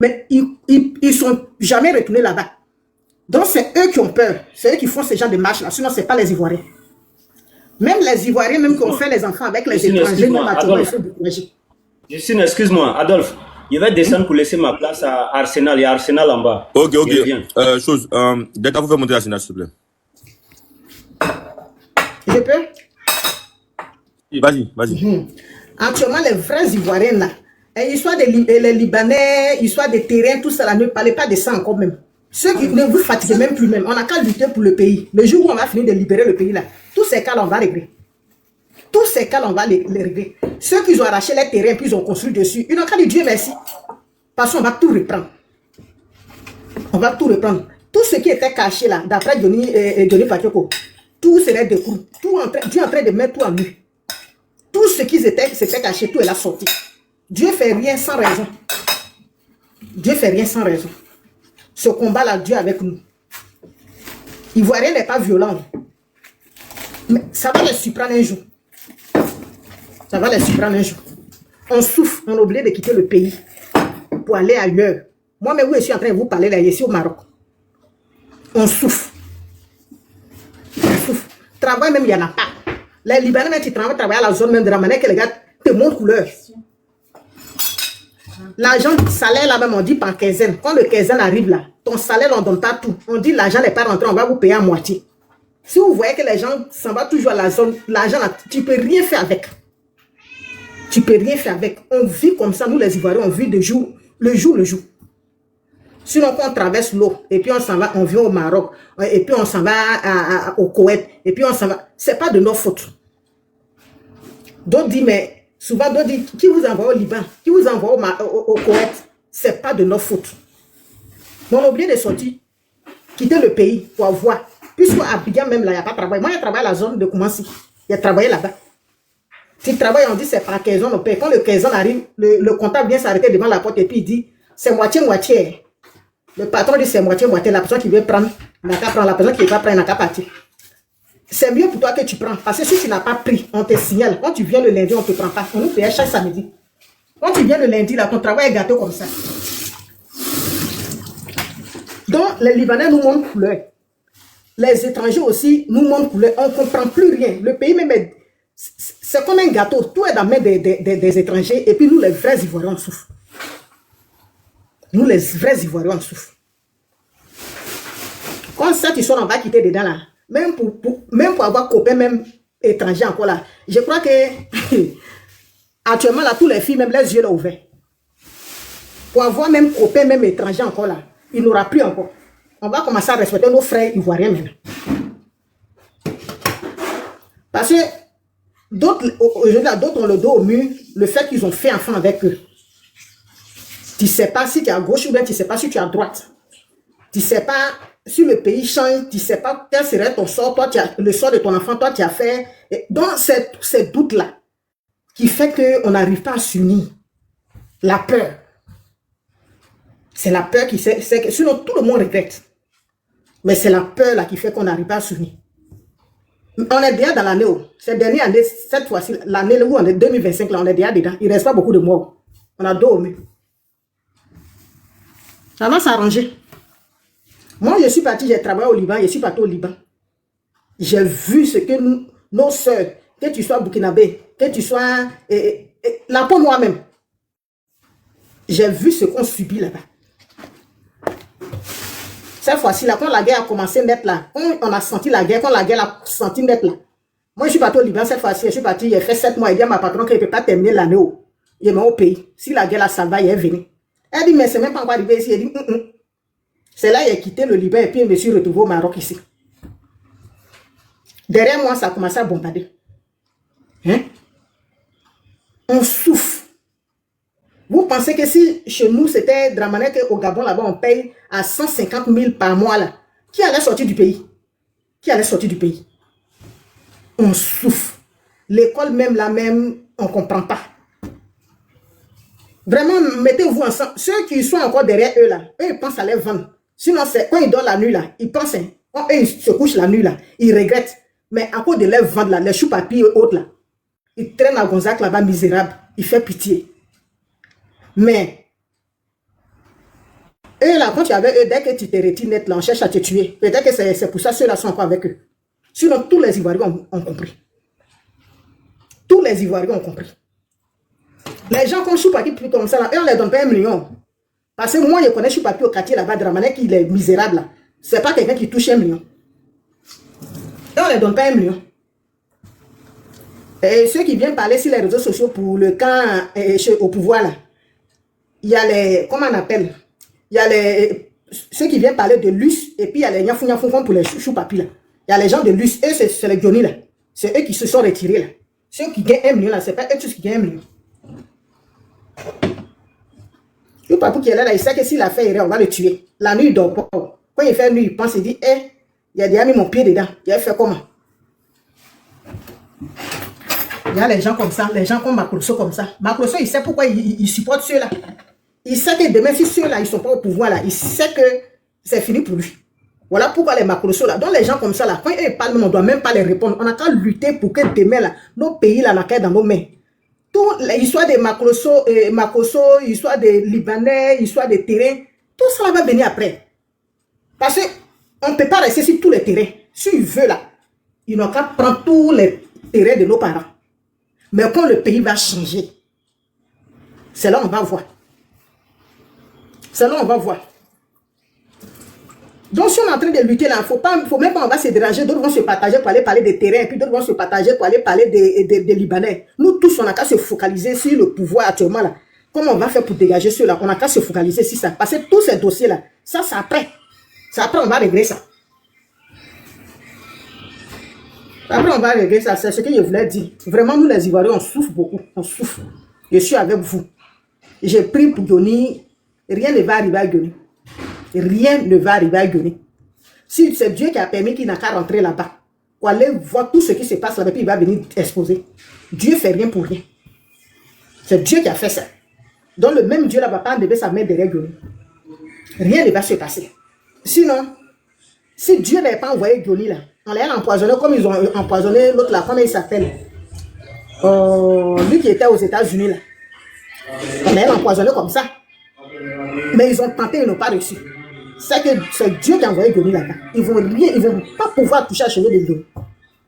Mais ils sont jamais retournés là-bas. Donc, c'est eux qui ont peur. C'est eux qui font ce genre de marches-là. Sinon, ce n'est pas les Ivoiriens. Même les Ivoiriens, même qui ont fait les enfants avec les étrangers, même actuellement, ils sont découragés. Justine, excuse-moi, Adolphe. Je vais descendre pour laisser ma place à Arsenal. Il y a Arsenal en bas. Ok. Delta, vous faites monter Arsenal, s'il te plaît. Je peux? Vas-y. Actuellement, les vrais Ivoiriens, là, histoire des les Libanais, histoire des terrains, tout ça, là, ne parlez pas de ça encore même. Ceux qui ne vous fatiguez même plus même. On n'a qu'à lutter pour le pays. Le jour où on va finir de libérer le pays, là, tous ces cas-là, on va régler. Tous ces cas-là, on va les régler. Ceux qui ont arraché les terrains, puis ils ont construit dessus, ils n'ont qu'à dire Dieu merci. Parce qu'on va tout reprendre. On va tout reprendre. Tout ce qui était caché là, d'après Johnny Pacheco, tout serait découvert. Dieu est en train de mettre tout en nu. Tout ce qui s'était caché, tout est là sorti. Dieu ne fait rien sans raison. Dieu ne fait rien sans raison. Ce combat-là, Dieu est avec nous. Ivoirien n'est pas violent. Mais ça va les surprendre un jour. Ça va les surprendre un jour. On souffre, on oublie de quitter le pays pour aller ailleurs. Moi-même, je suis en train de vous parler là, ici au Maroc. On souffre. On souffre. Travail même, il n'y en a pas. Les Libanais, même, tu travailles à la zone même de la manière que les gars te montrent couleur. L'argent, salaire là même, on dit par quinzaine. Quand le quinzaine arrive là, ton salaire, on ne donne pas tout. On dit l'argent n'est pas rentré, on va vous payer à moitié. Si vous voyez que les gens s'en vont toujours à la zone, l'argent là, tu ne peux rien faire avec. Tu ne peux rien faire avec. On vit comme ça, nous les Ivoiriens, on vit le jour. Sinon, quand on traverse l'eau, et puis on s'en va, on vient au Maroc, et puis on s'en va au Koweït, et puis on s'en va. Ce n'est pas de nos fautes. D'autres disent, mais souvent, d'autres disent, qui vous envoie au Liban, qui vous envoie au Koweït, ce n'est pas de nos fautes. Mais on a oublié de sortir, quitter le pays pour avoir. Puisqu'à Abidjan même là, il n'y a pas de travail. Moi, je travaille à la zone de Koumassi. Il y a travaillé là-bas. Si tu travailles, on dit c'est par 15 ans, on paye. Quand le 15 ans arrive, le comptable vient s'arrêter devant la porte et puis il dit, c'est moitié-moitié. Le patron dit c'est moitié-moitié. La personne qui veut prendre, n'a qu'à prendre. La personne qui ne veut pas prendre, n'a qu'à partir. C'est mieux pour toi que tu prends. Parce que si tu n'as pas pris, on te signale. Quand tu viens le lundi, on ne te prend pas. On nous paye chaque samedi. Quand tu viens le lundi, là, ton travail est gâté comme ça. Donc, les Libanais nous montrent couleur. Les étrangers aussi nous montrent couleur. On ne comprend plus rien. Le pays même est... C'est comme un gâteau. Tout est dans la main des étrangers. Et puis nous, les vrais Ivoiriens, on souffre. Nous, les vrais Ivoiriens, on souffre. Quand ça, tu sors, on va quitter dedans là. Même pour avoir copain, même étranger encore là. Je crois que actuellement là, tous les filles, même les yeux là ouverts. Pour avoir même copain, même étranger encore là, il n'aura plus encore. On va commencer à respecter nos frères ivoiriens maintenant. Parce que d'autres ont le dos au mur, le fait qu'ils ont fait enfant avec eux. Tu ne sais pas si tu es à gauche ou bien tu ne sais pas si tu es à droite. Tu ne sais pas si le pays change, tu ne sais pas quel serait ton sort, toi, le sort de ton enfant, toi, tu as fait. Donc, c'est tous ces doutes-là qui fait qu'on n'arrive pas à s'unir. La peur. C'est la peur qui fait, sinon tout le monde regrette. Mais c'est la peur là qui fait qu'on n'arrive pas à s'unir. On est déjà dans l'année où, cette dernière année, cette fois-ci, l'année où on est 2025, là, on est déjà dedans. Il ne reste pas beaucoup de mois. On a deux au mieux. Ça va s'arranger. Moi, je suis parti, j'ai travaillé au Liban, je suis parti au Liban. J'ai vu ce que nos soeurs, que tu sois burkinabé, que tu sois la peau noire même. J'ai vu ce qu'on subit là-bas. Cette fois-ci, là, quand la guerre a commencé à naître là, quand on a senti la guerre, quand la guerre a senti naître là, moi je suis parti au Liban cette fois-ci, je suis parti, j'ai fait 7 mois, et dit à ma patronne qu'il ne peut pas terminer l'année où il est au pays. Si la guerre là, ça va, il est venu. Elle dit, mais c'est même pas encore arrivé ici. Elle dit, c'est là qu'il a quitté le Liban et puis je me suis retrouvé au Maroc ici. Derrière moi, ça a commencé à bombarder. Hein? On souffre. Vous pensez que si chez nous, c'était de la manière qu'au Gabon, là-bas, on paye à 150 000 par mois, là, qui allait sortir du pays? Qui allait sortir du pays? On souffre. L'école même, là même, on ne comprend pas. Vraiment, mettez-vous ensemble. Ceux qui sont encore derrière eux, là, eux, ils pensent à les vendre. Sinon, quand ils dorment la nuit, là, ils pensent, quand eux, ils se couchent la nuit, là, ils regrettent. Mais à cause de les vendre, là, les choux-papiers et autres, là, ils traînent à Gonzac, là-bas, misérable. Il fait pitié. Mais, là, quand tu avais eux, dès que tu te retires net, là, on cherche à te tuer. Peut-être que c'est pour ça que ceux-là sont encore avec eux. Sinon, tous les Ivoiriens ont compris. Tous les Ivoiriens ont compris. Les gens comme Choupapi, plus comme ça, là, eux, on ne les donne pas 1 million. Parce que moi, je connais Choupapi au quartier là-bas, Dramanek, il est misérable là. C'est pas quelqu'un qui touche 1 million. Et on ne les donne pas 1 million. Et ceux qui viennent parler sur les réseaux sociaux pour le camp au pouvoir là, il y a les, comment on appelle, il y a les, ceux qui viennent parler de l'US, et puis il y a les Nyafou pour les Choupapi là. Il y a les gens de l'US, eux c'est les Johnny là. C'est eux qui se sont retirés là. Ceux qui gagnent 1 million là, c'est pas eux tous qui gagnent 1 million. Le papou qui est là, il sait que s'il a fait erreur, on va le tuer. La nuit, il dort pas. Quand il fait nuit, il pense, il dit, eh, il a déjà mis mon pied dedans. Il a fait comment? Il y a les gens comme ça, les gens comme Macrosso comme ça. Macrosso, il sait pourquoi il supporte ceux-là. Il sait que demain, si ceux-là, ils ne sont pas au pouvoir, là, il sait que c'est fini pour lui. Voilà pourquoi les Macrosso, là, donc les gens comme ça, là, quand ils parlent, on ne doit même pas les répondre. On n'a qu'à lutter pour que demain, là, nos pays, là, n'ont dans nos mains. Toute l'histoire des Macrosso, l'histoire des Libanais, l'histoire des terrains, tout ça va venir après. Parce qu'on ne peut pas rester sur tous les terrains. S'il veut, là, il n'a qu'à prendre tous les terrains de nos parents. Mais quand le pays va changer, c'est là on va voir. C'est là on va voir. Donc si on est en train de lutter là, faut même pas on va se déranger, d'autres vont se partager pour aller parler des terrains, puis d'autres vont se partager pour aller parler des Libanais. Nous tous, on n'a qu'à se focaliser sur le pouvoir actuellement là. Comment on va faire pour dégager ceux-là? On n'a qu'à se focaliser sur ça. Parce que tous ces dossiers-là, ça c'est après. C'est après on va régler ça. Après, on va régler ça. C'est ce que je voulais dire. Vraiment, nous, les Ivoiriens, on souffre beaucoup. On souffre. Je suis avec vous. J'ai pris pour Johnny. Rien ne va arriver à Johnny. Rien ne va arriver à Johnny. Si c'est Dieu qui a permis qu'il n'a qu'à rentrer là-bas, pour aller voir tout ce qui se passe là-bas, puis il va venir exposer. Dieu ne fait rien pour rien. C'est Dieu qui a fait ça. Donc, le même Dieu là va pas enlever sa main derrière Johnny. Rien ne va se passer. Sinon, si Dieu n'avait pas envoyé Johnny là, on l'a empoisonné comme ils ont empoisonné l'autre là, comment il s'appelle? Lui qui était aux États-Unis là. On l'a empoisonné comme ça. Mais ils ont tenté, ils n'ont pas réussi. C'est Dieu qui a envoyé Johnny là-bas. Ils ne vont pas pouvoir toucher à cheveux de Johnny.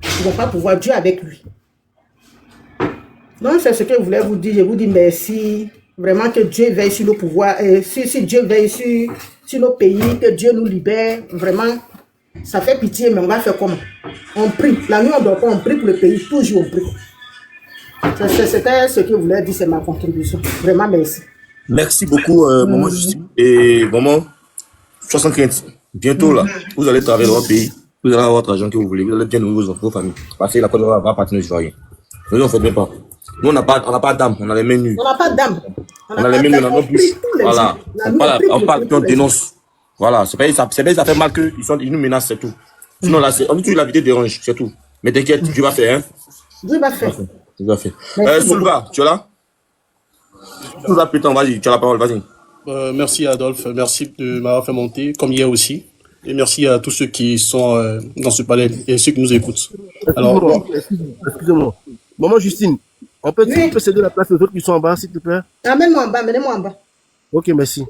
Ils ne vont pas pouvoir, Dieu avec lui. Donc c'est ce que je voulais vous dire. Je vous dis merci. Vraiment que Dieu veille sur nos pouvoirs. Si Dieu veille sur nos pays, que Dieu nous libère. Vraiment. Ça fait pitié, mais on va faire comment? On prie. La nuit, on ne dort pas, on prie pour le pays. Toujours, on prie. C'était ce que je voulais dire, c'est ma contribution. Vraiment, merci. Merci beaucoup, maman Justine. Et maman, 75, bientôt là, vous allez travailler dans votre pays. Vous allez avoir votre argent que vous voulez. Vous allez bien nourrir vos familles. Parce que la Côte d'Ivoire va partir aux Ivoiriens. Nous, on ne fait même pas. Nous, on n'a pas d'âme, on a les mains nues. On n'a pas d'âme. On a les mains nues dans notre bouche. Voilà. On parle, on dénonce. Voilà, c'est pas ça fait mal qu'ils nous menacent, c'est tout. Sinon, là, on dit que la vidéo dérange, c'est tout. Mais t'inquiète, Dieu va faire, hein. Dieu va faire. Dieu va faire. Soulva, tu es là? Soulva, putain, vas-y, tu as la parole, vas-y. Merci Adolphe, merci de m'avoir fait monter, comme hier aussi. Et merci à tous ceux qui sont dans ce panel et ceux qui nous écoutent. Alors, excusez-moi. Maman Justine, on peut céder la place aux autres qui sont en bas, s'il te plaît? Amène-moi en bas, menez-moi en bas. Ok, merci.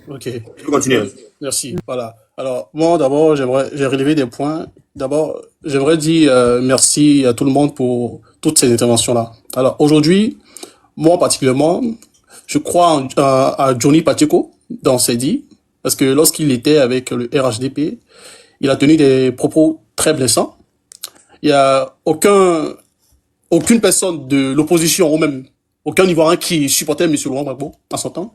Ok. Je peux continuer. Merci. Voilà. Alors, moi, d'abord, j'ai relevé des points. D'abord, j'aimerais dire merci à tout le monde pour toutes ces interventions-là. Alors, aujourd'hui, moi, particulièrement, je crois à Johnny Pacheco dans ses dits, parce que lorsqu'il était avec le RHDP, il a tenu des propos très blessants. Il y a aucune personne de l'opposition, ou même aucun Ivoirien qui supportait M. Laurent Gbagbo en son temps,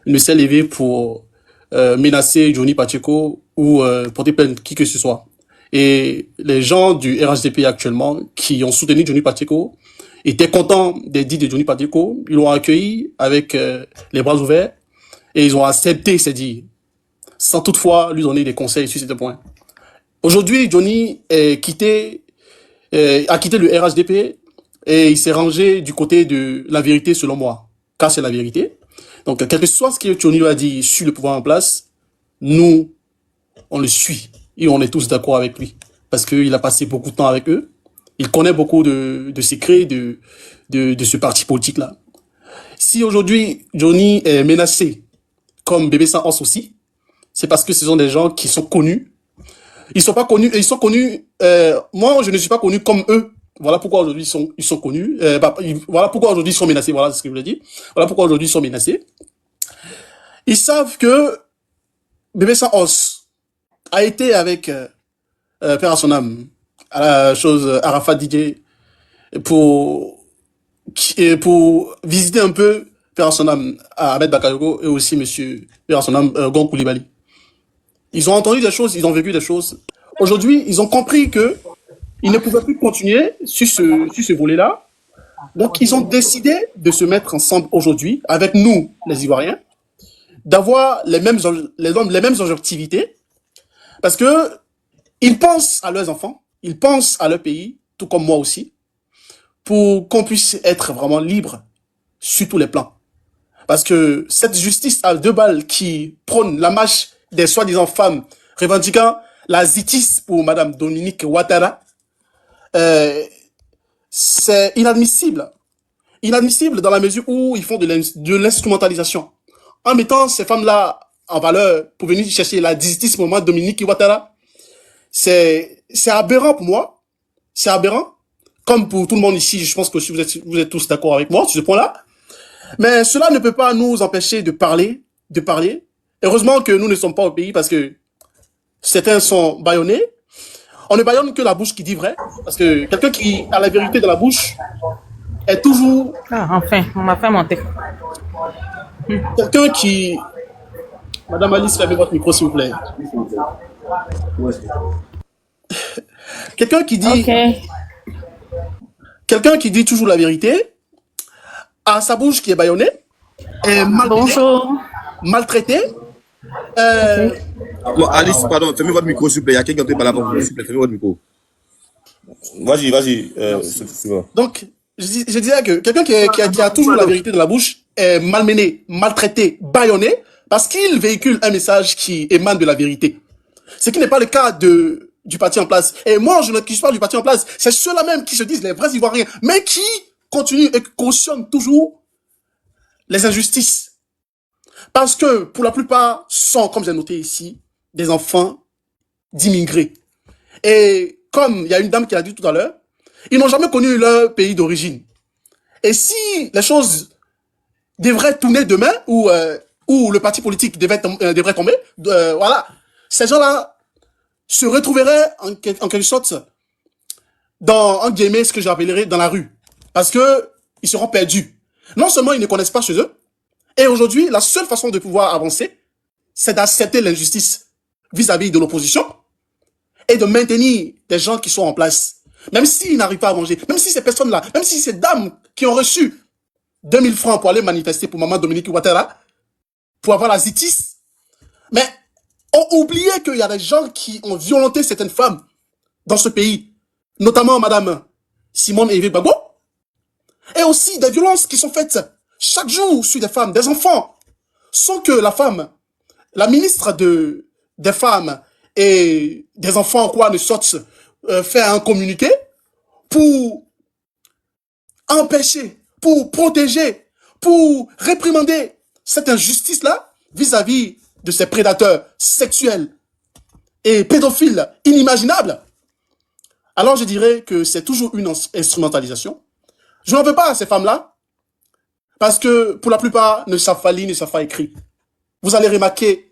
ne s'est levé pour menacer Johnny Pacheco ou porter plainte qui que ce soit. Et les gens du RHDP actuellement qui ont soutenu Johnny Pacheco étaient contents des dits de Johnny Pacheco. Ils l'ont accueilli avec les bras ouverts et ils ont accepté ces dits, sans toutefois lui donner des conseils sur ces points. Aujourd'hui, Johnny a quitté le RHDP et il s'est rangé du côté de la vérité selon moi, car c'est la vérité. Donc, quel que soit ce que Johnny a dit sur le pouvoir en place, nous, on le suit et on est tous d'accord avec lui parce qu'il a passé beaucoup de temps avec eux. Il connaît beaucoup de secrets de ce parti politique-là. Si aujourd'hui, Johnny est menacé comme Bébé Sans Os aussi, c'est parce que ce sont des gens qui sont connus. Ils sont pas connus, ils sont connus, moi, je ne suis pas connu comme eux. Voilà pourquoi aujourd'hui ils sont connus. Voilà pourquoi aujourd'hui ils sont menacés. Voilà ce que je voulais dire. Voilà pourquoi aujourd'hui ils sont menacés. Ils savent que Bébé Sans Os a été avec Père à son âme, à la chose Arafat Didier, pour visiter un peu Père à son âme à Ahmed Bakayoko et aussi Monsieur Père à son âme Gon Koulibaly. Ils ont entendu des choses, ils ont vécu des choses. Aujourd'hui, ils ont compris que ils ne pouvaient plus continuer sur ce volet-là. Donc, ils ont décidé de se mettre ensemble aujourd'hui, avec nous, les Ivoiriens, d'avoir les mêmes objectivités, parce que ils pensent à leurs enfants, ils pensent à leur pays, tout comme moi aussi, pour qu'on puisse être vraiment libre sur tous les plans. Parce que cette justice à deux balles qui prône la marche des soi-disant femmes revendiquant la zitis pour Madame Dominique Ouattara, c'est inadmissible. Inadmissible dans la mesure où ils font de l'instrumentalisation. En mettant ces femmes-là en valeur pour venir chercher la zitis pour Madame Dominique Ouattara, c'est aberrant pour moi. C'est aberrant. Comme pour tout le monde ici, je pense que vous êtes tous d'accord avec moi sur ce point-là. Mais cela ne peut pas nous empêcher de parler. Heureusement que nous ne sommes pas au pays parce que certains sont bâillonnés. On ne bâillonne que la bouche qui dit vrai. Parce que quelqu'un qui a la vérité dans la bouche est toujours... Ah, enfin, on m'a fait monter. Quelqu'un qui... Madame Alice, fermez votre micro s'il vous plaît. Quelqu'un qui dit... Ok. Quelqu'un qui dit toujours la vérité a sa bouche qui est bâillonnée, est Bonjour. maltraité. Bon, Alice, pardon, fermez votre micro, s'il vous plaît. Il y a quelqu'un qui parle avant vous, s'il vous plaît, fermez votre micro. Vas-y, c'est bon. Donc, je disais que quelqu'un qui a toujours la vérité dans la bouche est malmené, maltraité, bâillonné, parce qu'il véhicule un message qui émane de la vérité. Ce qui n'est pas le cas du parti en place. Et moi, je n'accuse pas du parti en place. C'est ceux-là même qui se disent les vrais Ivoiriens, mais qui continuent et cautionnent toujours les injustices. Parce que, pour la plupart, sont, comme j'ai noté ici, des enfants d'immigrés. Et comme il y a une dame qui l'a dit tout à l'heure, ils n'ont jamais connu leur pays d'origine. Et si les choses devraient tourner demain, ou le parti politique devrait tomber, voilà, ces gens-là se retrouveraient en quelque sorte dans, en guillemets, ce que j'appellerais dans la rue. Parce que ils seront perdus. Non seulement ils ne connaissent pas chez eux, et aujourd'hui, la seule façon de pouvoir avancer, c'est d'accepter l'injustice vis-à-vis de l'opposition et de maintenir des gens qui sont en place. Même s'ils n'arrivent pas à manger, même si ces personnes-là, même si ces dames qui ont reçu 2000 francs pour aller manifester pour Maman Dominique Ouattara, pour avoir la zitis, mais ont oublié qu'il y a des gens qui ont violenté certaines femmes dans ce pays, notamment Madame Simone Eve Bago, et aussi des violences qui sont faites chaque jour sur des femmes, des enfants, sans que la femme, la ministre des femmes et des enfants, quoi, ne sorte faire un communiqué pour empêcher, pour protéger, pour réprimander cette injustice-là vis-à-vis de ces prédateurs sexuels et pédophiles inimaginables. Alors je dirais que c'est toujours une instrumentalisation. Je n'en veux pas à ces femmes-là, parce que pour la plupart ne savent pas lire, ne savent pas écrire. Vous allez remarquer,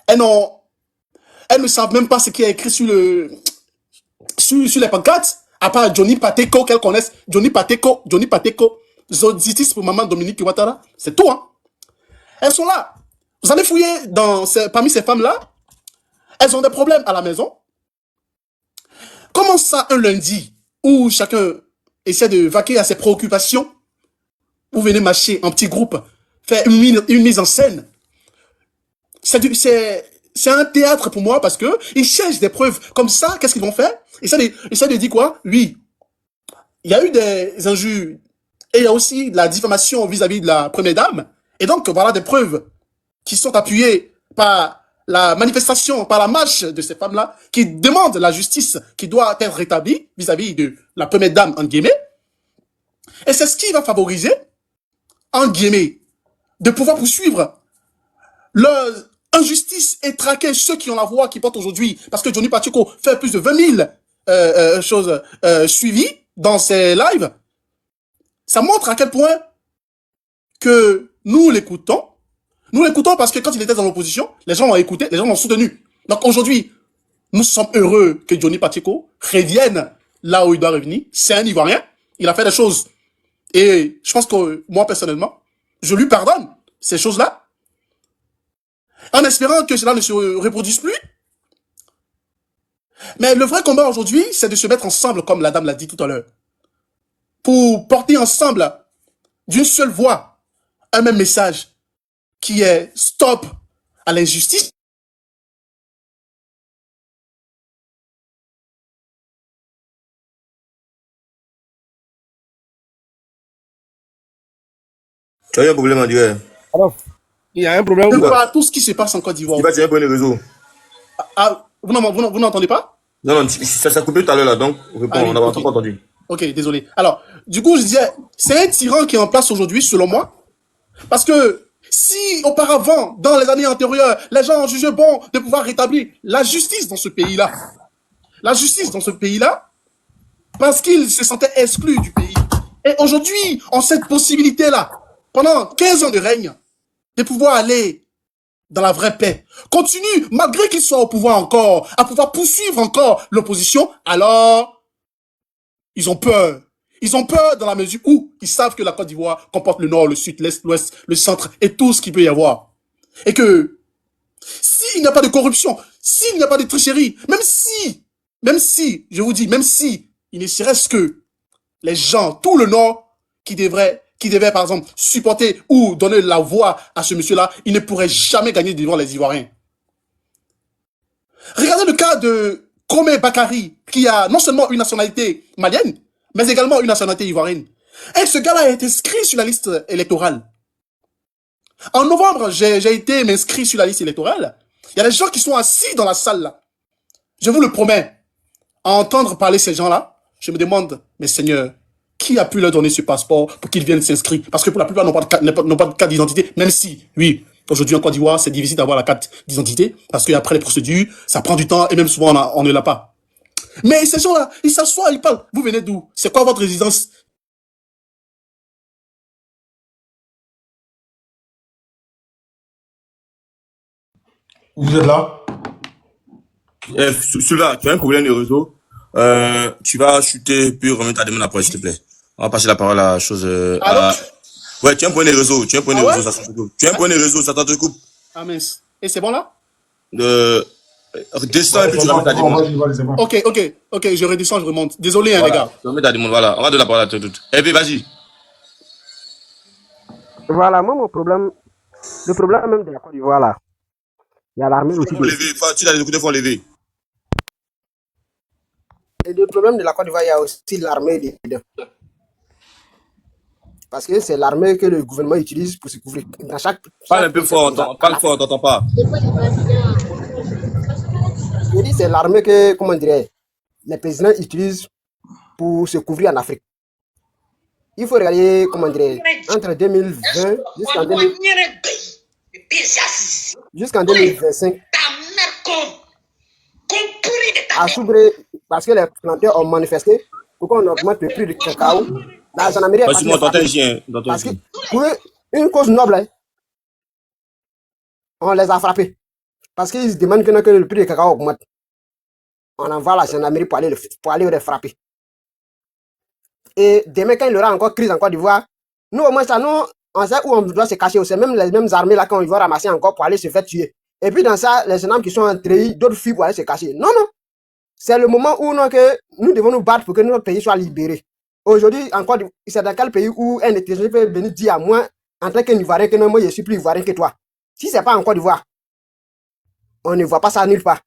elles ne savent même pas ce qui est écrit sur les pancartes, à part Johnny Pateko qu'elles connaissent. Johnny Pateko, Zoditis pour Maman Dominique Ouattara, c'est tout, hein. Elles sont là. Vous allez fouiller parmi ces femmes-là, elles ont des problèmes à la maison. Comment ça, un lundi, où chacun essaie de vaquer à ses préoccupations, vous venez marcher en petit groupe, faire une mise en scène. C'est un théâtre pour moi parce que ils cherchent des preuves. Comme ça, qu'est-ce qu'ils vont faire? Ils essaient de dire quoi? Oui, il y a eu des injures et il y a aussi de la diffamation vis-à-vis de la première dame. Et donc, voilà des preuves qui sont appuyées par la manifestation, par la marche de ces femmes-là qui demandent la justice qui doit être rétablie vis-à-vis de la première dame, en guillemets. Et c'est ce qui va favoriser, en guillemets, de pouvoir poursuivre leur injustice et traquer ceux qui ont la voix qui portent aujourd'hui. Parce que Johnny Pacheco fait plus de 20 000 choses suivies dans ses lives. Ça montre à quel point que nous l'écoutons. Nous l'écoutons parce que quand il était dans l'opposition, les gens l'ont écouté, les gens l'ont soutenu. Donc aujourd'hui, nous sommes heureux que Johnny Pacheco revienne là où il doit revenir. C'est un Ivoirien. Il a fait des choses. Et je pense que moi, personnellement, je lui pardonne ces choses-là, en espérant que cela ne se reproduise plus. Mais le vrai combat aujourd'hui, c'est de se mettre ensemble, comme la dame l'a dit tout à l'heure, pour porter ensemble, d'une seule voix, un même message, qui est stop à l'injustice. Tu as eu un problème, on dirait. Alors, il y a un problème ou quoi? Pas tout ce qui se passe en Côte d'Ivoire. Tu vas tirer pour les réseaux. Ah, vous n'entendez pas? Non, non, ça s'est coupé tout à l'heure là, donc réponds, on n'a Ok. pas entendu. Ok, désolé. Alors, du coup, je disais, c'est un tyran qui est en place aujourd'hui, selon moi, parce que si auparavant, dans les années antérieures, les gens ont jugé bon de pouvoir rétablir la justice dans ce pays-là, parce qu'ils se sentaient exclus du pays. Et aujourd'hui, on a cette possibilité-là, pendant 15 ans de règne, de pouvoir aller dans la vraie paix. Continue, malgré qu'ils soient au pouvoir encore, à pouvoir poursuivre encore l'opposition, alors ils ont peur. Ils ont peur dans la mesure où ils savent que la Côte d'Ivoire comporte le nord, le sud, l'est, l'ouest, le centre et tout ce qu'il peut y avoir. Et que s'il n'y a pas de corruption, s'il n'y a pas de tricherie, même si, je vous dis, même si il ne serait-ce que les gens, tout le nord qui devaient par exemple supporter ou donner la voix à ce monsieur-là, il ne pourrait jamais gagner devant les Ivoiriens. Regardez le cas de Komé Bakari, qui a non seulement une nationalité malienne, mais également une nationalité ivoirienne. Et ce gars-là est inscrit sur la liste électorale. En novembre, j'ai été m'inscrit sur la liste électorale. Il y a des gens qui sont assis dans la salle là. Je vous le promets, à entendre parler ces gens-là, je me demande, mes seigneurs, qui a pu leur donner ce passeport pour qu'ils viennent s'inscrire? Parce que pour la plupart n'ont pas de carte d'identité, même si, oui, aujourd'hui en Côte d'Ivoire, c'est difficile d'avoir la carte d'identité, parce qu'après les procédures, ça prend du temps, et même souvent on ne l'a pas. Mais ces gens-là, ils s'assoient, ils parlent. Vous venez d'où? C'est quoi votre résidence? Vous êtes là? Sylvain, tu as un problème de réseau. Tu vas chuter puis remettre ta demande après, s'il te plaît. On va passer la parole à chose. Allô? Ouais, tu as un point de réseau. Tu as un point de Ah ouais? réseau, ça s'entrecoupe. Tu as un point de réseau, ça t'entrecoupe. Ah mince. Et c'est bon là? Descends et puis tu remets ta demande. Vas-y, vas-y, c'est bon. Ok, je redescends, je remonte. Désolé, hein, les Voilà, gars. tu remets ta demande, voilà. On va donner la parole à tout. Et puis, vas-y. Voilà, moi, mon problème, le problème même de la Côte d'Ivoire, là, il y a l'armée aussi. Faut lever, tu as les écouteurs, faut lever. Et le problème de la Côte d'Ivoire, il y a aussi l'armée dedans. Parce que c'est l'armée que le gouvernement utilise pour se couvrir. Dans Parle un peu fort, parle fort, on t'entend pas. Je dis c'est l'armée que, comment dirais, les présidents utilisent pour se couvrir en Afrique. Il faut regarder, comment dirais, entre 2020 jusqu'en 2025, à Soubré, parce que les planteurs ont manifesté pour qu'on augmente le prix du cacao. La gendarmerie Parce que moi, t'entends ici, hein. parce que pour une cause noble, hein, on les a frappés. Parce qu'ils demandent que le prix du cacao augmente. On envoie la gendarmerie pour aller les frapper. Et demain, quand il y aura encore crise en Côte d'Ivoire, nous, au moins, ça, nous, on sait où on doit se cacher. C'est même les mêmes armées là qu'on va ramasser encore pour aller se faire tuer. Et puis, dans ça, les gendarmes qui sont entrés, d'autres fuient pour aller se cacher. Non, non. C'est le moment où non, que nous devons nous battre pour que notre pays soit libéré. Aujourd'hui, encore, c'est dans quel pays où un étranger peut venir dire à moi, en tant qu'Ivoirien, que non, moi, je suis plus Ivoirien que toi. Si c'est pas en Côte d'Ivoire, on ne voit pas ça nulle part.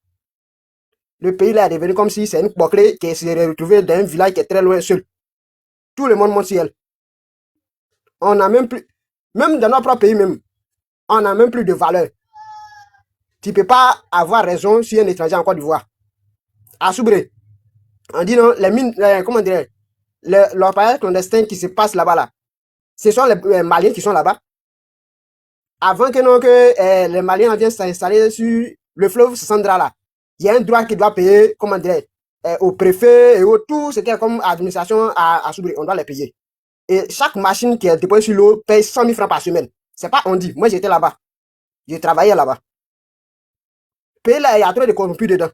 Le pays là est devenu comme si c'est une bouclée qui s'est retrouvée dans un village qui est très loin seul. Tout le monde monte sur elle. On n'a même plus, même dans notre propre pays même, on n'a même plus de valeur. Tu ne peux pas avoir raison sur un étranger en Côte d'Ivoire. À Soubré, on dit non, les mines, comment dire, l'orpaillage clandestin qui se passe là-bas là, ce sont les Maliens qui sont là-bas. avant que, non, les Maliens viennent s'installer sur le fleuve Sandra là, il y a un droit qui doit payer, comment dire, au préfet et au tout ce qui est comme administration à Soubri, on doit les payer. Et chaque machine qui est déposée sur l'eau paye 100 000 francs par semaine. C'est pas on dit. Moi, j'étais là-bas. J'ai travaillé là-bas. Pays là, il y a trop de corrompus dedans.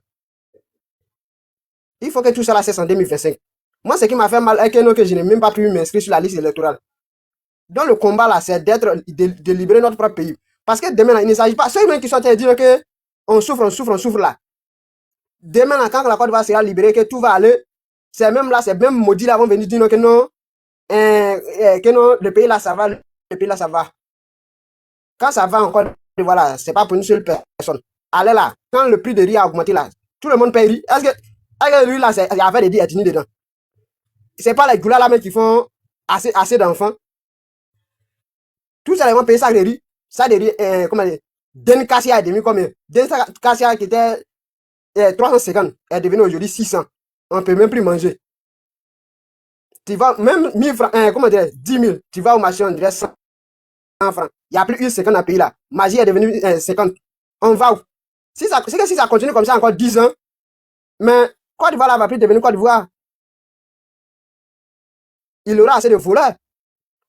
Il faut que tout ça là cesse en 2025. Moi, ce qui m'a fait mal est que je n'ai même pas pu m'inscrire sur la liste électorale. Donc, le combat là, c'est de libérer notre propre pays. Parce que demain, là, il ne s'agit pas. Ceux qui sont en train de dire que on souffre là. Demain, là, quand la Côte d'Ivoire sera libérée, que tout va aller, c'est même là, ces mêmes maudits là vont venir dire que non, le pays là, ça va. Le pays là, ça va. Quand ça va encore, voilà, c'est pas pour une seule personne. Allez là, quand le prix de riz a augmenté là, tout le monde paye riz. Est-ce que lui là, il y avait des ethnies dedans? C'est pas les goulas là même qui font assez d'enfants. Tout ça, ils vont payer ça de riz. Ça de riz, comment dire, Den Cassia est devenu combien? Den Cassia qui était 350 est devenu aujourd'hui 600. On ne peut même plus manger. Tu vas, même 1000 francs, comment dire, 10 000, tu vas au marché, on dirait 100 francs. Il n'y a plus une seconde à payer là. Magie est devenu 50. On va où? Si ça continue comme ça encore 10 ans, mais Côte d'Ivoire là va plus devenir Côte d'Ivoire. Il aura assez de voleurs.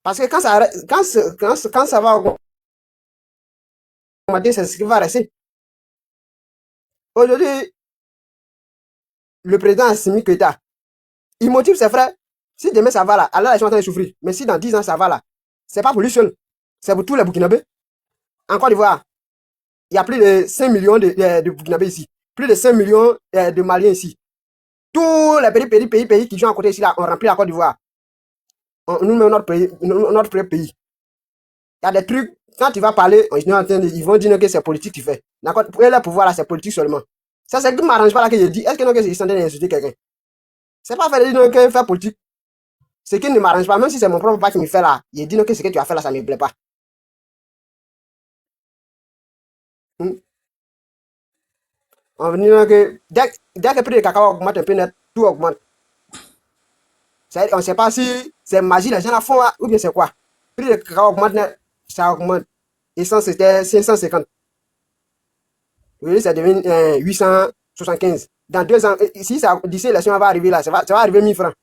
Parce que quand ça va augmenter, c'est ce qui va rester. Aujourd'hui, le président Assimi Goïta, il motive ses frères. Si demain ça va là, alors ils sont en train de souffrir. Mais si dans 10 ans ça va là, c'est pas pour lui seul. C'est pour tous les Burkinabés. En Côte d'Ivoire, il y a plus de 5 millions de Burkinabés ici. Plus de 5 millions de Maliens ici. Tous les pays qui sont à côté ici, là, ont rempli la Côte d'Ivoire. Nous mettons notre pays. Il y a des trucs, quand tu vas parler, ils vont dire que c'est politique qui fait. D'accord? Pour le pouvoir, là, c'est politique seulement. Ça, c'est ce qui ne m'arrange pas là que je dis. Est-ce que c'est sont en train d'insulter quelqu'un? C'est pas faire politique. Ce qui ne m'arrange pas, même si c'est mon propre papa qui me fait là, il dit que ce que tu as fait là, ça ne me plaît pas. On dit que dès que le prix de cacao augmente un peu net, tout augmente. On ne sait pas si c'est magie, les gens la font ou bien c'est quoi. Le prix de cacao augmente net, ça augmente. Essence c'était 550. Oui, ça devient 875. Dans 2 ans, si d'ici l'élection va arriver là, ça va arriver 1000 francs.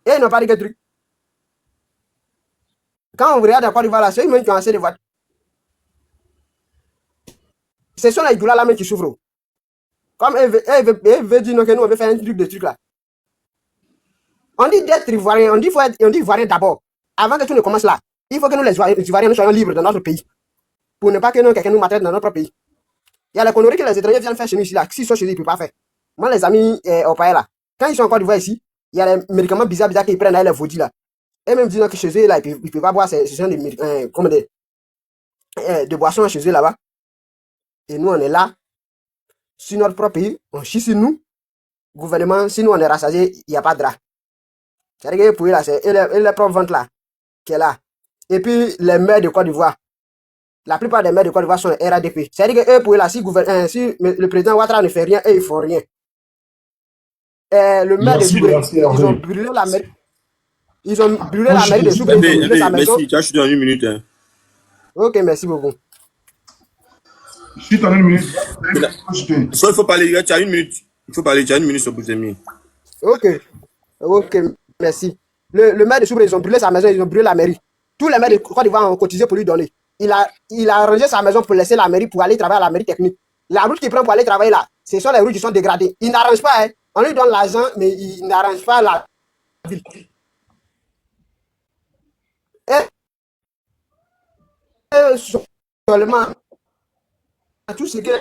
Et ils n'ont pas dit que truc. Quand on regarde à Côte d'Ivoire là, c'est eux-mêmes qui ont assez de votes. Ce sont les Goula là même qui souffrent. Comme eux veulent dire que nous on veut faire un truc de truc là. On dit d'être ivoirien, on dit ivoirien d'abord. Avant que tout ne commence là, il faut que nous les Ivoiriens nous soyons libres dans notre pays. Pour ne pas que quelqu'un nous maltraite dans notre pays. Il y a les conneries que les étrangers viennent faire chez nous ici là. S'ils sont chez eux, ils ne peuvent pas faire. Moi, les amis au pays là, quand ils sont en Côte d'Ivoire ici, il y a les médicaments bizarres qu'ils prennent à les vaudis là. Et même disant que chez eux là, ils ne peuvent pas boire ce genre de boissons chez eux là-bas. Et nous, on est là, sur notre propre pays, on chie sur nous. Gouvernement, si nous on est rassasiés, il n'y a pas de drap. C'est-à-dire que pour eux là, c'est les propres ventes là, qui est là. Et puis les maires de Côte d'Ivoire. La plupart des maires de Côte d'Ivoire sont RADP. C'est-à-dire que eux, pour eux là, si le président Ouattara ne fait rien, eux, ils ne font rien. Le maire de Soubri, ils ont brûlé la mairie. Ils ont brûlé la mairie de Soubri, ils ont brûlé sa maison. Merci, tu as chuté en 1 minute. Hein. Ok, merci beaucoup. Chute en 1 minute. Soit il faut parler, tu as 1 minute. Il faut parler, tu as 1 minute sur Bouzemi. Ok, merci. Le maire de Soubri, ils ont brûlé sa maison, ils ont brûlé la mairie. Tous les maires de Côte d'Ivoire ont cotisé pour lui donner. Il a arrangé sa maison pour laisser la mairie pour aller travailler à la mairie technique. La route qu'il prend pour aller travailler là, ce sont les routes qui sont dégradées. Il n'arrange pas, hein. On lui donne l'argent, mais il n'arrange pas la ville. Et seulement, tout ce que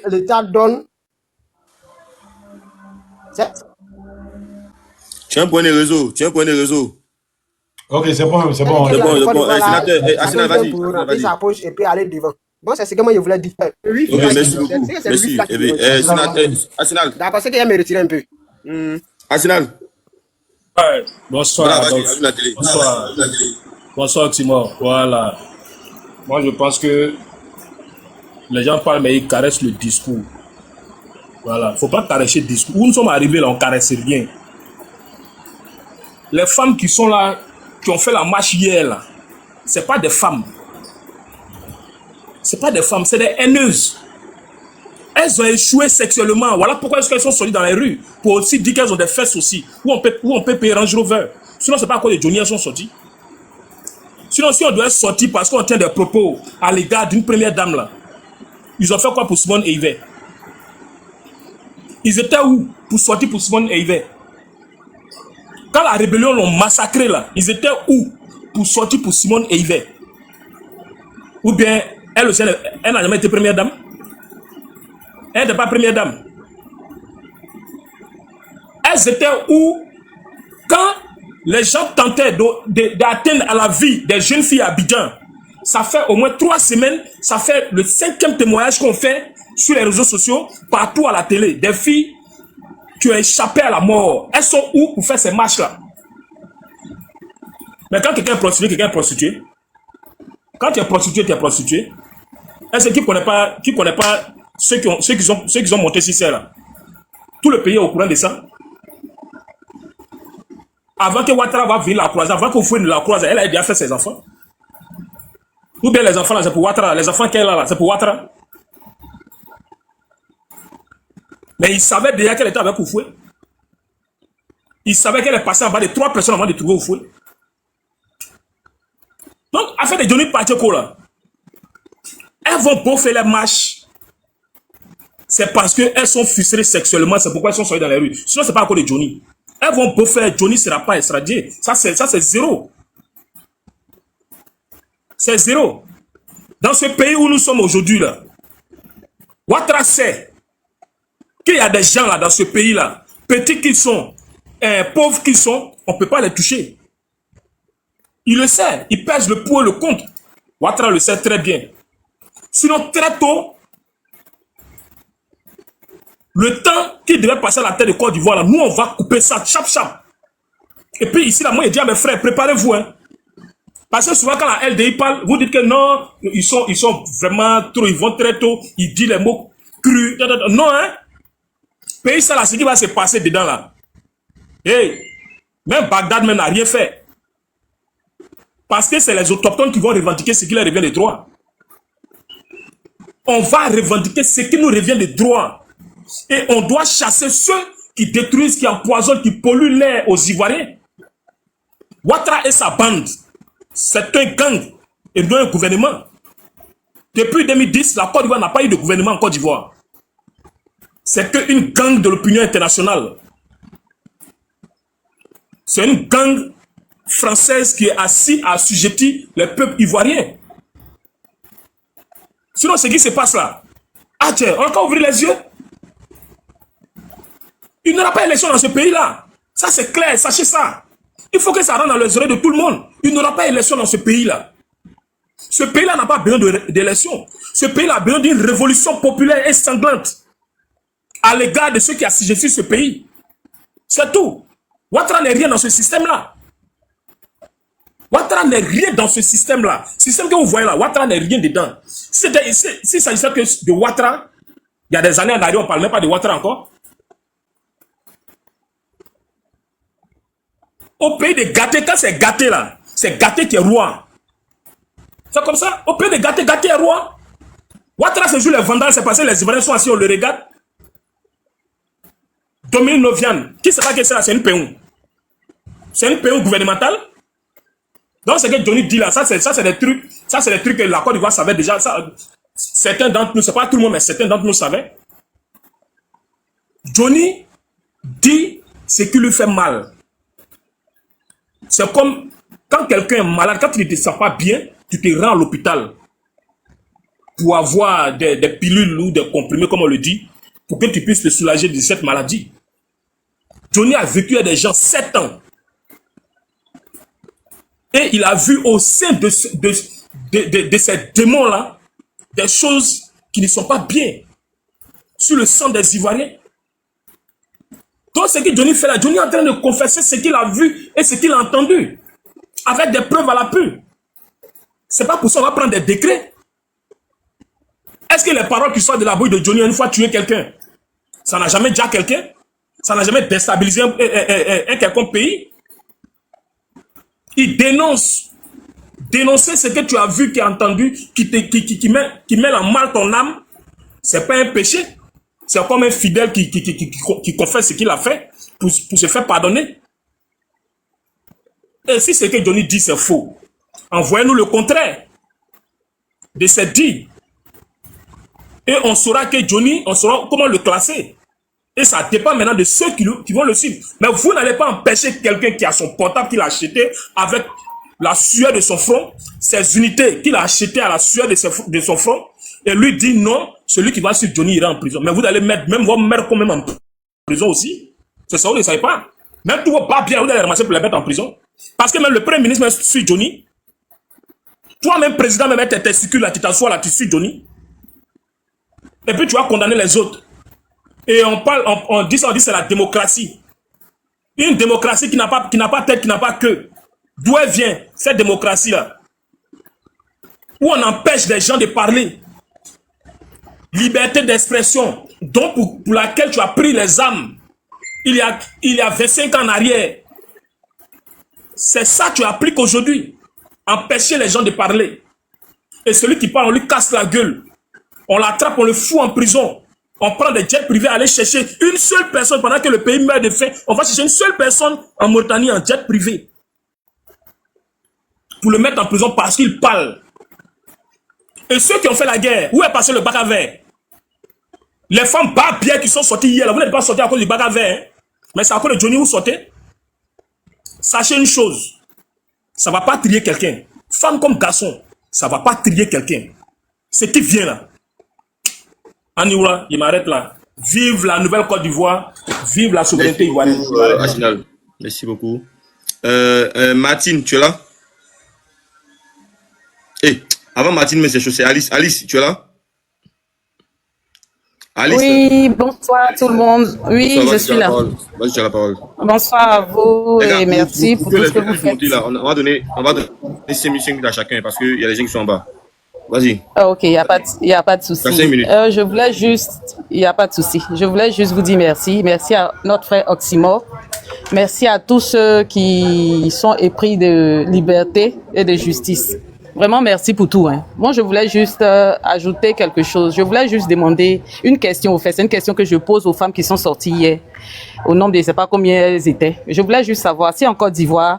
l'État donne, c'est... Tiens, point de réseau. Ok, c'est bon. C'est bon. Sénateur, Arsenal, vas-y. Pour remplir sa poche et puis aller devant. Bon, c'est ce que moi je voulais dire. Oui, ok, merci beaucoup. Merci. Arsenal. D'accord, c'est qu'il me retirer un peu. Arsenal. Ouais, bonsoir. Voilà, Bonsoir, Timor. Voilà. Moi, je pense que les gens parlent, mais ils caressent le discours. Voilà. Il ne faut pas caresser le discours. Où nous sommes arrivés là, on ne caresse rien. Les femmes qui sont là, qui ont fait la marche hier, là, ce n'est pas des femmes. Ce n'est pas des femmes, c'est des haineuses. Elles ont échoué sexuellement. Voilà pourquoi est-ce qu'elles sont sorties dans les rues. Pour aussi dire qu'elles ont des fesses aussi. Où on peut payer Range Rover. Sinon, ce n'est pas à cause de Johnny elles sont sorties. Sinon, si on doit sortir parce qu'on tient des propos à l'égard d'une première dame, là, ils ont fait quoi pour Simone et Yves? Ils étaient où pour sortir pour Simone et Yves? Quand la rébellion l'ont massacré, là, ils étaient où pour sortir pour Simone et Yves? Ou bien, elle aussi, elle n'a jamais été première dame? Elle n'était pas première dame. Elles étaient où quand les gens tentaient d'atteindre à la vie des jeunes filles à Abidjan? Ça fait au moins 3 semaines, ça fait le 5e témoignage qu'on fait sur les réseaux sociaux, partout à la télé. Des filles qui ont échappé à la mort. Elles sont où pour faire ces marches-là? Mais quand quelqu'un est prostitué, quelqu'un est prostitué. Quand tu es prostitué, tu es prostitué. Est-ce qui ne connaît pas ceux qui ont monté ici, là? Tout le pays est au courant de ça. Avant que Ouattara va venir la croiser, avant qu'on fouille la croise, elle a déjà fait ses enfants. Ou bien les enfants là, c'est pour Ouattara. Les enfants qu'elle a là, c'est pour Ouattara. Mais il savait déjà qu'elle était avec Oufoué. Il savait qu'elle est passée en bas de 3 personnes avant de trouver Oufoué. Donc, affaire de Johnny Pacheco là, elles vont bouffer les marches. C'est parce qu'elles sont ficelées sexuellement, c'est pourquoi elles sont sorties dans les rues. Sinon, c'est pas encore de Johnny. Elles vont bouffer, Johnny ne sera pas extradé. Ça, c'est zéro. C'est zéro. Dans ce pays où nous sommes aujourd'hui, là, Ouattara sait qu'il y a des gens là dans ce pays-là, petits qu'ils sont, pauvres qu'ils sont, on ne peut pas les toucher. Il le sait, il pèse le pour et le contre. Ouattara le sait très bien. Sinon, très tôt, le temps qu'il devait passer à la tête de Côte d'Ivoire, nous, on va couper ça, chap. Et puis ici, là, moi, je dis à mes frères, préparez-vous. Hein. Parce que souvent, quand la LDI parle, vous dites que non, ils sont vraiment trop, ils vont très tôt, ils disent les mots crus. Non, hein. Pays, ça, là, ce qui va se passer dedans, là. Hey, même Bagdad même n'a rien fait. Parce que c'est les autochtones qui vont revendiquer ce qui leur revient de droit. On va revendiquer ce qui nous revient de droit. Et on doit chasser ceux qui détruisent, qui empoisonnent, qui polluent l'air aux Ivoiriens. Ouattara et sa bande, c'est un gang et non un gouvernement. Depuis 2010, la Côte d'Ivoire n'a pas eu de gouvernement en Côte d'Ivoire. C'est qu'une gang de l'opinion internationale. C'est une gang française qui est assise à assujettir les peuples ivoiriens. Sinon, ce qui se passe là, ah tiens, on va encore ouvrir les yeux. Il n'y aura pas d'élection dans ce pays-là. Ça, c'est clair, sachez ça. Il faut que ça rentre dans les oreilles de tout le monde. Il n'y aura pas d'élection dans ce pays-là. Ce pays-là n'a pas besoin d'élection. Ce pays-là a besoin d'une révolution populaire et sanglante à l'égard de ceux qui assujettissent ce pays. C'est tout. Ouattara n'est rien dans ce système-là. Ouattara n'est rien dans ce système-là. Le système que vous voyez là, Ouattara n'est rien dedans. S'il s'agissait que de Ouattara, il y a des années en arrière, on ne parle même pas de Ouattara encore. Au pays de Gâté, quand c'est Gâté là, c'est Gâté qui est roi. C'est comme ça. Au pays de Gâté, Gâté est roi. Ouattara, c'est juste les vandales, c'est parce que les Ivoiriens sont assis, on le regarde. Dominique Novian, qui ne sait pas que c'est là, c'est une péon. C'est une péon gouvernementale. Donc, ce que Johnny dit là, ça c'est des trucs que la Côte d'Ivoire savait déjà. Ça, certains d'entre nous, c'est pas tout le monde, mais certains d'entre nous savaient. Johnny dit ce qui lui fait mal. C'est comme quand quelqu'un est malade, quand tu ne te sens pas bien, tu te rends à l'hôpital pour avoir des pilules ou des comprimés, comme on le dit, pour que tu puisses te soulager de cette maladie. Johnny a vécu avec des gens 7 ans. Et il a vu au sein de ces démons-là des choses qui ne sont pas bien sur le sang des Ivoiriens. Donc ce que Johnny fait là, Johnny est en train de confesser ce qu'il a vu et ce qu'il a entendu. Avec des preuves à l'appui. C'est pas pour ça qu'on va prendre des décrets. Est-ce que les paroles qui sortent de la bouche de Johnny une fois tué quelqu'un, ça n'a jamais déjà quelqu'un? Ça n'a jamais déstabilisé un quelconque pays? il dénonce. Dénoncer ce que tu as vu, qui a entendu, qui met en mal ton âme, c'est pas un péché. C'est comme un fidèle qui confesse ce qu'il a fait pour se faire pardonner. Et si ce que Johnny dit c'est faux, envoyez-nous le contraire de ce dit. Et on saura que Johnny, on saura comment le classer. Et ça dépend maintenant de ceux qui vont le suivre. Mais vous n'allez pas empêcher quelqu'un qui a son portable qu'il a acheté avec la sueur de son front, ses unités qu'il a achetées à la sueur de son front, et lui dit non, celui qui va suivre Johnny ira en prison. Mais vous allez mettre, même votre mère quand même en prison aussi. C'est ça, vous ne savez pas. Même tout va pas bien, vous allez ramasser pour les mettre en prison. Parce que même le premier ministre suit Johnny. Toi-même, président, même tes testicules là, tu t'assois là, tu suis Johnny. Et puis tu vas condamner les autres. Et on dit c'est la démocratie. Une démocratie qui n'a pas tête, qui n'a pas queue. D'où elle vient, cette démocratie-là? Où on empêche des gens de parler. Liberté d'expression, donc pour laquelle tu as pris les armes il y a 25 ans en arrière. C'est ça que tu appliques aujourd'hui. Empêcher les gens de parler. Et celui qui parle, on lui casse la gueule. On l'attrape, on le fout en prison. On prend des jets privés, aller chercher une seule personne pendant que le pays meurt de faim. On va chercher une seule personne en Mauritanie en jet privé. Pour le mettre en prison parce qu'il parle. Et ceux qui ont fait la guerre, où est passé le bac à vert? Les femmes barbières qui sont sorties hier, là, vous n'êtes pas sortis à cause du bac à vert. Hein? Mais c'est à cause de Johnny où vous sortez. Sachez une chose, ça ne va pas trier quelqu'un. Femme comme garçon, ça ne va pas trier quelqu'un. Ce qui vient là. Aniwa, il m'arrête là. Vive la nouvelle Côte d'Ivoire, vive la souveraineté ivoirienne. Arsenal. Merci beaucoup. Martine, tu es là? Avant Martine, mais c'est Alice. Alice, tu es là? Alice, Oui, bonsoir tout le monde. Oui, bonsoir, je suis là. Vas-y, tu as la parole. Bonsoir à vous Les gars, et merci pour tout ce que vous faites. Là. On va donner 5 minutes à chacun parce qu'il y a des gens qui sont en bas. Vas-y. Ok, il n'y a pas de souci. T'as 5 minutes. Je voulais juste, il n'y a pas de souci. Je voulais juste vous dire merci. Merci à notre frère Oxymore. Merci à tous ceux qui sont épris de liberté et de justice. Vraiment, merci pour tout. Hein. Moi, je voulais juste ajouter quelque chose. Je voulais juste demander une question au fait. C'est une question que je pose aux femmes qui sont sorties hier. Au nombre de, je ne sais pas combien elles étaient. Je voulais juste savoir si en Côte d'Ivoire,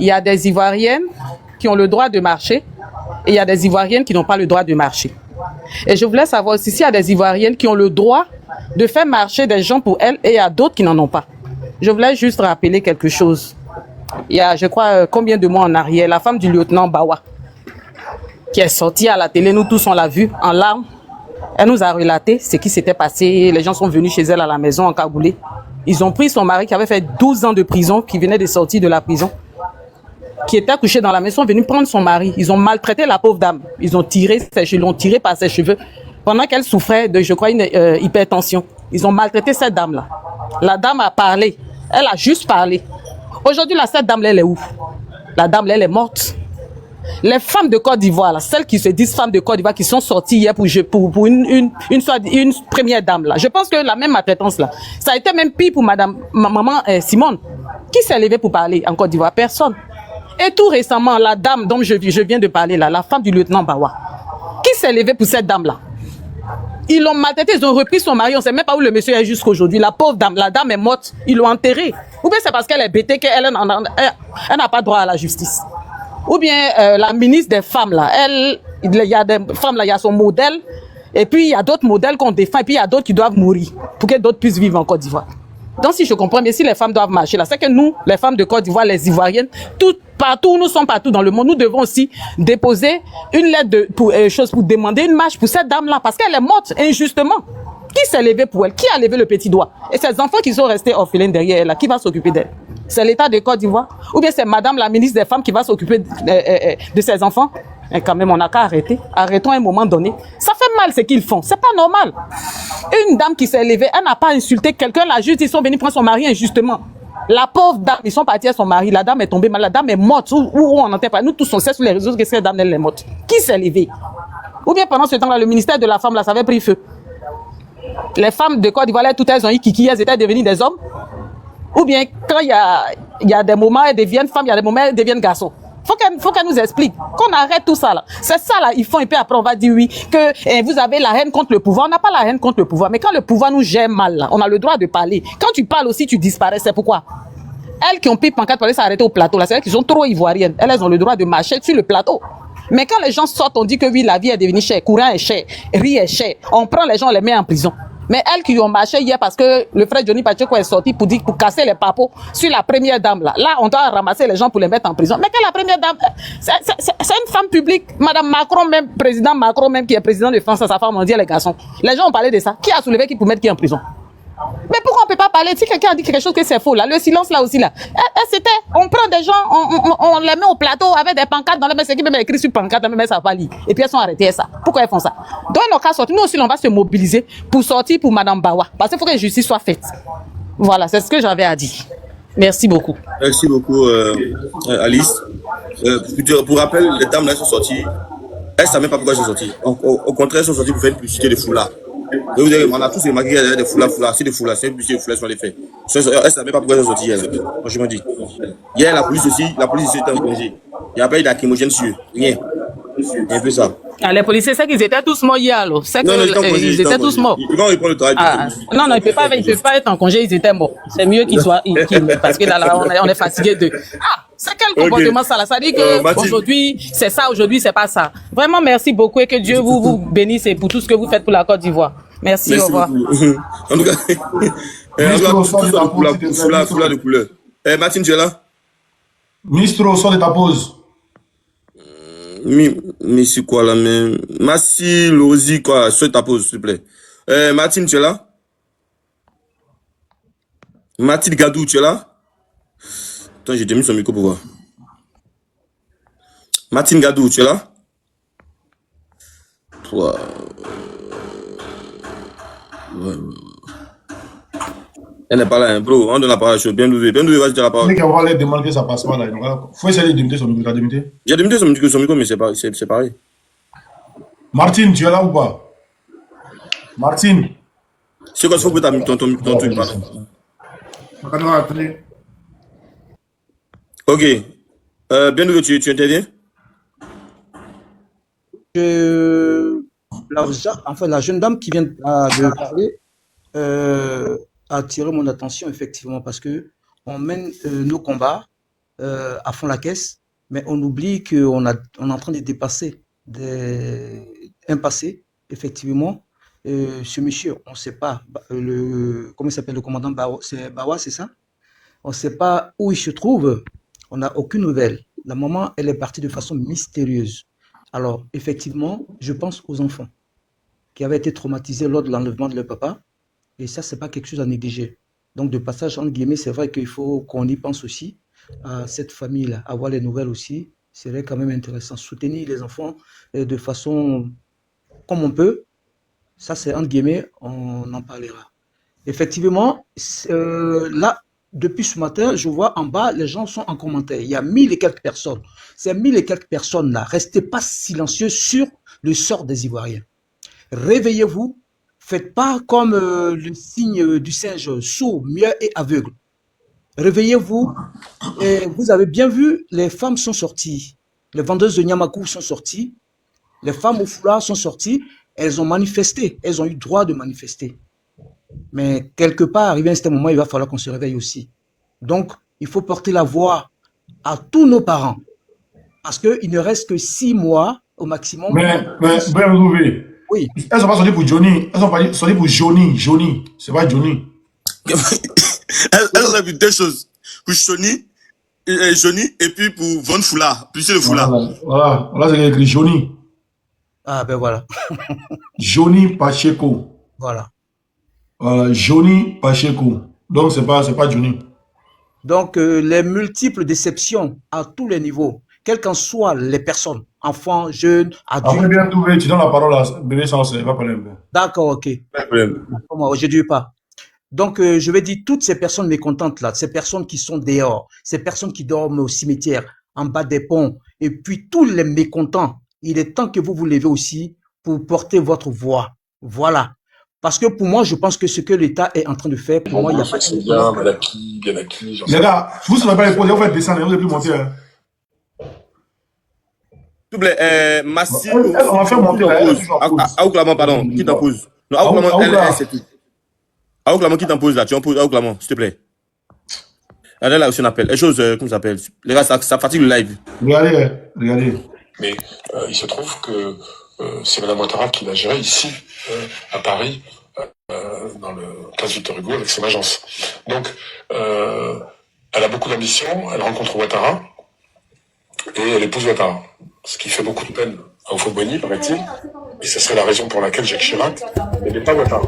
il y a des Ivoiriennes qui ont le droit de marcher et il y a des Ivoiriennes qui n'ont pas le droit de marcher. Et je voulais savoir aussi s'il y a des Ivoiriennes qui ont le droit de faire marcher des gens pour elles et il y a d'autres qui n'en ont pas. Je voulais juste rappeler quelque chose. Il y a, je crois, combien de mois en arrière, la femme du lieutenant Bawa, qui est sortie à la télé, nous tous on l'a vu en larmes. Elle nous a relaté ce qui s'était passé. Les gens sont venus chez elle à la maison en cagoulé. Ils ont pris son mari qui avait fait 12 ans de prison, qui venait de sortir de la prison, qui était couché dans la maison, venus prendre son mari. Ils ont maltraité la pauvre dame. Ils ont tiré ses cheveux, l'ont tiré par ses cheveux pendant qu'elle souffrait de, je crois, une hypertension. Ils ont maltraité cette dame-là. La dame a parlé. Elle a juste parlé. Aujourd'hui, cette dame, elle est où? La dame, elle est morte. Les femmes de Côte d'Ivoire, là, celles qui se disent femmes de Côte d'Ivoire, qui sont sorties hier pour une première dame, là. Je pense que la même maltraitance, là, ça a été même pire pour maman Simone. Qui s'est levée pour parler en Côte d'Ivoire? Personne. Et tout récemment, la dame dont je viens de parler, là, la femme du lieutenant Bawa, qui s'est levée pour cette dame-là? Ils l'ont maltraité, ils ont repris son mari, on ne sait même pas où le monsieur est jusqu'aujourd'hui. La pauvre dame, la dame est morte, ils l'ont enterrée. Ou bien c'est parce qu'elle est bêtée qu'elle n'a pas droit à la justice. Ou bien la ministre des femmes, là, il y a des femmes, là, il y a son modèle, et puis il y a d'autres modèles qu'on défend, et puis il y a d'autres qui doivent mourir pour que d'autres puissent vivre en Côte d'Ivoire. Donc si je comprends bien, si les femmes doivent marcher là, c'est que nous, les femmes de Côte d'Ivoire, les Ivoiriennes, partout, nous sommes partout dans le monde, nous devons aussi déposer une lettre pour demander une marche pour cette dame-là, parce qu'elle est morte injustement. Qui s'est levé pour elle? Qui a levé le petit doigt? Et ces enfants qui sont restés orphelins derrière elle, là, qui va s'occuper d'elle? C'est l'État de Côte d'Ivoire? Ou bien c'est madame la ministre des Femmes qui va s'occuper de ses enfants? Et quand même, on n'a qu'à arrêter. Arrêtons à un moment donné. Ça fait mal ce qu'ils font. C'est pas normal. Une dame qui s'est levée, elle n'a pas insulté quelqu'un. La juste, ils sont venus prendre son mari injustement. La pauvre dame, ils sont partis à son mari. La dame est tombée malade. La dame est morte. Où on n'entend pas. Nous tous, on sait sur les réseaux que cette dame, elle est morte. Qui s'est levée? Ou bien pendant ce temps-là, le ministère de la Femme, là, ça avait pris feu. Les femmes de Côte d'Ivoire, toutes elles ont eu kiki, elles étaient devenues des hommes. Ou bien quand il y a des moments, elles deviennent femmes, il y a des moments, elles deviennent garçons. Faut qu'elle nous explique. Qu'on arrête tout ça là. C'est ça là, ils font, et puis après on va dire oui, que vous avez la haine contre le pouvoir. On n'a pas la haine contre le pouvoir, mais quand le pouvoir nous gère mal là, on a le droit de parler. Quand tu parles aussi, tu disparais, c'est pourquoi. Elles qui ont pris pancarte pour aller s'arrêter au plateau là, c'est elles qui sont trop ivoiriennes. Elles ont le droit de marcher sur le plateau. Mais quand les gens sortent, on dit que oui, la vie est devenue chère, courant est cher, riz est cher. On prend les gens, on les met en prison. Mais elles qui ont marché hier parce que le frère Johnny Pacheco est sorti pour casser les papos sur la première dame là. Là, on doit ramasser les gens pour les mettre en prison. Mais que la première dame, c'est une femme publique. Madame Macron même, président Macron même, qui est président de France, sa femme, on dit les garçons. Les gens ont parlé de ça. Qui a soulevé qui pour mettre qui en prison? Mais pourquoi on peut pas parler? Si quelqu'un a dit quelque chose que c'est faux, là, le silence là aussi là. C'était, on prend des gens, on les met au plateau avec des pancartes dans les mains, c'est qui même écrit sur pancarte, même ça va lire. Et puis elles sont arrêtées ça. Pourquoi elles font ça? Donc nos cas sortent. Nous aussi, on va se mobiliser pour sortir pour Madame Bawa. Parce qu'il faut que la justice soit faite. Voilà, c'est ce que j'avais à dire. Merci beaucoup. Merci beaucoup, Alice. Pour rappel, les dames là sont sorties. Elles ne savent même pas pourquoi elles sont sorties. Au contraire, elles sont sorties pour faire une publicité de foulard. On a tous remarqué qu'il y a des foulards, c'est des foulards, c'est une publicité de foulard sur les faits. Elles ne savent même pas pourquoi elles sont sorties hier. Franchement dit. Hier, la police aussi était en congé. Il n'y a pas eu d'acrymogène sur eux. Rien. C'est un peu ça. Ah, les policiers, c'est qu'ils étaient tous morts hier, alors. C'est qu'ils étaient tous morts. Ils vont reprendre le travail. Non, ils ne peuvent pas être en congé, ils étaient morts. C'est mieux qu'ils soient, parce que là, on est fatigué d'eux. Ah, c'est quel comportement ça, là? Ça dit que aujourd'hui, c'est ça, aujourd'hui, c'est pas ça. Vraiment, merci beaucoup et que Dieu vous bénisse et pour tout ce que vous faites pour la Côte d'Ivoire. Merci, au revoir. En tout cas, foulard de couleur. Martine, tu es là? Ministre, sort de ta pause. Mais c'est quoi là, mais Massi, Lozi, quoi, soit ta pause, s'il te plaît. Martine, tu es là? Mathilde Gadou, tu es là? Attends, j'ai mis son micro pour voir. Martine Gadou, tu es là? Ouais. Elle n'est pas là, hein, bro. On donne la parole à bien doué. Bien doué, vas-y, dire la parole. Il faut avoir l'air demander que ça passe pas là. Il faut essayer de délimiter son micro. Tu as délimité? J'ai délimité son micro, mais c'est pareil. Martine, tu es là ou pas? Martine. C'est quoi, il faut que ton truc, pardon. Ok. Bien doué, tu interviens? La jeune dame qui vient de parler a attiré mon attention, effectivement, parce que on mène nos combats à fond la caisse, mais on oublie qu'on est en train de dépasser un passé, effectivement. Ce monsieur, on ne sait pas, comment il s'appelle, le commandant Bawa, c'est ça? On ne sait pas où il se trouve, on n'a aucune nouvelle. La maman, elle est partie de façon mystérieuse. Alors, effectivement, je pense aux enfants qui avaient été traumatisés lors de l'enlèvement de leur papa. Et ça, ce n'est pas quelque chose à négliger. Donc, de passage, entre guillemets, c'est vrai qu'il faut qu'on y pense aussi à cette famille-là. Avoir les nouvelles aussi, serait quand même intéressant. Soutenir les enfants de façon comme on peut. Ça, c'est entre guillemets, on en parlera. Effectivement, là, depuis ce matin, je vois en bas, les gens sont en commentaire. Il y a 1000 et quelques personnes. Ces 1000 et quelques personnes-là, restez pas silencieux sur le sort des Ivoiriens. Réveillez-vous. Faites pas comme le signe du singe, sourd, muet et aveugle. Réveillez-vous. Et vous avez bien vu, les femmes sont sorties. Les vendeuses de Niamakou sont sorties. Les femmes au foulard sont sorties. Elles ont manifesté. Elles ont eu droit de manifester. Mais quelque part, arrivé à un certain moment, il va falloir qu'on se réveille aussi. Donc, il faut porter la voix à tous nos parents. Parce qu'il ne reste que 6 mois au maximum. Mais Bouvé. Oui. Elles sont pas sorties pour Johnny. Elles sont pas sorties pour Johnny. Johnny. C'est pas Johnny. Elles ont vu deux choses. Pour Johnny et puis pour vendre foulard. Plus le foulard. Voilà, c'est écrit Johnny. Ah ben voilà. Johnny Pacheco. Voilà. Johnny Pacheco. Donc c'est pas Johnny. Donc les multiples déceptions à tous les niveaux, quelles qu'en soient les personnes, enfants, jeunes, adultes. Après bien trouvé, tu donnes la parole à bébé Sens, il va parler un peu. D'accord, ok. Moi, aujourd'hui pas. Donc je vais dire toutes ces personnes mécontentes là, ces personnes qui sont dehors, ces personnes qui dorment au cimetière, en bas des ponts, et puis tous les mécontents. Il est temps que vous vous levez aussi pour porter votre voix. Voilà. Parce que pour moi, je pense que ce que l'État est en train de faire, pour moi, il n'y a pas de... Les gars, vous ne savez pas les poser, vous faites descendre, vous ne devez plus monter. Hein. S'il vous plaît, Massine, On va faire monter qui là, elle est t'impose. toujours en pause. Aou Clamant, pardon, qui t'impose. Non, Aou Clamant, elle, c'est tout. Aou Clamant, qui t'impose là? Tu imposes Aou Clamant, s'il te plaît. Elle a aussi un appel. Les choses, comment ça s'appelle? Les gars, ça fatigue le live. Regardez. Mais il se trouve que c'est Madame Ouattara qui l'a géré ici, à Paris, dans le place Victor Hugo, avec son agence. Donc, elle a beaucoup d'ambition, elle rencontre Ouattara, et elle épouse Ouattara. Ce qui fait beaucoup de peine à Houphouët-Boigny, paraît-il, et ce serait la raison pour laquelle Jacques Chirac n'aimait pas Ouattara.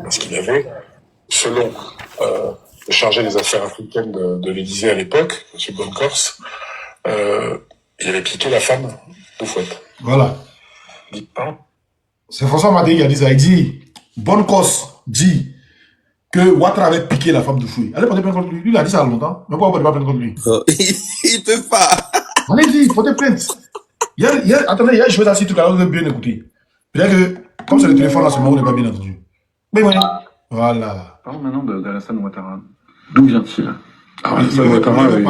Parce qu'il avait, selon le chargé des affaires africaines de l'Élysée à l'époque, M. Bonnecorse, il avait piqué la femme d'Houphouët. Voilà. Dites pas. C'est François Mattei qui a dit ça. Il dit, Bonnecorse dit que Ouattara avait piqué la femme de Fouet. Allez porter plainte contre lui. Lui, il a dit ça longtemps. Mais pourquoi on ne peut pas plainte contre lui? Il peut pas. Allez-y, portez plainte. Attendez, il y a joué ça tout à l'heure, vous avez bien écouté. Peut-être que, comme c'est le téléphone là, ce moment, on n'est pas bien entendu. Mais voilà. Parlons maintenant d'Alassane Ouattara. D'où vient-il? Alors, Alassane Ouattara avait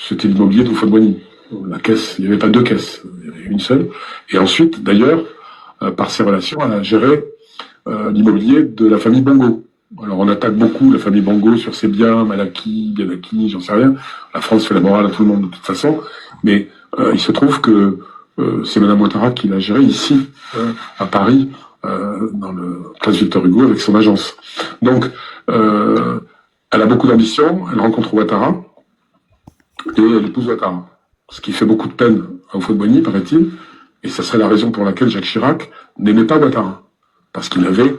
c'était l'immobilier d'Houphouët-Boigny. La caisse, il n'y avait pas deux caisses, il y avait une seule. Et ensuite, d'ailleurs, par ses relations, elle a géré l'immobilier de la famille Bongo. Alors on attaque beaucoup la famille Bongo sur ses biens, Malaki, Bianaki, j'en sais rien. La France fait la morale à tout le monde de toute façon. Mais il se trouve que c'est Madame Ouattara qui l'a géré ici, à Paris, dans le place Victor Hugo, avec son agence. Donc, elle a beaucoup d'ambition, elle rencontre Ouattara, et elle épouse Ouattara. Ce qui fait beaucoup de peine à Houphouët-Boigny, paraît-il, et ça serait la raison pour laquelle Jacques Chirac n'aimait pas Ouattara. Parce qu'il avait,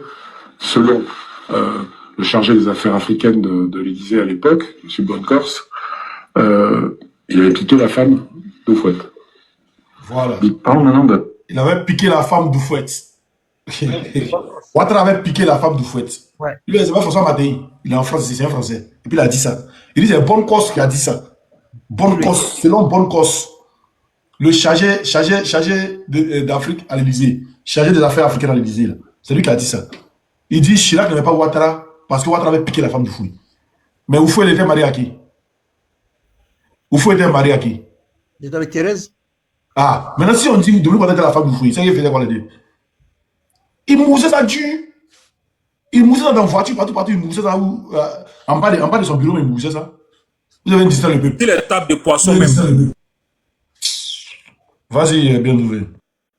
selon le chargé des affaires africaines de l'Élysée à l'époque, M. Bonnecorse, il avait piqué la femme d'Houphouët. Voilà. Il parle maintenant de... Il avait piqué la femme d'Houphouët. Ouattara avait piqué la femme d'Houphouët. Ouais. Lui, c'est pas François Mattei. Il est en France, c'est un Français. Et puis il a dit ça. Il dit c'est Bonnecorse qui a dit ça. Bonnecorse, selon Bonnecorse, le chargé d'Afrique à l'Élysée, chargé des affaires africaines à l'Élysée, c'est lui qui a dit ça. Il dit Chirac n'aimait pas Ouattara parce que Ouattara avait piqué la femme de Fouille. Mais Houphouët était marié à qui? Houphouët était marié à qui? Il était avec Thérèse. Ah, maintenant si on dit de lui qu'on était la femme de Fouille, c'est qu'il faisait quoi les deux? Il moussait ça dur. Il moussait ça dans la voiture, partout, il moussait ça où, en bas de son bureau, il moussait ça. Vous avez une distance le peuple. Il est table de poisson même. Vas-y, bien ouvert.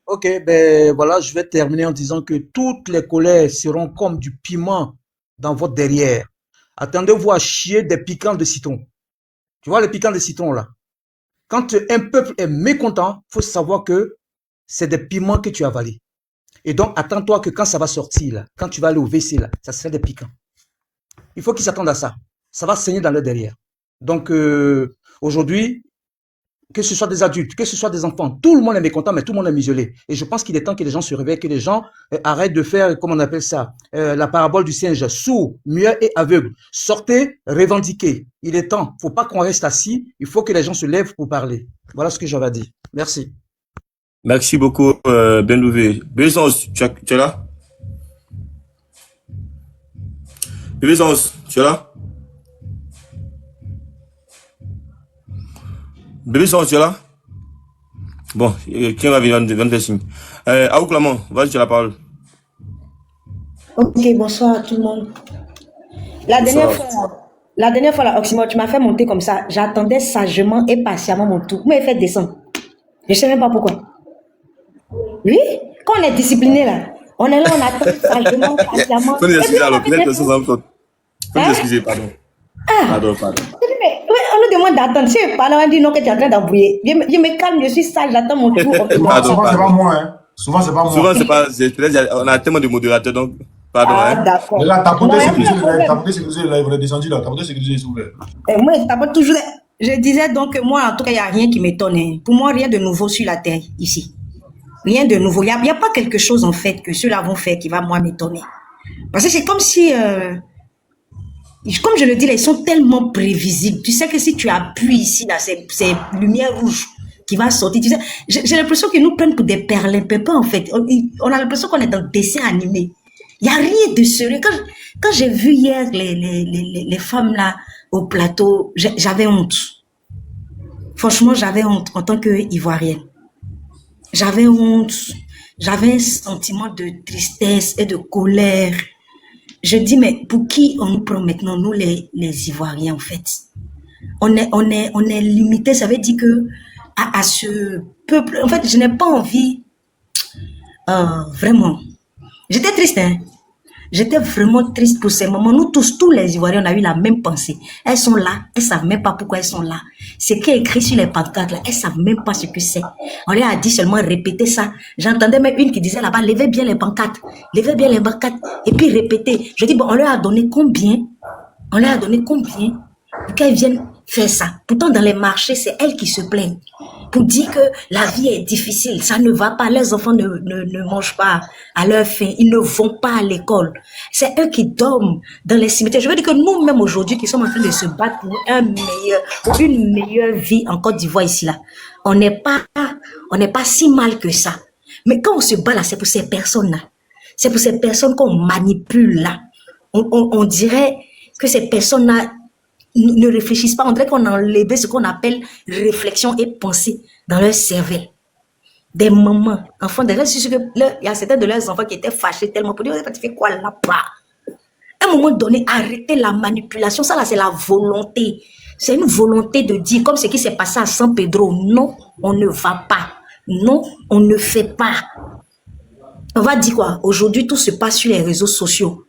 Ok, ben voilà, je vais terminer en disant que toutes les colères seront comme du piment dans votre derrière. Attendez-vous à chier des piquants de citron. Tu vois les piquants de citron là? Quand un peuple est mécontent, il faut savoir que c'est des piments que tu as avalés. Et donc, attends-toi que quand ça va sortir là, quand tu vas aller au WC là, ça serait des piquants. Il faut qu'ils s'attendent à ça. Ça va saigner dans le derrière. Donc, aujourd'hui, que ce soit des adultes, que ce soit des enfants, tout le monde est mécontent, mais tout le monde est muselé. Et je pense qu'il est temps que les gens se réveillent, que les gens arrêtent de faire, comment on appelle ça, la parabole du singe, sourd, muet et aveugle. Sortez, revendiquez. Il est temps. Faut pas qu'on reste assis. Il faut que les gens se lèvent pour parler. Voilà ce que j'avais à dire. Merci. Merci beaucoup, Ben Louvé. Bébé-Sens, tu es là? Bébé-Sens, tu es là? Bébé-Sens, tu es là? Bon, qui va venir de faire signe? Aou Clamant, vas-y, tu as la parole. Ok, bonsoir à tout le monde. La dernière fois, là, Oxymore, tu m'as fait monter comme ça. J'attendais sagement et patiemment mon tour. Vous m'avez fait descendre. Je ne sais même pas pourquoi. Oui, quand on est discipliné là, on est là, on attend sagement, patiemment. Faut nous excuser alors, peut-être que ça s'en fout. Faut nous excuser, pardon. Pardon. Mais on nous demande d'attendre. Si je parle, on dit non que tu es en train d'embrouiller. Je me calme, je suis sage, j'attends mon tour. Souvent, c'est pas moi. Hein. Souvent, c'est pas moi. Souvent, c'est pas. On a tellement de modérateurs, donc. Pardon. D'accord. Et là, tapoter sécurisé, là, il va descendre là. Tapoter sécurisé, s'il vous plaît. Moi, je tapote toujours. Je disais donc que moi, en tout cas, il n'y a rien qui m'étonne. Hein. Pour moi, rien de nouveau sur la terre, ici. Rien de nouveau. Il n'y a pas quelque chose, en fait, que ceux-là vont faire qui va, moi, m'étonner. Parce que c'est comme si, comme je le dis, là, ils sont tellement prévisibles. Tu sais que si tu appuies ici, là, ces lumières rouges qui vont sortir, tu sais, j'ai l'impression qu'ils nous prennent pour des perlimpinpins, en fait. On a l'impression qu'on est dans un dessin animé. Il n'y a rien de sérieux. Quand j'ai vu hier les femmes, là, au plateau, j'avais honte. Franchement, j'avais honte en tant qu'Ivoirienne. j'avais honte, j'avais un sentiment de tristesse et de colère. Je dis, mais pour qui on nous prend maintenant, nous les Ivoiriens, en fait? On est limité, ça veut dire que à ce peuple, en fait, je n'ai pas envie, vraiment. J'étais triste, hein. J'étais vraiment triste pour ces moments. Nous tous les Ivoiriens, on a eu la même pensée. Elles sont là, elles savent même pas pourquoi elles sont là. Ce qui est écrit sur les pancartes, là, elles savent même pas ce que c'est. On leur a dit seulement répéter ça. J'entendais même une qui disait là-bas, levez bien les pancartes, et puis répétez. Je dis, bon, on leur a donné combien? On leur a donné combien pour qu'elles viennent faire ça? Pourtant, dans les marchés, c'est elles qui se plaignent pour dire que la vie est difficile, ça ne va pas, leurs enfants ne mangent pas à leur faim, ils ne vont pas à l'école. C'est eux qui dorment dans les cimetières. Je veux dire que nous-mêmes aujourd'hui, qui sommes en train de se battre pour une meilleure vie en Côte d'Ivoire ici, là, on n'est pas si mal que ça. Mais quand on se bat là, c'est pour ces personnes-là. C'est pour ces personnes qu'on manipule là. On dirait que ces personnes-là ne réfléchissent pas. On dirait qu'on a enlevé ce qu'on appelle réflexion et pensée dans leur cervelle. Des mamans, enfants, déjà, c'est sûr que il y a certains de leurs enfants qui étaient fâchés tellement pour dire, tu fais quoi là-bas? À un moment donné, arrêtez la manipulation. Ça là, c'est la volonté. C'est une volonté de dire, comme ce qui s'est passé à San Pedro, non, on ne va pas. Non, on ne fait pas. On va dire quoi? Aujourd'hui, tout se passe sur les réseaux sociaux.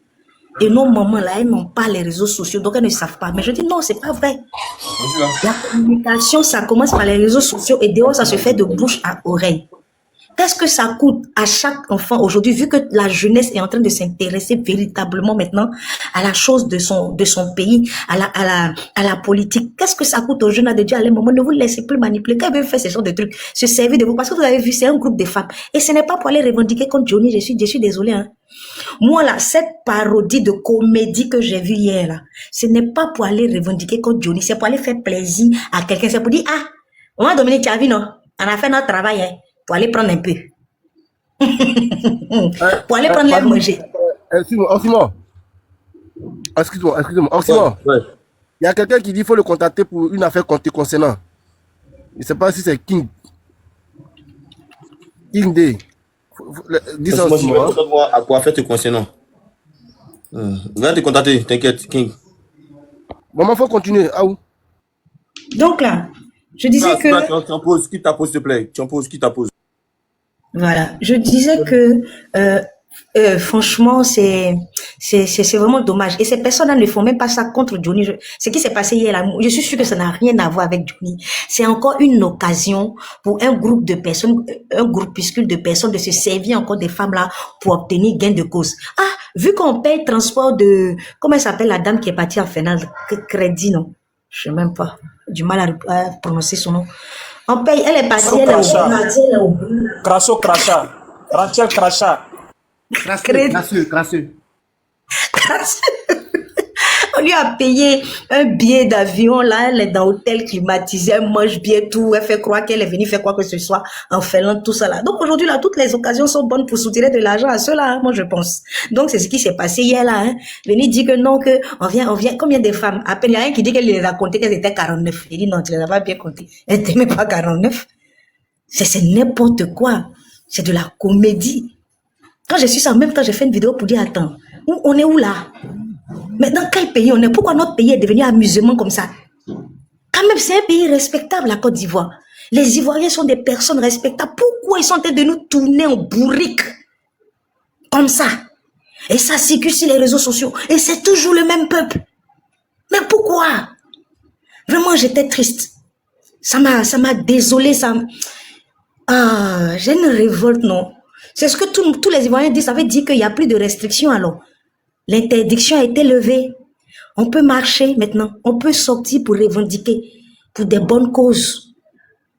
Et nos mamans là, elles n'ont pas les réseaux sociaux, donc elles ne savent pas. Mais je dis non, c'est pas vrai. La communication, ça commence par les réseaux sociaux et dehors, ça se fait de bouche à oreille. Qu'est-ce que ça coûte à chaque enfant aujourd'hui, vu que la jeunesse est en train de s'intéresser véritablement maintenant à la chose de son pays, à la politique? Qu'est-ce que ça coûte aux jeunes de dire à les mamans, ne vous laissez plus manipuler. Quand ils veulent faire ce genre de trucs, se servir de vous, parce que vous avez vu, c'est un groupe de femmes. Et ce n'est pas pour aller revendiquer contre Johnny, je suis désolée, hein. Moi, là, cette parodie de comédie que j'ai vue hier, là, ce n'est pas pour aller revendiquer contre Johnny, c'est pour aller faire plaisir à quelqu'un. C'est pour dire, ah, moi, Dominique, tu as vu, non? On a fait notre travail, hein, pour aller prendre un peu. Pour aller prendre l'air manger. Excuse-moi. Ouais. Il y a quelqu'un qui dit qu'il faut le contacter pour une affaire concernant. Je ne sais pas si c'est King Day. Dis ça aussi. Moi, à quoi faire te concernant. Va te contacter, t'inquiète, King. Maman, il faut continuer. Ah où? Donc là, je disais que... Tu en poses, qui t'a pose, s'il te plaît. Tu en poses, qui t'a pose. Voilà, je disais que franchement, c'est vraiment dommage. Et ces personnes-là ne font même pas ça contre Johnny. Ce qui s'est passé hier, là, je suis sûre que ça n'a rien à voir avec Johnny. C'est encore une occasion pour un groupe de personnes, un groupuscule de personnes de se servir encore des femmes là pour obtenir gain de cause. Ah, vu qu'on paye transport de... Comment elle s'appelle la dame qui est partie en finale? Crédit, non? Je sais même pas. Du mal à prononcer son nom. On paye, elle est partie, elle est au Crasso, crachat. Rachel, crachat. Crasseux. On lui a payé un billet d'avion, là, elle est dans l'hôtel climatisé, elle mange bien tout, elle fait croire qu'elle est venue faire quoi que ce soit en Finlande, tout ça là. Donc aujourd'hui, là, toutes les occasions sont bonnes pour soutirer de l'argent à ceux-là, hein, moi je pense. Donc c'est ce qui s'est passé hier là, hein. Venir dire que non, que on vient, combien de femmes? À peine, il y a un qui dit qu'elle les a compté qu'elles étaient 49. Il dit non, tu les as pas bien comptées. Elles n'étaient même pas 49. C'est n'importe quoi. C'est de la comédie. Quand j'ai su ça, en même temps, j'ai fait une vidéo pour dire, attends, on est où là? Mais dans quel pays on est? Pourquoi notre pays est devenu amusement comme ça? Quand même, c'est un pays respectable, la Côte d'Ivoire. Les Ivoiriens sont des personnes respectables. Pourquoi ils sont en train de nous tourner en bourrique? Comme ça. Et ça circule sur les réseaux sociaux. Et c'est toujours le même peuple. Mais pourquoi? Vraiment, j'étais triste. Ça m'a désolé, j'ai une révolte, non? C'est ce que tous les Ivoiriens disent. Ça veut dire qu'il n'y a plus de restrictions alors. L'interdiction a été levée. On peut marcher maintenant. On peut sortir pour revendiquer, pour des bonnes causes.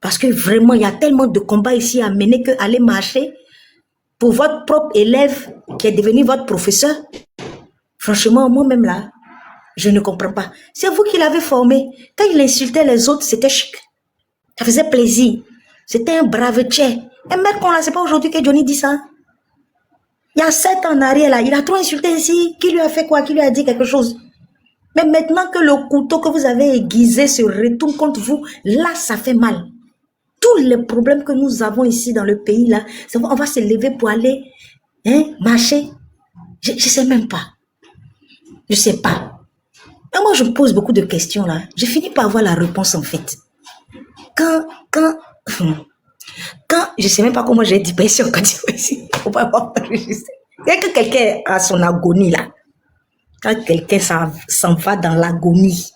Parce que vraiment, il y a tellement de combats ici à mener qu'aller marcher pour votre propre élève qui est devenu votre professeur. Franchement, moi-même là, je ne comprends pas. C'est vous qui l'avez formé. Quand il insultait les autres, c'était chic. Ça faisait plaisir. C'était un brave tchè. Un mec qu'on là, c'est pas aujourd'hui que Johnny dit ça. Il y a 7 ans en arrière, là, il a trop insulté ici. Qui lui a fait quoi? Qui lui a dit quelque chose? Mais maintenant que le couteau que vous avez aiguisé se retourne contre vous, là, ça fait mal. tous les problèmes que nous avons ici dans le pays, là, on va se lever pour aller marcher. Je ne sais même pas. Je ne sais pas. Et moi, je me pose beaucoup de questions, là. Je finis par avoir la réponse, en fait. Quand je ne sais même pas comment j'ai dit, ben, si on continue ici, on va pas enregistrer. Dès que quelqu'un a son agonie, là, quand quelqu'un s'en va dans l'agonie,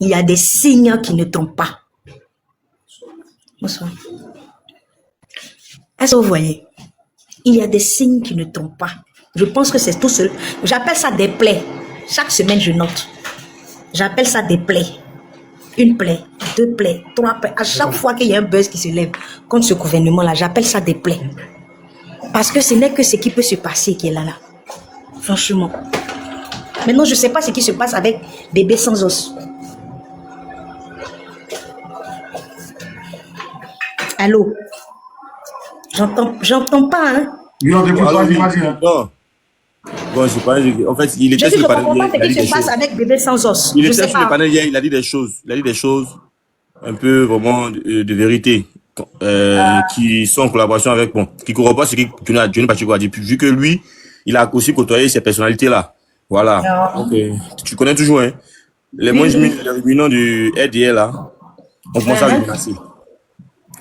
il y a des signes qui ne trompent pas. Bonsoir. Est-ce que vous voyez? Il y a des signes qui ne trompent pas. Je pense que c'est tout seul. J'appelle ça des plaies. Chaque semaine, je note. J'appelle ça des plaies. Une plaie, 2 plaies, 3 plaies. À chaque fois qu'il y a un buzz qui se lève contre ce gouvernement-là, j'appelle ça des plaies. Parce que ce n'est que ce qui peut se passer qui est là. Franchement. Maintenant, je ne sais pas ce qui se passe avec bébé sans os. Allô? J'entends pas, hein? Non, bon, je parle, en fait, il était sur le panel hier, il a dit des choses. Avec bébé sans os. Il était sur le panel hier, il a dit des choses. Il a dit des choses un peu vraiment de vérité, qui sont en collaboration avec, bon, qui ne corroborent pas ce que Johnny Pacheco a dit. Puis, vu que lui, il a aussi côtoyé ces personnalités-là. Voilà. Donc, tu connais toujours, hein. Les réunions du RDL, là, on commence à le menacer.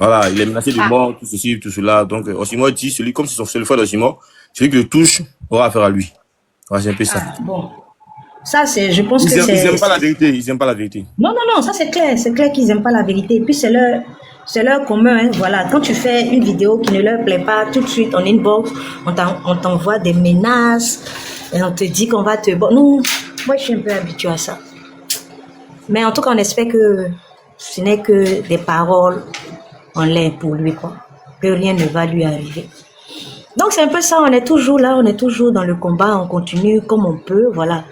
Voilà, il est menacé de mort, tout ceci, tout cela. Donc, Osimor dit, comme c'est le frère d'Osimor, celui qui le touche aura affaire à lui. Voilà, c'est un peu ça. Bon. Ça, je pense que c'est... Ils n'aiment pas la vérité, ils n'aiment pas la vérité. Non, ça c'est clair. C'est clair qu'ils n'aiment pas la vérité. Et puis, c'est leur commun, hein. Voilà. Quand tu fais une vidéo qui ne leur plaît pas, tout de suite, en inbox, on t'envoie des menaces, et on te dit qu'on va te... Bon, nous, moi, je suis un peu habituée à ça. Mais en tout cas, on espère que ce n'est que des paroles en l'air pour lui, quoi. Que rien ne va lui arriver. Donc, c'est un peu ça. On est toujours là, on est toujours dans le combat, on continue comme on peut, voilà.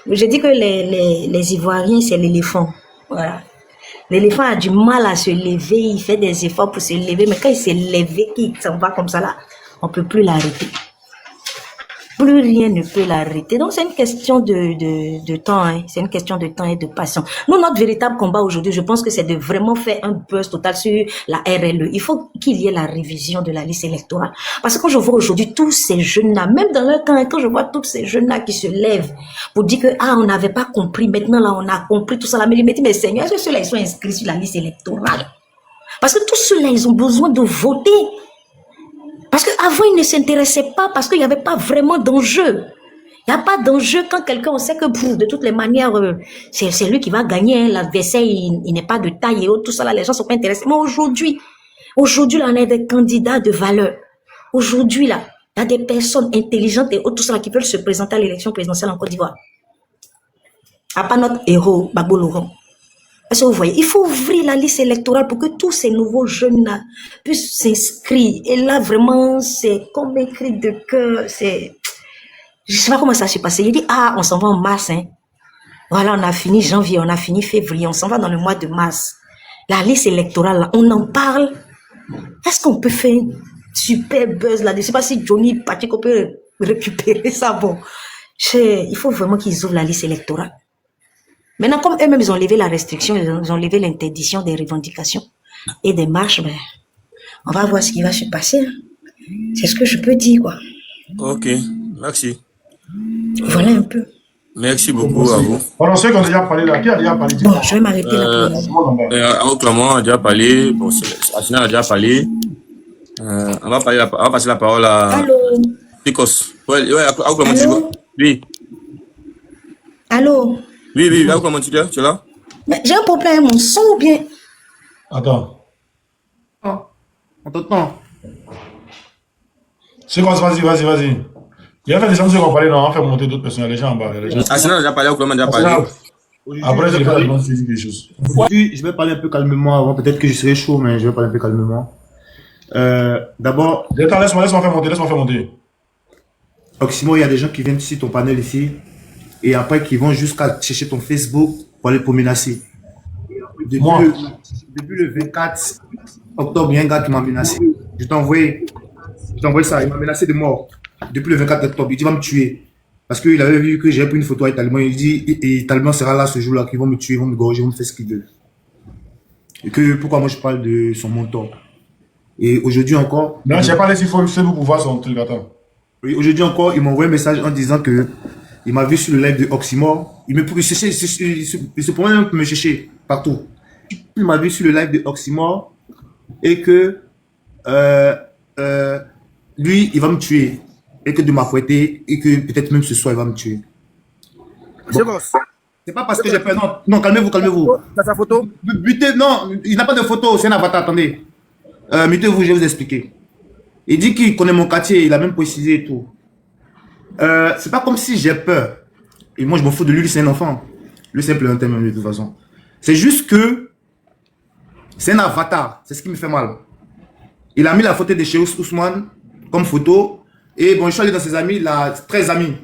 Je dis que les Ivoiriens, c'est l'éléphant. Voilà. L'éléphant a du mal à se lever, il fait des efforts pour se lever, mais quand il s'est levé, qu'il s'en va comme ça là, on ne peut plus l'arrêter. Plus rien ne peut l'arrêter. Donc, c'est une question de temps, hein. C'est une question de temps et de patience. Nous, notre véritable combat aujourd'hui, je pense que c'est de vraiment faire un buzz total sur la RLE. Il faut qu'il y ait la révision de la liste électorale. Parce que quand je vois aujourd'hui tous ces jeunes-là, même dans leur temps, quand je vois tous ces jeunes-là qui se lèvent pour dire que, on n'avait pas compris, maintenant là, on a compris tout ça là, mais Seigneur, est-ce que ceux-là, ils sont inscrits sur la liste électorale? Parce que tous ceux-là, ils ont besoin de voter. Parce qu'avant, ils ne s'intéressaient pas parce qu'il n'y avait pas vraiment d'enjeu. Il n'y a pas d'enjeu quand quelqu'un, on sait que de toutes les manières, c'est lui qui va gagner. Hein, l'adversaire, il n'est pas de taille et autres, tout ça là, les gens ne sont pas intéressés. Mais aujourd'hui, là, on a des candidats de valeur. Aujourd'hui, là, il y a des personnes intelligentes et autres, tout ça là, qui veulent se présenter à l'élection présidentielle en Côte d'Ivoire. À part notre héros, Gbagbo Laurent. Est-ce que vous voyez, il faut ouvrir la liste électorale pour que tous ces nouveaux jeunes-là puissent s'inscrire. Et là, vraiment, c'est comme écrit de cœur. Je ne sais pas comment ça s'est passé. Il dit, on s'en va en mars. Hein. Voilà, on a fini janvier, on a fini février, on s'en va dans le mois de mars. La liste électorale, là, on en parle. Est-ce qu'on peut faire une super buzz là? Je ne sais pas si Johnny Pacheco peut récupérer ça. Bon, il faut vraiment qu'ils ouvrent la liste électorale. Maintenant, comme eux-mêmes, ils ont levé la restriction, ils ont levé l'interdiction des revendications et des marches, ben, on va voir ce qui va se passer. C'est ce que je peux dire, quoi. Ok, merci. Voilà un peu. Merci beaucoup à vous. On sait qu'on a déjà parlé là. Qui a déjà parlé? Bon, je vais m'arrêter là. Aouk Clément a déjà parlé. Bon, Arsenal a déjà parlé. On va passer la parole à... Allô? Picos. Ouais, Aouk Clément, tu vois? Oui. Allô? Oui, Aouk Clément, tu es là? Mais j'ai un problème, mon son ou bien? Attends. On t'entend. C'est quoi, vas-y. Il y a fait des gens qui ont parlé, non, on va faire monter d'autres personnes, les gens en bas. Arsenal a déjà parlé, Aouk Clément a déjà parlé. Après, je vais faire des choses. Aujourd'hui, je vais parler un peu calmement avant. Peut-être que je serai chaud, mais je vais parler un peu calmement. D'abord. Attends, laisse-moi faire monter. Oxymore, il y a des gens qui viennent sur ton panel ici et après qui vont jusqu'à chercher ton Facebook pour menacer. Depuis le 24 octobre, il y a un gars qui m'a menacé. Je t'ai envoyé ça, il m'a menacé de mort. Depuis le 24 octobre, il dit il va me tuer. Parce qu'il avait vu que j'ai pris une photo avec Talibon. Il dit et Talibon sera là ce jour-là, qu'ils vont me tuer, ils vont me gorger, ils vont me faire ce qu'ils veulent. Et que pourquoi moi je parle de son montant. Et aujourd'hui encore... Non, j'ai pas laissé Facebook pour voir son truc, attends. Et aujourd'hui encore, il m'a envoyé un message en disant que il m'a vu sur le live de Oxymore. Il se promet même pour me chercher partout. Il m'a vu sur le live de Oxymore et que lui, il va me tuer. Et que de m'apprêter et que peut-être même ce soir, il va me tuer. Bon. C'est pas parce que j'ai peur. Non, non, calmez-vous, calmez-vous. T'as sa photo? Butez, non, il n'a pas de photo, c'est un avatar, attendez. Mutez-vous, je vais vous expliquer. Il dit qu'il connaît mon quartier, il a même précisé et tout. C'est pas comme si j'ai peur. Et moi, je m'en fous de lui, c'est un enfant. Lui, c'est un plaisantin même de toute façon. C'est juste que c'est un avatar, c'est ce qui me fait mal. Il a mis la photo de Cheikh Ousmane comme photo. Et bon, je suis allé dans ses amis, il a 13 amis.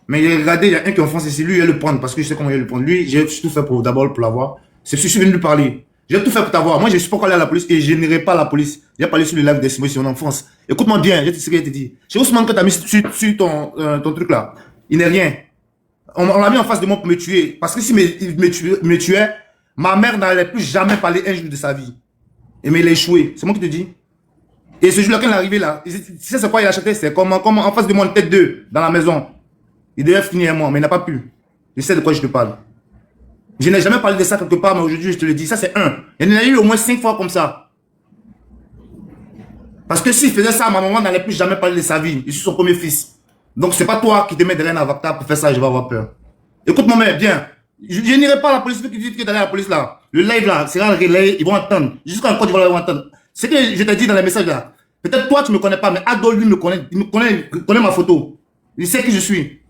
Mais regardez, il y a un qui est en France ici, lui, il va le prendre parce que je sais comment il va le prendre. Lui, j'ai tout fait pour d'abord pour l'avoir. C'est ce que je suis venu lui parler. J'ai tout fait pour t'avoir. Moi, je suis pas allé à la police et je n'irai pas à la police. J'ai parlé sur le live des Simons, en France. Écoute-moi bien, je sais ce qu'il te dit. Chez Ousmane, que tu as mis sur ton truc là, il n'est rien. On l'a mis en face de moi pour me tuer. Parce que si me tuait, ma mère n'allait plus jamais parler un jour de sa vie. Et mais il a échoué. C'est moi qui te dis. Et ce jour-là, quand il est arrivé là, tu sais c'est quoi il a acheté? C'est comme en face de moi, une tête d'eux, dans la maison. Il devait finir moi, mais il n'a pas pu. Je sais de quoi je te parle. Je n'ai jamais parlé de ça quelque part, mais aujourd'hui, je te le dis. Ça, c'est un. Il y en a eu au moins 5 fois comme ça. Parce que s'il faisait ça, ma maman n'allait plus jamais parler de sa vie. Je suis son premier fils. Donc, c'est pas toi qui te mets derrière un avatar pour faire ça, je vais avoir peur. Écoute, mon mère, bien. Je n'irai pas à la police. Ceux qui disent que d'aller à la police là, le live là, c'est un relais, ils vont entendre. Jusqu'à quand ils vont entendre. Ce que je t'ai dit dans les messages là. Peut-être toi, tu me connais pas, mais Adol, lui, me connaît. Il connaît ma photo. Il sait qui je suis.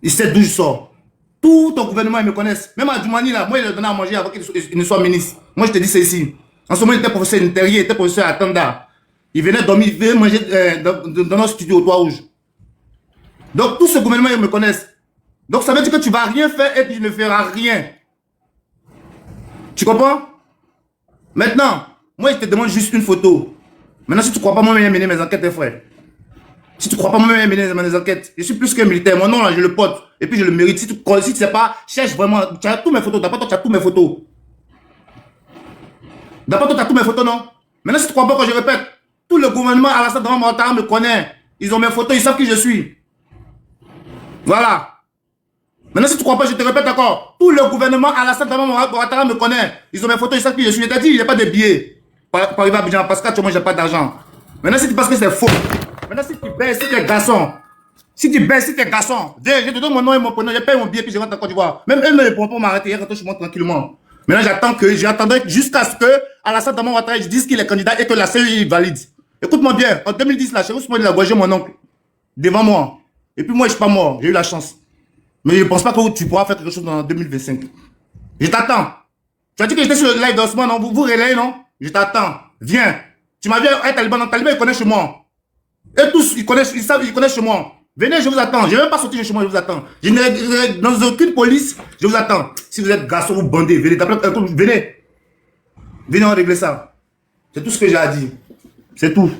Il sait d'où je sors. Tout ton gouvernement, ils me connaissent. Même à Djoumani, là, moi, il a donné à manger avant qu'il ne soit ministre. Moi, je te dis, c'est ici. En ce moment, il était professeur intérieur, il était professeur à Tanda. Il venait dormir, il venait manger dans notre studio au Toit Rouge. Donc, tout ce gouvernement, ils me connaissent. Donc, ça veut dire que tu ne vas rien faire et que tu ne feras rien. Tu comprends? Maintenant, moi, je te demande juste une photo. Maintenant, si tu ne crois pas, moi, je vais mener mes enquêtes, frère. Si tu ne crois pas, moi, je vais mener mes enquêtes. Je suis plus qu'un militaire. Mon nom, là, je le porte. Et puis, je le mérite. Si tu ne sais pas, cherche vraiment. Tu as toutes mes photos. D'après toi, tu as toutes mes photos. D'après toi, tu as toutes mes photos, non? Maintenant, si tu ne crois pas, quand je répète, tout le gouvernement Alassane Dramane Ouattara me connaît. Ils ont mes photos, ils savent qui je suis. Voilà. Maintenant, si tu ne crois pas, je te répète encore. Tout le gouvernement Alassane Dramane Ouattara me connaît. Ils ont mes photos, ils savent qui je suis. Je t'ai dit, il n'y a pas de billets. Pour arriver à Abidjan, parce qu'actuellement, je n'ai pas d'argent. Maintenant, si tu penses que c'est faux. Maintenant, si tu baisses, si tu es garçon. Si tu baisses, si tu es garçon. Je te donne mon nom et mon prénom, je paye mon billet, puis je rentre en Côte d'Ivoire. Même eux ne pourront pas m'arrêter, ils rentrent chez moi tranquillement. Maintenant, j'attendrai jusqu'à ce que Alassane Dramane Ouattara dise qu'il est candidat et que la CEI valide. Écoute-moi bien, en 2010, là, chez Ousmane, il a voyagé mon oncle. Devant moi. Et puis moi, je ne suis pas mort, j'ai eu la chance. Mais je ne pense pas que tu pourras faire quelque chose en 2025. Je t'attends. Tu as dit que j'étais sur le live d'Ousmane, non? Vous relayez, non? Je t'attends. Viens. Tu m'as vu à Taliban, non? Taliban, ils connaissent chez moi. Et tous, ils connaissent chez moi. Venez, je vous attends. Je ne vais même pas sortir de chez moi, je vous attends. Je n'ai dans aucune police, je vous attends. Si vous êtes garçon ou bandé, venez. Venez. Venez, on régler ça. C'est tout ce que j'ai à dire. C'est tout.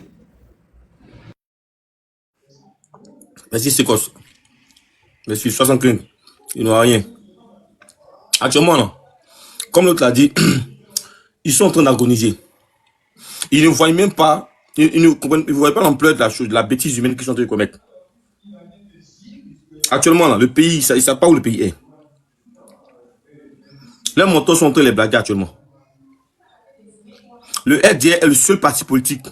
Merci, c'est quoi? Merci, 75. Il n'y aura rien. Actuellement, non. Comme l'autre l'a dit, ils sont en train d'agoniser. Ils ne voient même pas, ils ne voient pas l'ampleur de la chose, de la bêtise humaine qu'ils sont en train de commettre. Actuellement, là, le pays, ils ne savent pas où le pays est. Les montants sont en train de les blaguer actuellement. Le RDR est le seul parti politique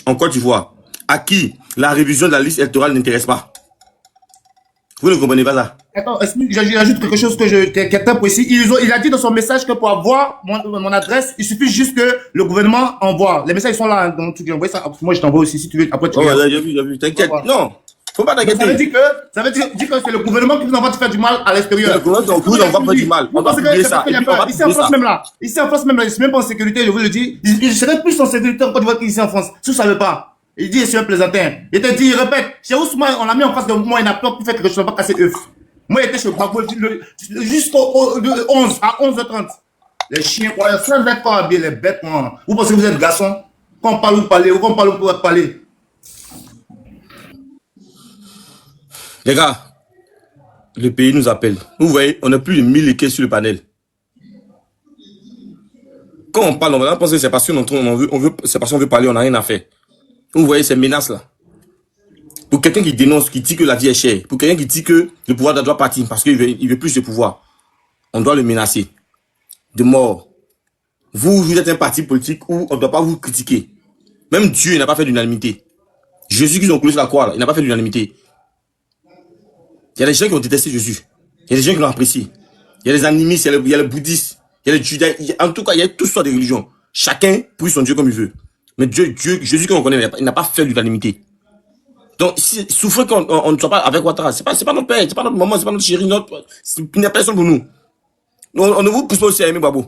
en Côte d'Ivoire à qui la révision de la liste électorale n'intéresse pas. Vous ne comprenez pas ça? Attends, j'ajoute quelque chose qui est très précis. Il a dit dans son message que pour avoir mon adresse, il suffit juste que le gouvernement envoie. Les messages sont là, donc tu envoies ça. Moi, je t'envoie aussi si tu veux. Après, tu j'ai vu. T'inquiète. Non, faut pas t'inquiéter. Ça veut dire que c'est le gouvernement qui vous envoie te faire du mal à l'extérieur. Le gouvernement vous envoie faire du mal. On va publier ça. Ici en France même là. Ici en France même là, je suis même pas en sécurité, je vous le dis. Je serais plus en sécurité en Côte d'Ivoire qu'ici en France. Si vous savez pas. Il dit, je suis un plaisantin. Il te dit, il répète. Chez Ousmane, on l'a mis en face de moi, il n'a pas pu faire quelque chose, pas casser œuf. Moi, il était chez Bagbo jusqu'au 11, à 11h30. Les chiens, quoi, ça ne va pas habiller les bêtes, moi. Vous pensez que vous êtes garçon? Quand on parle, vous parlez, ou quand on parle, vous pouvez parler. Les gars, le pays nous appelle. Vous voyez, on a plus de 1000 équipes sur le panel. Quand on parle, on va penser que c'est parce qu'on veut parler, on n'a rien à faire. Vous voyez ces menaces-là. Pour quelqu'un qui dénonce, qui dit que la vie est chère, pour quelqu'un qui dit que le pouvoir doit partir parce qu'il veut plus de pouvoir, on doit le menacer de mort. Vous êtes un parti politique où on ne doit pas vous critiquer. Même Dieu n'a pas fait d'unanimité. Jésus qui ont cloué sur la croix, là, il n'a pas fait d'unanimité. Il y a des gens qui ont détesté Jésus. Il y a des gens qui l'ont apprécié. Il y a les animistes, il y a les bouddhistes, il y a les judaïstes. En tout cas, il y a toutes sortes de religions. Chacun prie son Dieu comme il veut. Mais Jésus qu'on connaît, il n'a pas fait l'unanimité. Donc, si souffrir qu'on ne soit pas avec Ouattara, c'est pas notre père, c'est pas notre maman, c'est pas notre chérie, il n'y a personne pour nous. On ne vous pousse pas aussi à aimer Babo.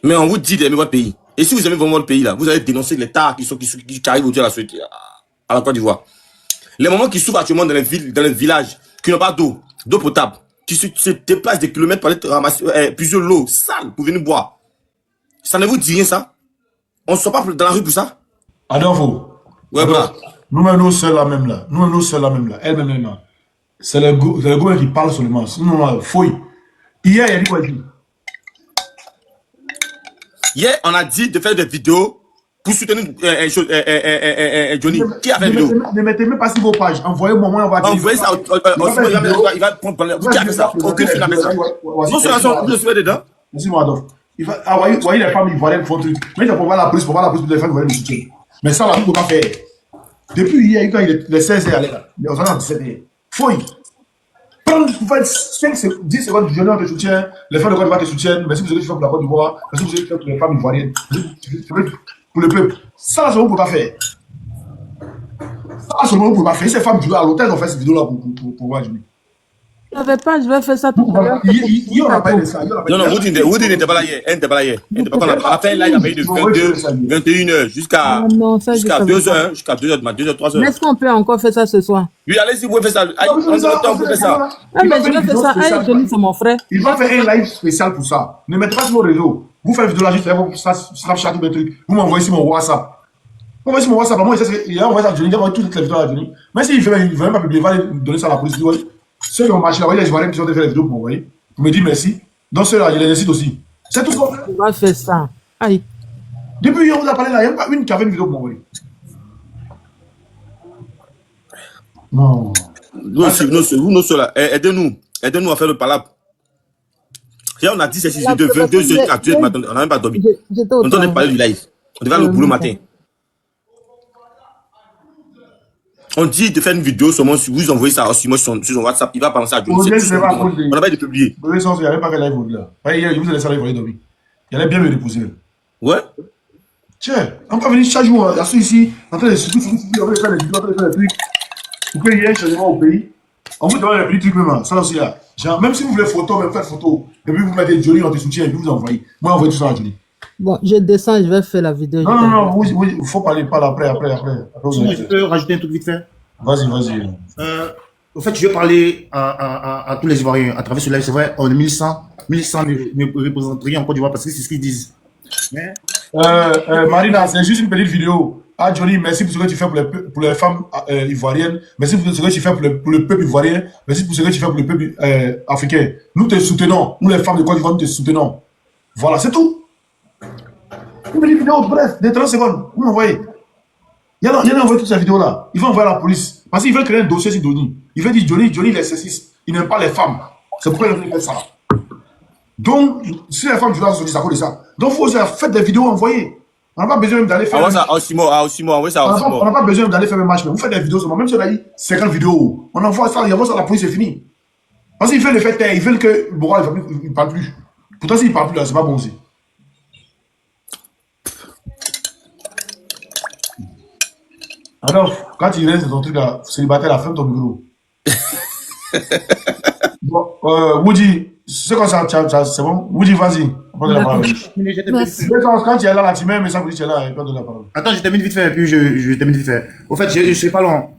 Mais on vous dit d'aimer votre pays. Et si vous aimez vraiment votre pays, là, vous allez dénoncer l'État qui arrivent aujourd'hui à la Côte d'Ivoire. Les moments qui souffrent actuellement dans les villages, qui n'ont pas d'eau potable, qui se déplacent des kilomètres pour aller ramasser plusieurs lots sales pour venir boire. Ça ne vous dit rien, ça? On ne sort pas dans la rue pour ça? Adolfo. Ouais, voilà. Nous-mêmes, nous seuls là même là. Nous-mêmes, nous seuls là même là. Elle-même là. C'est le gouvernement qui parle seulement. Sinon, fouille. Hier, il a dit quoi? Hier, on a dit de faire des vidéos pour soutenir Johnny. Qui a fait une vidéo? Ne mettez même pas sur vos pages. Envoyez-moi, on va dire. Envoyez ça. Il va prendre. Qui a fait ça? Aucune fille n'a fait ça. Non seulement vous le souhaitez dedans. Merci, Adolphe. Il va envoyer les femmes ivoiriennes font truc. Mais il faut voir la police, pour les femmes ivoiriennes soutiennent. Mais ça, là, vous ne pouvez pas faire. Depuis hier, quand il est 16 heures, on est en 17 heures. Fouille. Prends, vous faites 10 secondes, je te soutiens, les femmes de Côte d'Ivoire te soutiennent, merci pour ce que tu fais pour la Côte d'Ivoire, merci pour ce que tu fais pour les femmes ivoiriennes, pour le peuple. Ça, c'est ce qu'on ne peut pas faire. Ça, c'est ce qu'on ne peut pas faire. Ces femmes jouent à l'hôtel, ont fait cette vidéo-là pour voir Jimmy. Je ne savais pas, je vais faire ça tout à l'heure. Hier, on n'a pas eu de ça. Non, Woody n'était pas là hier. Elle n'était pas là hier. On a fait un live, il a payé de 21h jusqu'à 2h, jusqu'à 2h, 3h. Mais est-ce qu'on peut encore faire ça ce soir? Oui, allez-y, vous pouvez faire ça. On a le temps pour faire ça. Mais je vais faire ça. Hey, Johnny, c'est mon frère. Il va faire un live spécial pour ça. Ne mettez pas sur vos réseaux. Vous faites une vidéo là, juste pour Snapchat ou des trucs. Vous m'envoyez sur mon WhatsApp. Vous m'envoyez sur mon WhatsApp. Moi, il a envoyé ça à Johnny, il a envoyé toutes les vidéos à Johnny. Mais s'il ne veut même pas publier, il va donner ça à la police. Ceux qui ont marché là, les Ivoiriens qui ont fait les vidéos pour m'envoyer. Vous me dites merci. Donc ceux-là, il les incite aussi. C'est tout ce qu'on fait. On va faire ça. Aïe. Depuis hier, on vous a parlé là, il n'y a pas une qui avait une vidéo pour m'envoyer. Non. Nous, ceux-là, aidez-nous à faire le palabre. Là, on a dit c'est de 22h à 2h du matin. On n'a même pas dormi. On entendait parler du live. On devait aller au boulot matin. On dit de faire une vidéo seulement si vous envoyez ça sur son WhatsApp, il va penser à Johnny. On n'a pas de publier. Il n'y avait pas fait live au-delà. Il vous a laissé aller voler dormir. Il allait bien me reposer. Ouais. Tiens, on peut venir chaque jour, il y a ceux ici, en train de faire des vidéos, en train de faire des trucs. Pour qu'il y ait un changement au pays. On vous demande les petits trucs même, ça aussi là. Genre, même si vous voulez photo, même faire photo, et puis vous mettez Johnny, on te soutient, et puis vous envoyez. Moi, envoyez tout ça à Johnny. Bon, je descends, je vais faire la vidéo. Non, il faut parler, pas après. Je peux rajouter un truc vite fait? Vas-y. Au fait, je vais parler à tous les Ivoiriens à travers ce live. C'est vrai, on est 1100 ne représentent en Côte d'Ivoire parce que c'est ce qu'ils disent. Mais... Marina, c'est juste une petite vidéo. Ah, Johnny, merci pour ce que tu fais pour les femmes ivoiriennes. Merci pour ce que tu fais pour le peuple ivoirien. Merci pour ce que tu fais pour le peuple africain. Nous te soutenons. Nous, les femmes de Côte d'Ivoire, nous te soutenons. Voilà, c'est tout. Une petite vidéo, bref, de 30 secondes. Vous m'envoyez. Il y en a envoyé toutes ces vidéos-là. Il va envoyer à la police. Parce qu'il veut créer un dossier sur Johnny. Il veut dire Johnny il est sexiste. Il n'aime pas les femmes. C'est pourquoi il fait ça. Donc, si les femmes jouent dans c'est à cause de ça. Donc, il faut aussi faire des vidéos envoyées. On n'a pas besoin même d'aller faire. Envoie ça à Osimo, envoie ça à Osimo. On n'a pas besoin d'aller faire un match, mais vous faites des vidéos seulement. Même si on a dit 50 vidéos, on envoie ça, il envoie ça à la police, c'est fini. Parce qu'ils veulent le faire taire, ils veulent que Bora ne parle plus. Pourtant, s'il ne parle plus, là, c'est pas bon aussi. Alors, quand il reste dans ton truc là, célibataire, la ferme ton micro. Bon, Woody, c'est comme ça, c'est bon? Woody, vas-y. On prend de la parole. Quand tu es là, tu mets un message pour dire que tu es là, et prends de la parole. Attends, je termine vite fait, et puis je termine vite fait. Au fait, je ne suis pas long.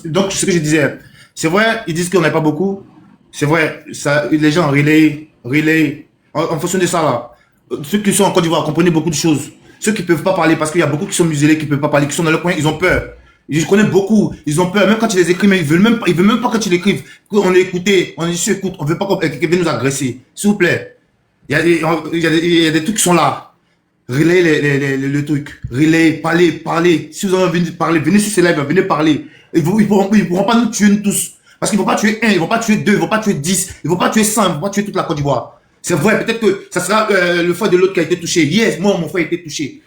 Donc, ce que je disais, c'est vrai, ils disent qu'on n'a pas beaucoup. C'est vrai, ça, les gens relaient, en fonction de ça là. Ceux qui sont en Côte d'Ivoire comprenez beaucoup de choses. Ceux qui ne peuvent pas parler, parce qu'il y a beaucoup qui sont muselés, qui ne peuvent pas parler, qui sont dans le coin, ils ont peur. Je connais beaucoup, ils ont peur, même quand tu les écris, mais ils veulent même pas que tu l'écrives. On est écouté, on est sur écoute, on veut pas que quelqu'un vienne nous agresser. S'il vous plaît. Il y a des trucs qui sont là. Relayez le truc. Relayez, parlez. Si vous avez envie de parler, venez sur ces lives, venez parler. Ils ne pourront pas nous tuer nous tous. Parce qu'ils ne vont pas tuer un, ils ne vont pas tuer deux, ils ne vont pas tuer 10, ils ne vont pas tuer 100, ils ne vont pas tuer toute la Côte d'Ivoire. C'est vrai, peut-être que ça sera le frère de l'autre qui a été touché. Yes, moi, mon frère a été touché.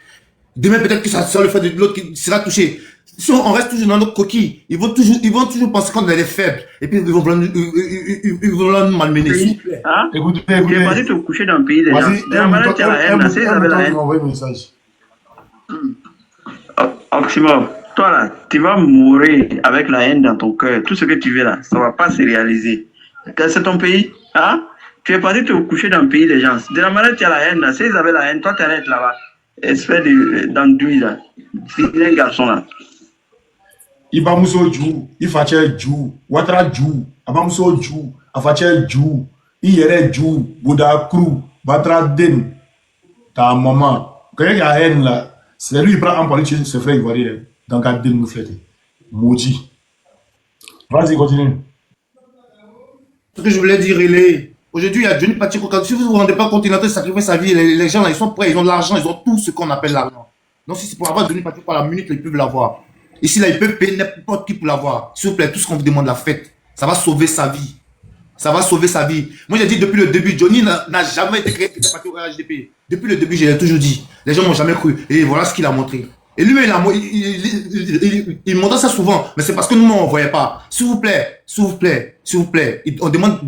Demain, peut-être que ça sera le frère de l'autre qui sera touché. Si on reste toujours dans notre coquille, ils vont toujours penser qu'on est les faibles. Et puis, ils vont vouloir nous malmener. S'il vous plaît. Hein? Écoutez. Tu es parti te coucher dans le pays des gens. De la manière, tu as la haine, là, c'est avec la haine. Oxymore, toi là, tu vas mourir avec la haine dans ton cœur. Tout ce que tu veux là, ça ne va pas se réaliser. C'est ton pays, hein? Tu es parti te coucher dans le pays des gens. De la manière, tu as la haine là. S'ils avaient la haine, toi, tu allais être là-bas. Espèce d'andouille là. C'est un garçon là. Ibamuso Djou, Ifache Djou, Ouattara Djou, Abamuso Djou, Afache Djou, Iyere Djou, Bouda Krou, Batra Den, ta maman. Quand il y a haine là, c'est lui qui prend en politique ce frère ivoirien dans le Den nous fêter. Maudit. Vas-y, continue. Ce que je voulais dire, aujourd'hui, il y a Johnny Pacheco. Si vous ne vous rendez pas compte, il est en train de sacrifier sa vie. Les gens là, ils sont prêts, ils ont de l'argent, ils ont tout ce qu'on appelle l'argent. Donc, si c'est pour avoir Johnny Pacheco à la minute, ils peuvent l'avoir. Ici, là, ils peuvent payer n'importe qui pour l'avoir. S'il vous plaît, tout ce qu'on vous demande, la fête, ça va sauver sa vie. Ça va sauver sa vie. Moi, j'ai dit depuis le début, Johnny n'a jamais été créé pour partir au RHDP. Depuis le début, je l'ai toujours dit. Les gens m'ont jamais cru. Et voilà ce qu'il a montré. Et lui, il montre ça souvent. Mais c'est parce que nous, on ne voyait pas. S'il vous plaît. On demande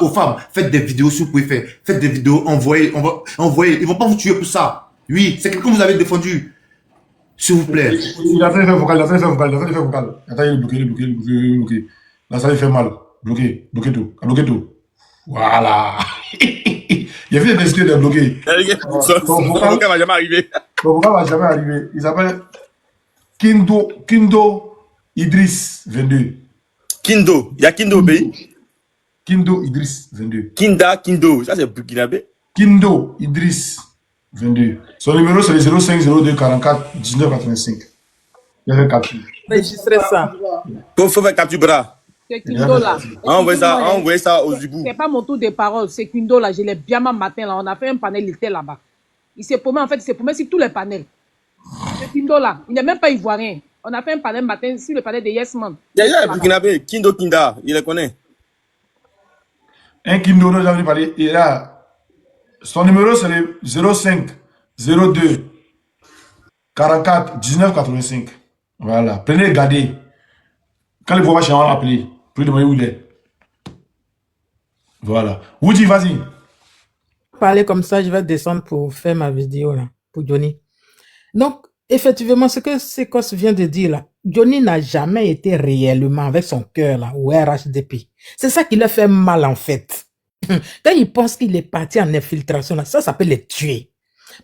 aux femmes, faites des vidéos si vous pouvez faire. Faites des vidéos, envoyez. Ils ne vont pas vous tuer pour ça. Oui, c'est quelqu'un que vous avez défendu. S'il vous plaît. Il a fait vocal. Attends, il est bloqué. Là, ça lui fait mal. Bloqué tout. Voilà. Il a fait des de bloquer. Ton vocal va jamais arriver. Il s'appelle Kindo Idriss 22. Kindo. Il y a Kindo au pays. Kindo Idriss 22. Kindo. Ça, c'est burkinabé. Kindo Idriss 22. Son numéro, c'est le 0502 44 19 85. Il y a capture. Enregistrez ça. Faut faire capture bras. C'est Kindo là. Envoyez ça aux Zibou. C'est pas mon tour de parole, c'est Kindo là. Je l'ai bien ma matin là. On a fait un panel, il était là-bas. Il s'est paumé, en fait, il s'est paumé sur tous les panels. C'est Kindo là. Il n'est même pas ivoirien. On a fait un panel matin sur le panel de Yes Man. Il y a burkinabé. Kindo Kinda. Il le connaît. Un Kindo, nous avons parlé. Il a son numéro, c'est le 05 02 44 19 85. Voilà. Prenez, regardez. Quand les voix chez on l'appeler. Plus demander où il est. Voilà. Woody, vas-y. Parler comme ça, je vais descendre pour faire ma vidéo là, pour Johnny. Donc, effectivement, ce que Sekos vient de dire là, Johnny n'a jamais été réellement avec son cœur là, au RHDP. C'est ça qui lui fait mal en fait. Quand il pense qu'il est parti en infiltration là, ça peut le tuer.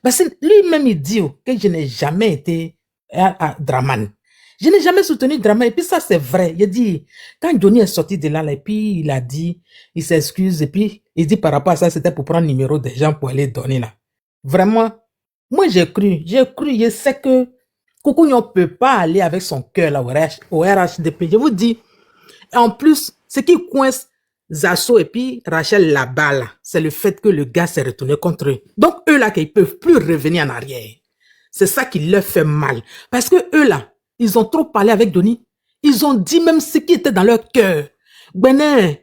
Parce que lui-même il dit que je n'ai jamais été à Draman. Je n'ai jamais soutenu Draman. Et puis ça, c'est vrai. Il dit, quand Johnny est sorti de là, et puis il a dit, il s'excuse, et puis il dit par rapport à ça, c'était pour prendre le numéro des gens pour aller donner là. Vraiment, moi j'ai cru, je sais que Koukou ne peut pas aller avec son cœur là au RHDP. Je vous dis, en plus, ce qui coince Zasso et puis Rachel là-bas là, c'est le fait que le gars s'est retourné contre eux. Donc eux là, qu'ils peuvent plus revenir en arrière. C'est ça qui leur fait mal. Parce que eux là, ils ont trop parlé avec Johnny. Ils ont dit même ce qui était dans leur cœur. Benin,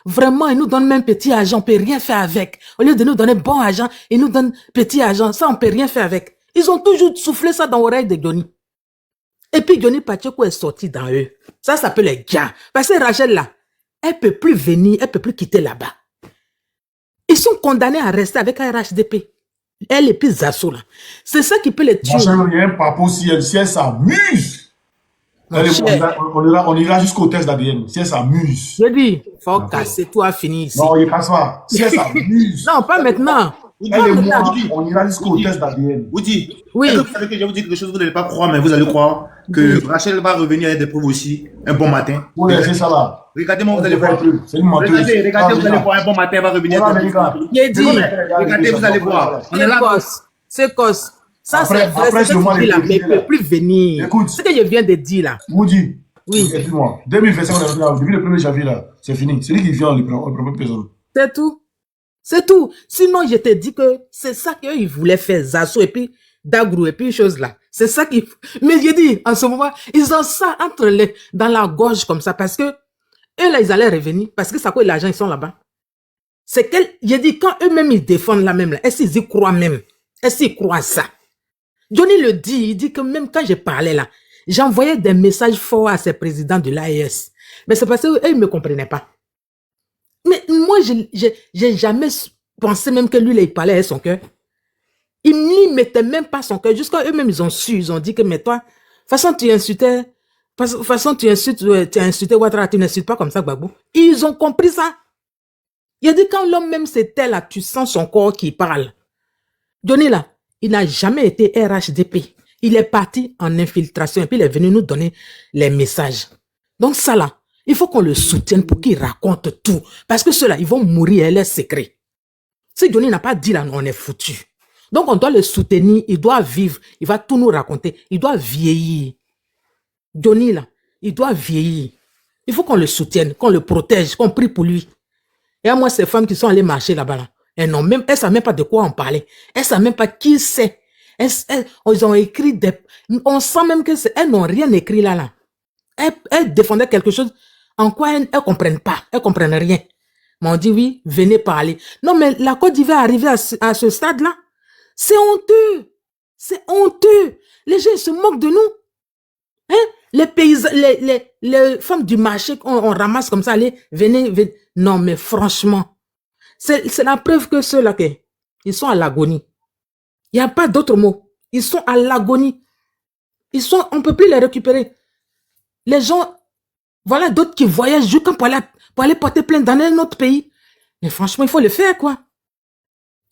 vraiment, ils nous donnent même petit argent, on peut rien faire avec. Au lieu de nous donner bon argent, ils nous donnent petit argent, ça on peut rien faire avec. Ils ont toujours soufflé ça dans l'oreille de Johnny. Et puis Johnny Pacheco est sorti dans eux. Ça s'appelle les gars. Parce que Rachel là, elle peut plus venir, elle peut plus quitter là-bas. Ils sont condamnés à rester avec un RHDP. Elle et puis Zasso là. C'est ça qui peut les tuer. Il y a un papo si elle s'amuse. On ira jusqu'au test d'ADN. Si elle s'amuse. Je dis, faut casser, toi fini ici. Non, il passe pas. Si elle s'amuse. Non, pas maintenant. On ira jusqu'au test d'ADN. Woody, oui. Est-ce que vous savez que je vais vous dire quelque chose, vous n'allez pas croire, mais vous allez croire que Rachel va revenir avec des preuves aussi, un bon matin. Oui, c'est ça là. Regardez-moi, vous allez voir. C'est une menteuse. Regardez, vous allez voir, un bon matin, elle va revenir avec des preuves. Regardez, vous allez voir. On est là. C'est cause. Ça, c'est vrai, c'est ce qu'il dit là, mais il ne peut plus venir. Écoute. Ce que je viens de dire là. Woody. Oui. Excuse-moi. 2025, depuis le 1er janvier là, c'est fini. C'est lui qui vient en première personne. C'est tout. C'est tout. Sinon, je te dis que c'est ça qu'ils voulaient faire, Zasso et puis Dagrou et puis choses là. C'est ça qu'ils... Mais j'ai dit, en ce moment, ils ont ça dans la gorge comme ça parce que eux là, ils allaient revenir parce que ça quoi l'argent, ils sont là-bas. C'est j'ai dit, quand eux-mêmes ils défendent là même là, est-ce qu'ils y croient même? Est-ce qu'ils croient ça? Johnny le dit, il dit que même quand je parlais là, j'envoyais des messages forts à ces présidents de l'AES. Mais c'est parce qu'eux, ils ne me comprenaient pas. Mais moi, j'ai jamais pensé même que lui, là, il parlait avec son cœur. Il n'y mettait même pas son cœur. Jusqu'à eux-mêmes, ils ont su, ils ont dit que, mais toi, de toute façon, tu as insulté Ouattara, tu n'insultes pas comme ça, Gbagbo. Ils ont compris ça. Il a dit, quand l'homme même c'était là, tu sens son corps qui parle. Johnny, là, il n'a jamais été RHDP. Il est parti en infiltration et puis il est venu nous donner les messages. Donc ça là, il faut qu'on le soutienne pour qu'il raconte tout. Parce que ceux-là, ils vont mourir et les secrets. Si Johnny n'a pas dit là, on est foutu. Donc on doit le soutenir, il doit vivre, il va tout nous raconter. Il doit vieillir. Johnny là, il doit vieillir. Il faut qu'on le soutienne, qu'on le protège, qu'on prie pour lui. Et à moi, ces femmes qui sont allées marcher là-bas, là, elles ne savent même pas de quoi on parlait. Elles ne savent même pas qui c'est. Ils ont écrit des... On sent même que elles n'ont rien écrit là. Elles défendaient quelque chose en quoi elles ne comprennent pas. Elles ne comprennent rien. Mais on dit oui, venez parler. Non, mais la Côte d'Ivoire est arrivée à ce stade-là. C'est honteux. C'est honteux. Les gens se moquent de nous. Hein? Les paysans, les femmes du marché, on ramasse comme ça, allez, venez. Non, mais franchement, c'est la preuve que ceux-là, ils sont à l'agonie. Il n'y a pas d'autre mot. Ils sont à l'agonie. On ne peut plus les récupérer. Les gens, voilà d'autres qui voyagent jusqu'à pour aller porter plainte dans un autre pays. Mais franchement, il faut le faire, quoi.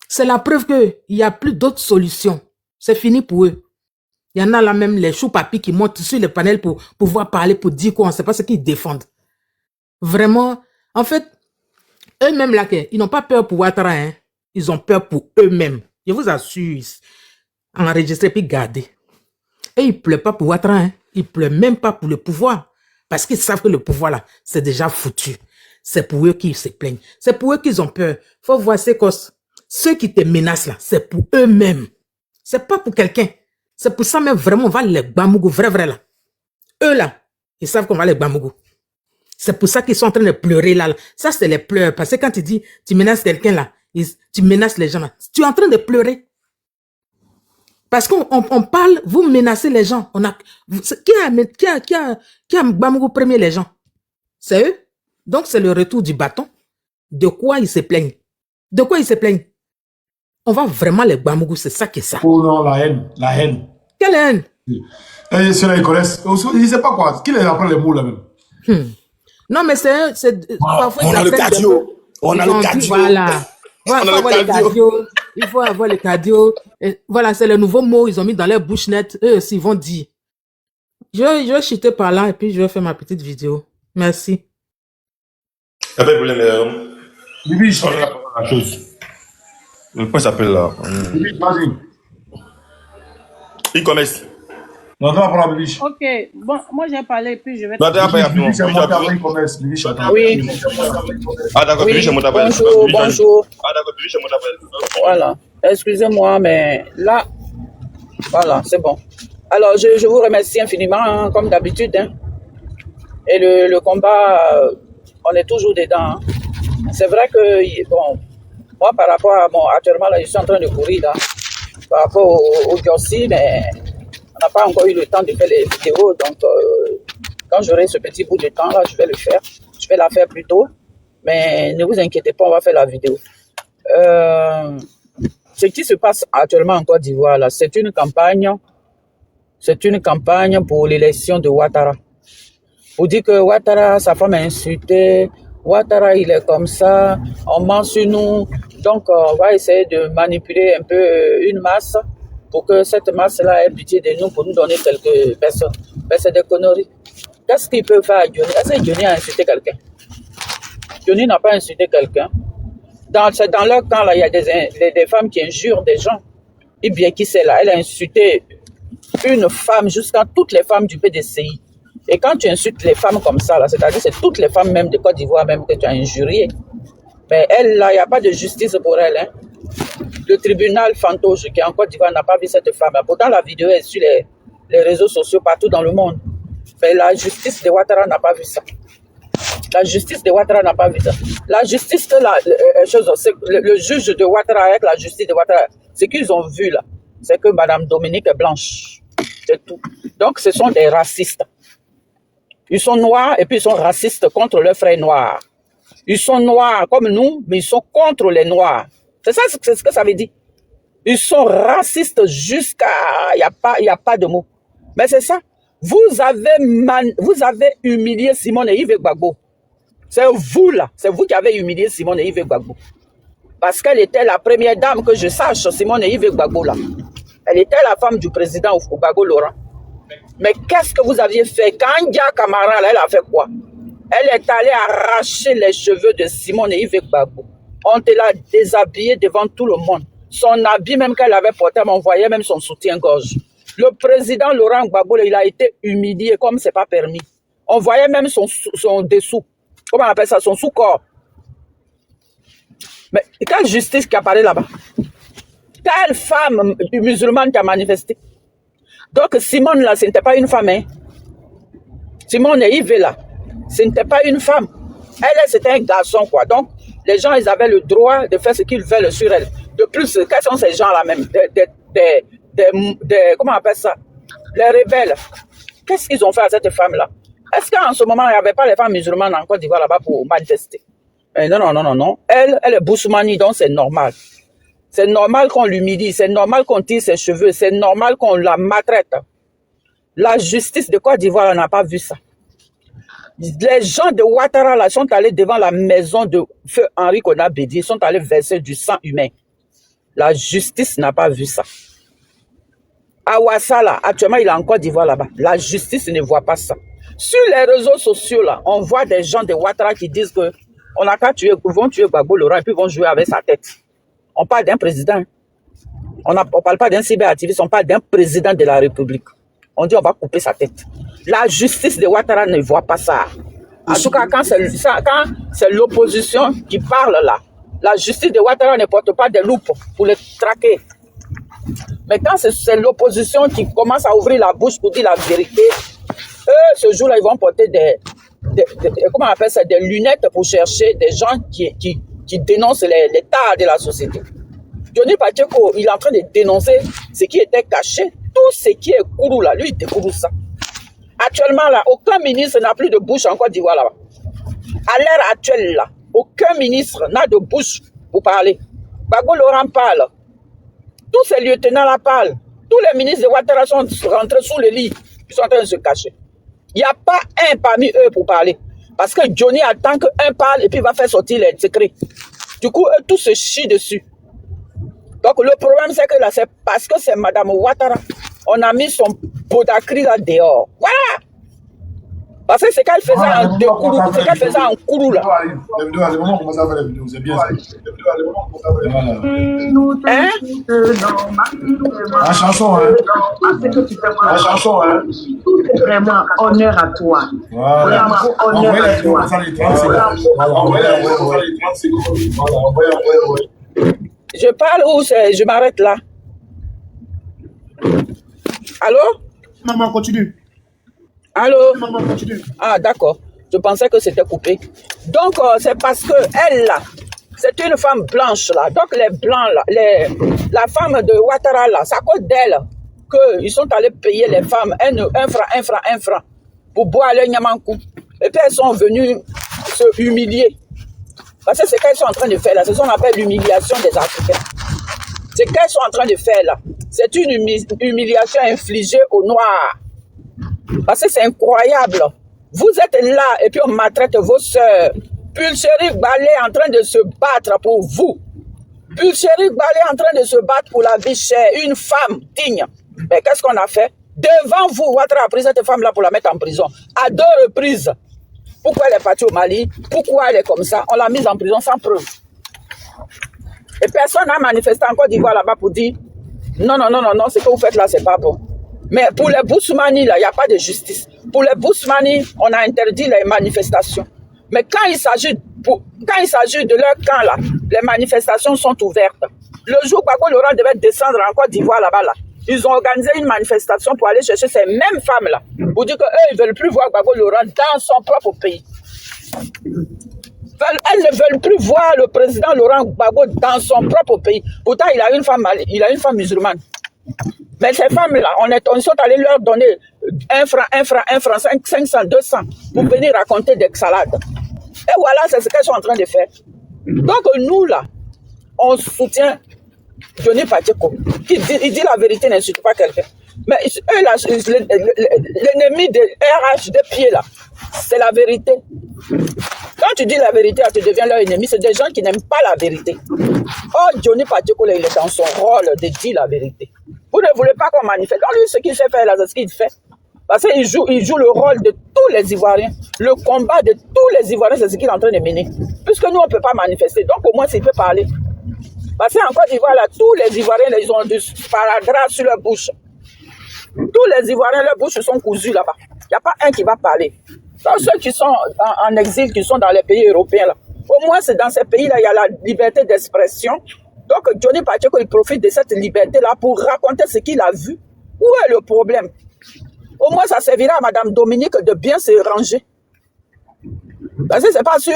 C'est la preuve qu'il n'y a plus d'autres solutions. C'est fini pour eux. Il y en a là même les choux-papis qui montent sur le panel pour pouvoir parler, pour dire quoi. On ne sait pas ce qu'ils défendent. Vraiment, en fait, eux-mêmes là, ils n'ont pas peur pour Ouattara, hein. Ils ont peur pour eux-mêmes. Je vous assure, enregistrer puis garder. Et ils ne pleurent pas pour Ouattara, hein. Ils ne pleurent même pas pour le pouvoir. Parce qu'ils savent que le pouvoir là, c'est déjà foutu. C'est pour eux qu'ils se plaignent. C'est pour eux qu'ils ont peur. Il faut voir ces causes. Ceux qui te menacent là, c'est pour eux-mêmes. C'est pas pour quelqu'un. C'est pour ça même vraiment, on va les Gbamougo, vrai là. Eux là, ils savent qu'on va les Gbamougo. C'est pour ça qu'ils sont en train de pleurer là. Ça, c'est les pleurs. Parce que quand tu dis, tu menaces quelqu'un là, tu menaces les gens là. Tu es en train de pleurer. Parce qu'on parle, vous menacez les gens. Qui a Gbamougo premier les gens? C'est eux. Donc, c'est le retour du bâton. De quoi ils se plaignent? De quoi ils se plaignent? On va vraiment les Gbamougo, c'est ça qui est ça. Oh non, la haine, la haine. Quelle haine? Et ceux-là, ils connaissent. Ils ne savent pas quoi. Qui les apprend les mots là-même? Non, mais c'est parfois on a le cardio. On a le cardio. Voilà. Il faut avoir le cardio. Et voilà, c'est le nouveau mot. Ils ont mis dans leur bouche nette. Eux aussi, ils vont dire. Je vais chuter par là et puis je vais faire ma petite vidéo. Merci. Il n'y a pas de problème. Bibi, je parle la chose. Le point s'appelle là. Bibi, vas-y. E-commerce. Non, non, pas Bibi. Ok, bon, moi j'ai parlé et puis je vais... Non, t'as pas Bibi, c'est moi qui ai e-commerce. Bibi, je t'attends. Oui. Ah d'accord, Bibi, c'est mon appel. Bonjour. Ah d'accord, Bibi, c'est mon appel. Voilà. Excusez-moi, mais là, voilà, c'est bon. Alors, je vous remercie infiniment, hein, comme d'habitude. Hein. Et le combat, on est toujours dedans. Hein. C'est vrai que, bon, moi, par rapport à, bon, actuellement, là, je suis en train de courir, là, par rapport au Diossi, mais on n'a pas encore eu le temps de faire les vidéos. Donc, quand j'aurai ce petit bout de temps, là, je vais le faire. Je vais la faire plus tôt. Mais ne vous inquiétez pas, on va faire la vidéo. Ce qui se passe actuellement en Côte d'Ivoire, là, c'est une campagne pour l'élection de Ouattara. Pour dire que Ouattara, sa femme a insulté, Ouattara, il est comme ça, on ment sur nous. Donc, on va essayer de manipuler un peu une masse pour que cette masse-là ait pitié de nous, pour nous donner quelques personnes. Mais c'est des conneries. Qu'est-ce qu'il peut faire à Johnny? Est-ce que Johnny a insulté quelqu'un? Johnny n'a pas insulté quelqu'un. Dans leur camp, là, il y a des femmes qui injurent des gens. Et bien, qui c'est là? Elle a insulté une femme jusqu'à toutes les femmes du PDCI. Et quand tu insultes les femmes comme ça, là, c'est-à-dire c'est toutes les femmes même de Côte d'Ivoire même que tu as injuriées. Mais elle, là, il n'y a pas de justice pour elle. Hein. Le tribunal Fantoche, qui est en Côte d'Ivoire, n'a pas vu cette femme. Pourtant, la vidéo est sur les réseaux sociaux partout dans le monde. Mais la justice de Ouattara n'a pas vu ça. La justice de Ouattara n'a pas vu ça. La justice, le juge de Ouattara avec la justice de Ouattara, ce qu'ils ont vu là, c'est que Madame Dominique est blanche. C'est tout. Donc, ce sont des racistes. Ils sont noirs et puis ils sont racistes contre leurs frères noirs. Ils sont noirs comme nous, mais ils sont contre les noirs. C'est ça, c'est ce que ça veut dire. Ils sont racistes jusqu'à... Il n'y a pas de mots. Mais c'est ça. Vous avez humilié Simone et Yves Gbagbo. C'est vous là. C'est vous qui avez humilié Simone et Yves Gbagbo. Parce qu'elle était la première dame que je sache, Simone et Yves Gbagbo là. Elle était la femme du président Gbagbo Laurent. Mais qu'est-ce que vous aviez fait? Quand Ndia Kamara, là, elle a fait quoi? Elle est allée arracher les cheveux de Simone et Yves Gbagbo. On te l'a déshabillée devant tout le monde. Son habit même qu'elle avait porté, on voyait même son soutien-gorge. Le président Laurent Gbagbo, il a été humilié comme c'est pas permis. On voyait même son dessous. Comment on appelle ça? Son sous-corps. Mais quelle justice qui apparaît là-bas? Quelle femme musulmane qui a manifesté? Donc Simone là, ce n'était pas une femme. Hein? Simone et Yves là, ce n'était pas une femme. Elle, c'était un garçon quoi. Donc les gens, ils avaient le droit de faire ce qu'ils veulent sur elle. De plus, quels sont ces gens-là même? Comment on appelle ça? Les rebelles. Qu'est-ce qu'ils ont fait à cette femme-là? Est-ce qu'en ce moment, il n'y avait pas les femmes musulmanes en Côte d'Ivoire là-bas pour manifester? Non. Elle est Boussoumani, donc c'est normal. C'est normal qu'on l'humilie, c'est normal qu'on tire ses cheveux, c'est normal qu'on la maltraite. La justice de Côte d'Ivoire n'a pas vu ça. Les gens de Ouattara là, sont allés devant la maison de feu Henri Konan Bédié, sont allés verser du sang humain. La justice n'a pas vu ça. Awassa là, actuellement, il est en Côte d'Ivoire là-bas. La justice ne voit pas ça. Sur les réseaux sociaux là, on voit des gens de Ouattara qui disent que on a qu'à tuer, vont tuer Gbagbo Laurent et puis vont jouer avec sa tête. On parle d'un président. On ne parle pas d'un cyberactiviste, on parle d'un président de la République. On dit on va couper sa tête. La justice de Ouattara ne voit pas ça. En tout cas, quand c'est l'opposition qui parle là, la justice de Ouattara ne porte pas de loupe pour les traquer. Mais quand c'est l'opposition qui commence à ouvrir la bouche pour dire la vérité, eux, ce jour-là, ils vont porter comment on appelle ça, des lunettes pour chercher des gens qui dénoncent les tares de la société. Johnny Pacheco, il est en train de dénoncer ce qui était caché, tout ce qui est kourou là, lui il découvre ça. Actuellement là, aucun ministre n'a plus de bouche en Côte d'Ivoire là-bas. À l'heure actuelle là, aucun ministre n'a de bouche pour parler. Gbagbo Laurent parle. Tous ces lieutenants là parlent. Tous les ministres de Ouattara sont rentrés sous le lit. Ils sont en train de se cacher. Il n'y a pas un parmi eux pour parler. Parce que Johnny attend qu'un parle et puis il va faire sortir les secrets. Du coup, eux tous se chient dessus. Donc le problème c'est que là, c'est parce que c'est Madame Ouattara. On a mis son Bodakri là dehors. Voilà. Parce que c'est qu'elle faisait en Kourou, c'est qu'elle faisait en Kourou là. Les vidéos, à des moments, on commence à faire les vidéos, c'est bien ça. Hein? La chanson, hein. La chanson, hein. C'est vraiment honneur à toi. Voilà. Vraiment honneur à toi. Je parle où c'est? Je m'arrête là. Allô? Maman, continue. Allô? Ah, d'accord. Je pensais que c'était coupé. Donc, c'est parce que elle, là, c'est une femme blanche, là. Donc, les blancs, là, la femme de Ouattara, là, c'est à cause d'elle qu'ils sont allés payer les femmes un franc, pour boire le Niamankou. Et puis, elles sont venues se humilier. Parce que c'est qu'elles sont en train de faire, là. C'est ce qu'on appelle l'humiliation des Africains. C'est qu'elles sont en train de faire, là. C'est une humiliation infligée aux Noirs. Parce que c'est incroyable. Vous êtes là et puis on maltraite vos sœurs. Pulchéri Balé est en train de se battre pour vous. Pulchéri Balé est en train de se battre pour la vie chère. Une femme digne. Mais qu'est-ce qu'on a fait? Devant vous, Ouattara a pris cette femme-là pour la mettre en prison. À 2 reprises. Pourquoi elle est partie au Mali? Pourquoi elle est comme ça? On l'a mise en prison sans preuve. Et personne n'a manifesté en Côte d'Ivoire là-bas pour dire non, ce que vous faites là, c'est pas bon. Mais pour les Boussoumani, là, il n'y a pas de justice. Pour les Boussoumani, on a interdit les manifestations. Mais quand il s'agit Quand il s'agit de leur camp, là, les manifestations sont ouvertes. Le jour où Gbagbo Laurent devait descendre en Côte d'Ivoire, là-bas, là, ils ont organisé une manifestation pour aller chercher ces mêmes femmes-là, pour dire qu'eux, ils ne veulent plus voir Gbagbo Laurent dans son propre pays. Elles ne veulent plus voir le président Laurent Gbagbo dans son propre pays. Pourtant, il a une femme musulmane. Mais ces femmes-là, on sont allés leur donner 1 franc, 500, 200 pour venir raconter des salades. Et voilà, c'est ce qu'elles sont en train de faire. Donc nous, là, on soutient Johnny Pacheco. Il dit la vérité, n'insulte pas quelqu'un. Mais eux, là, l'ennemi de RH de pied, là, c'est la vérité. Quand tu dis la vérité, tu deviens leur ennemi. C'est des gens qui n'aiment pas la vérité. Oh, Johnny Pacheco, là, il est dans son rôle de dire la vérité. Vous ne voulez pas qu'on manifeste. Donc, lui, ce qu'il sait faire, là, c'est ce qu'il fait. Parce qu'il joue le rôle de tous les Ivoiriens. Le combat de tous les Ivoiriens, c'est ce qu'il est en train de mener. Puisque nous, on ne peut pas manifester. Donc, au moins, s'il peut parler. Parce qu'en Côte d'Ivoire, là, tous les Ivoiriens, là, ils ont du sparadrap sur leur bouche. Tous les Ivoiriens, leurs bouches sont cousues là-bas. Il n'y a pas un qui va parler. Donc, ceux qui sont en exil, qui sont dans les pays européens, là, au moins, c'est dans ces pays-là, il y a la liberté d'expression. Donc, Johnny Pacheco, il profite de cette liberté-là pour raconter ce qu'il a vu. Où est le problème? Au moins, ça servira à Mme Dominique de bien se ranger. Parce que c'est pas sûr.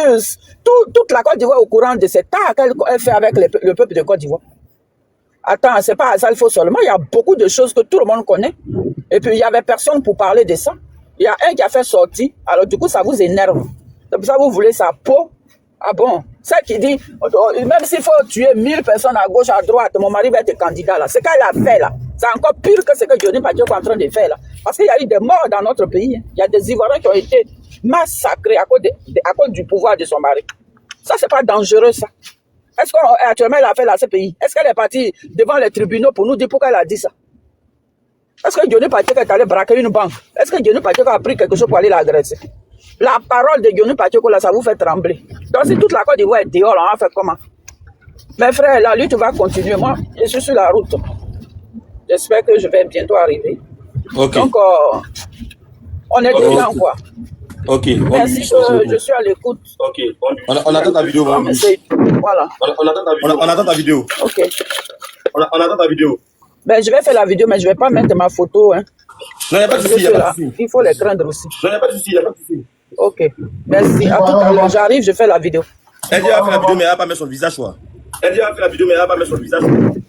Toute la Côte d'Ivoire est au courant de cet art qu'elle fait avec le peuple de Côte d'Ivoire. Attends, c'est pas à ça il faut seulement. Il y a beaucoup de choses que tout le monde connaît. Et puis, il n'y avait personne pour parler de ça. Il y a un qui a fait sortir. Alors, du coup, ça vous énerve. C'est pour ça que vous voulez sa peau. Ah bon? Ça qui dit, même s'il faut tuer 1000 personnes à gauche, à droite, mon mari va être candidat là. Ce qu'elle a fait là, c'est encore pire que ce que Johnny Pacheco est en train de faire là. Parce qu'il y a eu des morts dans notre pays. Il y a des Ivoiriens qui ont été massacrés à cause du pouvoir de son mari. Ça, c'est pas dangereux, ça. Est-ce qu'actuellement, elle a fait la CPI? Est-ce qu'elle est partie devant les tribunaux pour nous dire pourquoi elle a dit ça? Est-ce que Johnny Pacheco est allé braquer une banque? Est-ce que Johnny Pacheco a pris quelque chose pour aller l'agresser? La parole de Johnny Pacheco, là, ça vous fait trembler. Donc, si toute la Côte d'Ivoire est dehors, on va faire comment? Mes frères, la lutte va continuer. Moi, je suis sur la route. J'espère que je vais bientôt arriver. Ok. Donc, on est dedans, quoi. Ok. Merci, je suis à l'écoute. Ok. On attend ta vidéo. Voilà. On attend ta vidéo. Ok. On attend ta vidéo. Ben, je vais faire la vidéo, mais je ne vais pas mettre ma photo. Hein. Non, il n'y a pas de souci. Il faut les craindre aussi. Non, il n'y a pas de souci. Ok. Merci. À tout à l'heure. J'arrive, je fais la vidéo. Elle dit à faire la vidéo, mais elle n'a pas mis son visage, quoi. Elle dit à faire la vidéo, mais elle n'a pas mis son visage.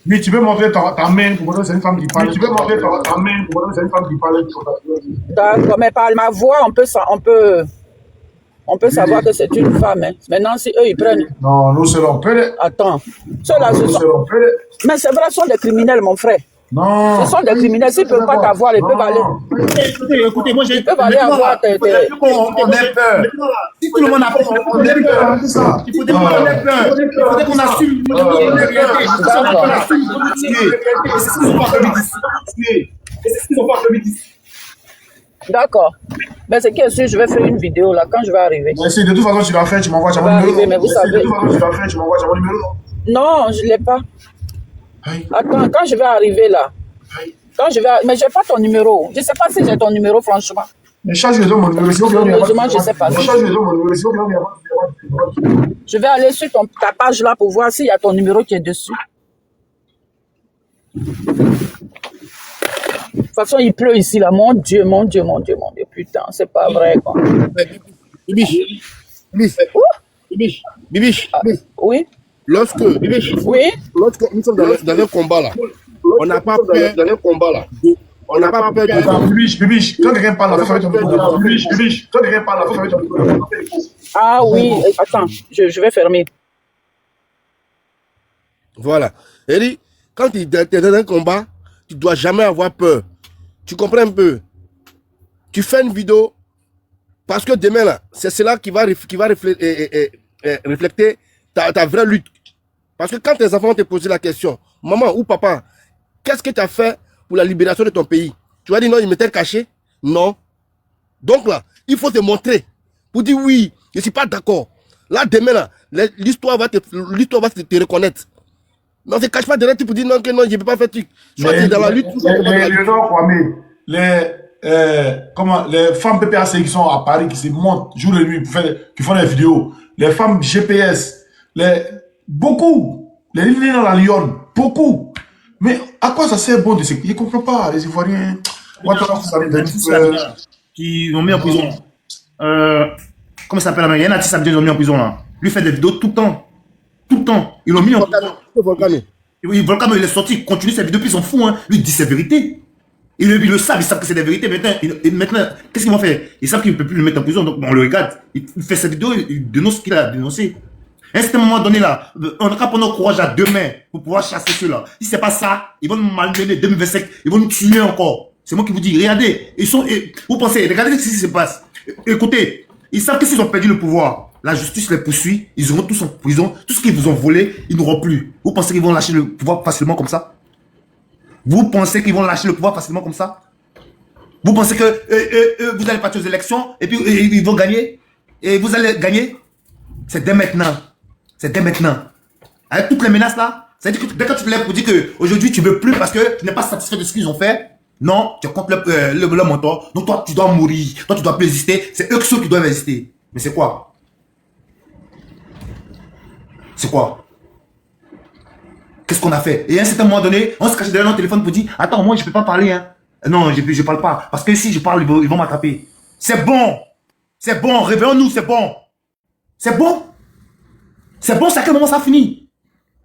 Oui, tu peux montrer ta main pour montrer que c'est une femme qui parle. Tu peux montrer ta main pour montrer que c'est une femme qui parle. D'accord, mais par ma voix, on peut savoir que c'est une femme. Hein. Maintenant, si eux, ils prennent... Non, nous serons prêts. Attends. Ceux-là, mais c'est vrai, ce sont des criminels, mon frère. Non. Ce sont des criminels. S'ils ne peuvent pas t'avoir, ils peuvent aller... Écoutez, moi, ils peuvent aller avoir... On ait peur. Si tout le monde a peur, on ait peur. Il faut qu'on ait peur. Il faut qu'on assume. On ait réalité. On assume qu'on tuer. Et c'est ce qu'ils ont pas permis d'ici. Et c'est ce qu'ils ont pas permis d'ici. D'accord. Mais c'est que si je vais faire une vidéo là, quand je vais arriver. Mais si de toute façon tu l'as fait, tu m'envoies mon numéro. Mais vous savez. De toute façon tu l'as fait, tu m'envoies mon numéro. Non, je ne l'ai pas. Attends, quand je vais arriver là. Mais je n'ai pas ton numéro. Je ne sais pas si j'ai ton numéro, franchement. Mais change les mon numéro. Sérieusement, je ne sais pas. Je vais aller sur ta page là pour voir s'il y a ton numéro qui est dessus. De toute façon, il pleut ici, là. Mon Dieu. Putain, c'est pas vrai, quoi. Bibiche. Oui? Lorsque nous sommes dans un combat, là, on n'a pas peur dans un combat, là. On n'a pas peur de... Bibiche, quand quelqu'un parle, il faut faire ton micro. Bibiche, quand quelqu'un parle, il faut faire ton micro. Ah oui, attends, je vais fermer. Voilà. Eli, quand tu es dans un combat, tu ne dois jamais avoir peur. Tu comprends un peu? Tu fais une vidéo parce que demain, là, c'est cela qui va refléter ta vraie lutte. Parce que quand tes enfants vont te poser la question, maman ou papa, qu'est-ce que tu as fait pour la libération de ton pays? Tu vas dire non, il m'était caché? Non. Donc là, il faut te montrer pour dire oui, je ne suis pas d'accord. Là, demain, là, l'histoire va te reconnaître. Non, ne cache pas derrière pour dire non, que non, je ne peux pas faire truc. Soit dans la lutte, les femmes PPAC qui sont à Paris, qui se montent jour et nuit, qui font des vidéos, les femmes GPS, beaucoup, les lignes dans la Lyon, beaucoup. Mais à quoi ça sert bon de ce... Je ne comprends pas, les Ivoiriens. Qui l'ont mis en prison. Comment ça s'appelle? Il y a un artiste samedi, ils l'ont mis en prison là. Lui fait des vidéos tout le temps. Tout le temps. Ils l'ont mis en prison. Volcano, il est sorti, il continue ses vidéos, puis ils s'en foutent. Hein. Lui, il dit ses vérités. Ils le savent, ils savent que c'est des vérités. Maintenant qu'est-ce qu'ils vont faire? Ils savent qu'ils ne peuvent plus le mettre en prison, donc on le regarde. Il fait ses vidéos, il dénonce ce qu'il a dénoncé. À un certain moment donné, là, on n'a qu'à prendre notre courage à deux mains pour pouvoir chasser ceux-là. Si c'est pas ça, ils vont nous malmener 2025, ils vont nous tuer encore. C'est moi qui vous dis, regardez, vous pensez, regardez ce qui se passe. Écoutez, ils savent que s'ils ont perdu le pouvoir, la justice les poursuit, ils auront tous en prison, tout ce qu'ils vous ont volé, ils n'auront plus. Vous pensez qu'ils vont lâcher le pouvoir facilement comme ça? Vous pensez qu'ils vont lâcher le pouvoir facilement comme ça? Vous pensez que vous allez partir aux élections et puis ils vont gagner? Et vous allez gagner? C'est dès maintenant. C'est dès maintenant. Avec toutes les menaces là, ça veut dire que dès que tu te lèves pour dire qu'aujourd'hui tu ne veux plus parce que tu n'es pas satisfait de ce qu'ils ont fait, non, tu es contre le mentor, donc toi tu dois mourir, toi tu dois plus exister, c'est eux qui doivent exister. Mais c'est quoi? C'est quoi? Qu'est-ce qu'on a fait? Et à un certain moment donné, on se cache derrière notre téléphone pour dire, attends, moi je ne peux pas parler, hein. Non, je ne parle pas, parce que si je parle, ils vont m'attraper. C'est bon, réveillons-nous, c'est bon. C'est bon. C'est bon, c'est à quel moment ça finit?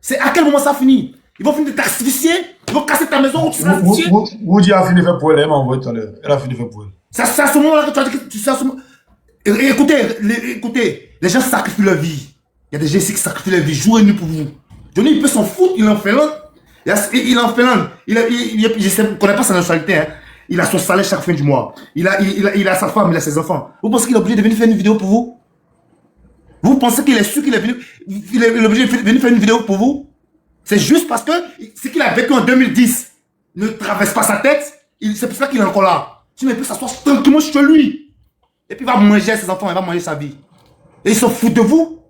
C'est à quel moment ça finit? Ils vont finir de t'asphyxier, ils vont casser ta maison où tu seras asphyxié. Woody a fini de faire pour elle, elle m'a envoyé tout à l'heure. Elle a fini de faire pour elle. C'est à ce moment-là que tu as dit que tu sais à ce moment. Écoutez, les gens sacrifient leur vie. Il y a des gens ici qui sacrifient leur vie jour et nuit pour vous. Johnny, il peut s'en foutre, il est en Finlande. Il est en Finlande. Je ne connais pas sa nationalité, hein. Il a son salaire chaque fin du mois. Il a sa femme, il a ses enfants. Vous pensez qu'il est obligé de venir faire une vidéo pour vous? Vous pensez qu'il est sûr qu'il est obligé de venir faire une vidéo pour vous? C'est juste parce que ce qu'il a vécu en 2010 ne traverse pas sa tête. C'est pour ça qu'il est encore là. Sinon, il peut s'asseoir tranquillement chez lui. Et puis il va manger ses enfants, il va manger sa vie. Et ils s'en foutent de vous?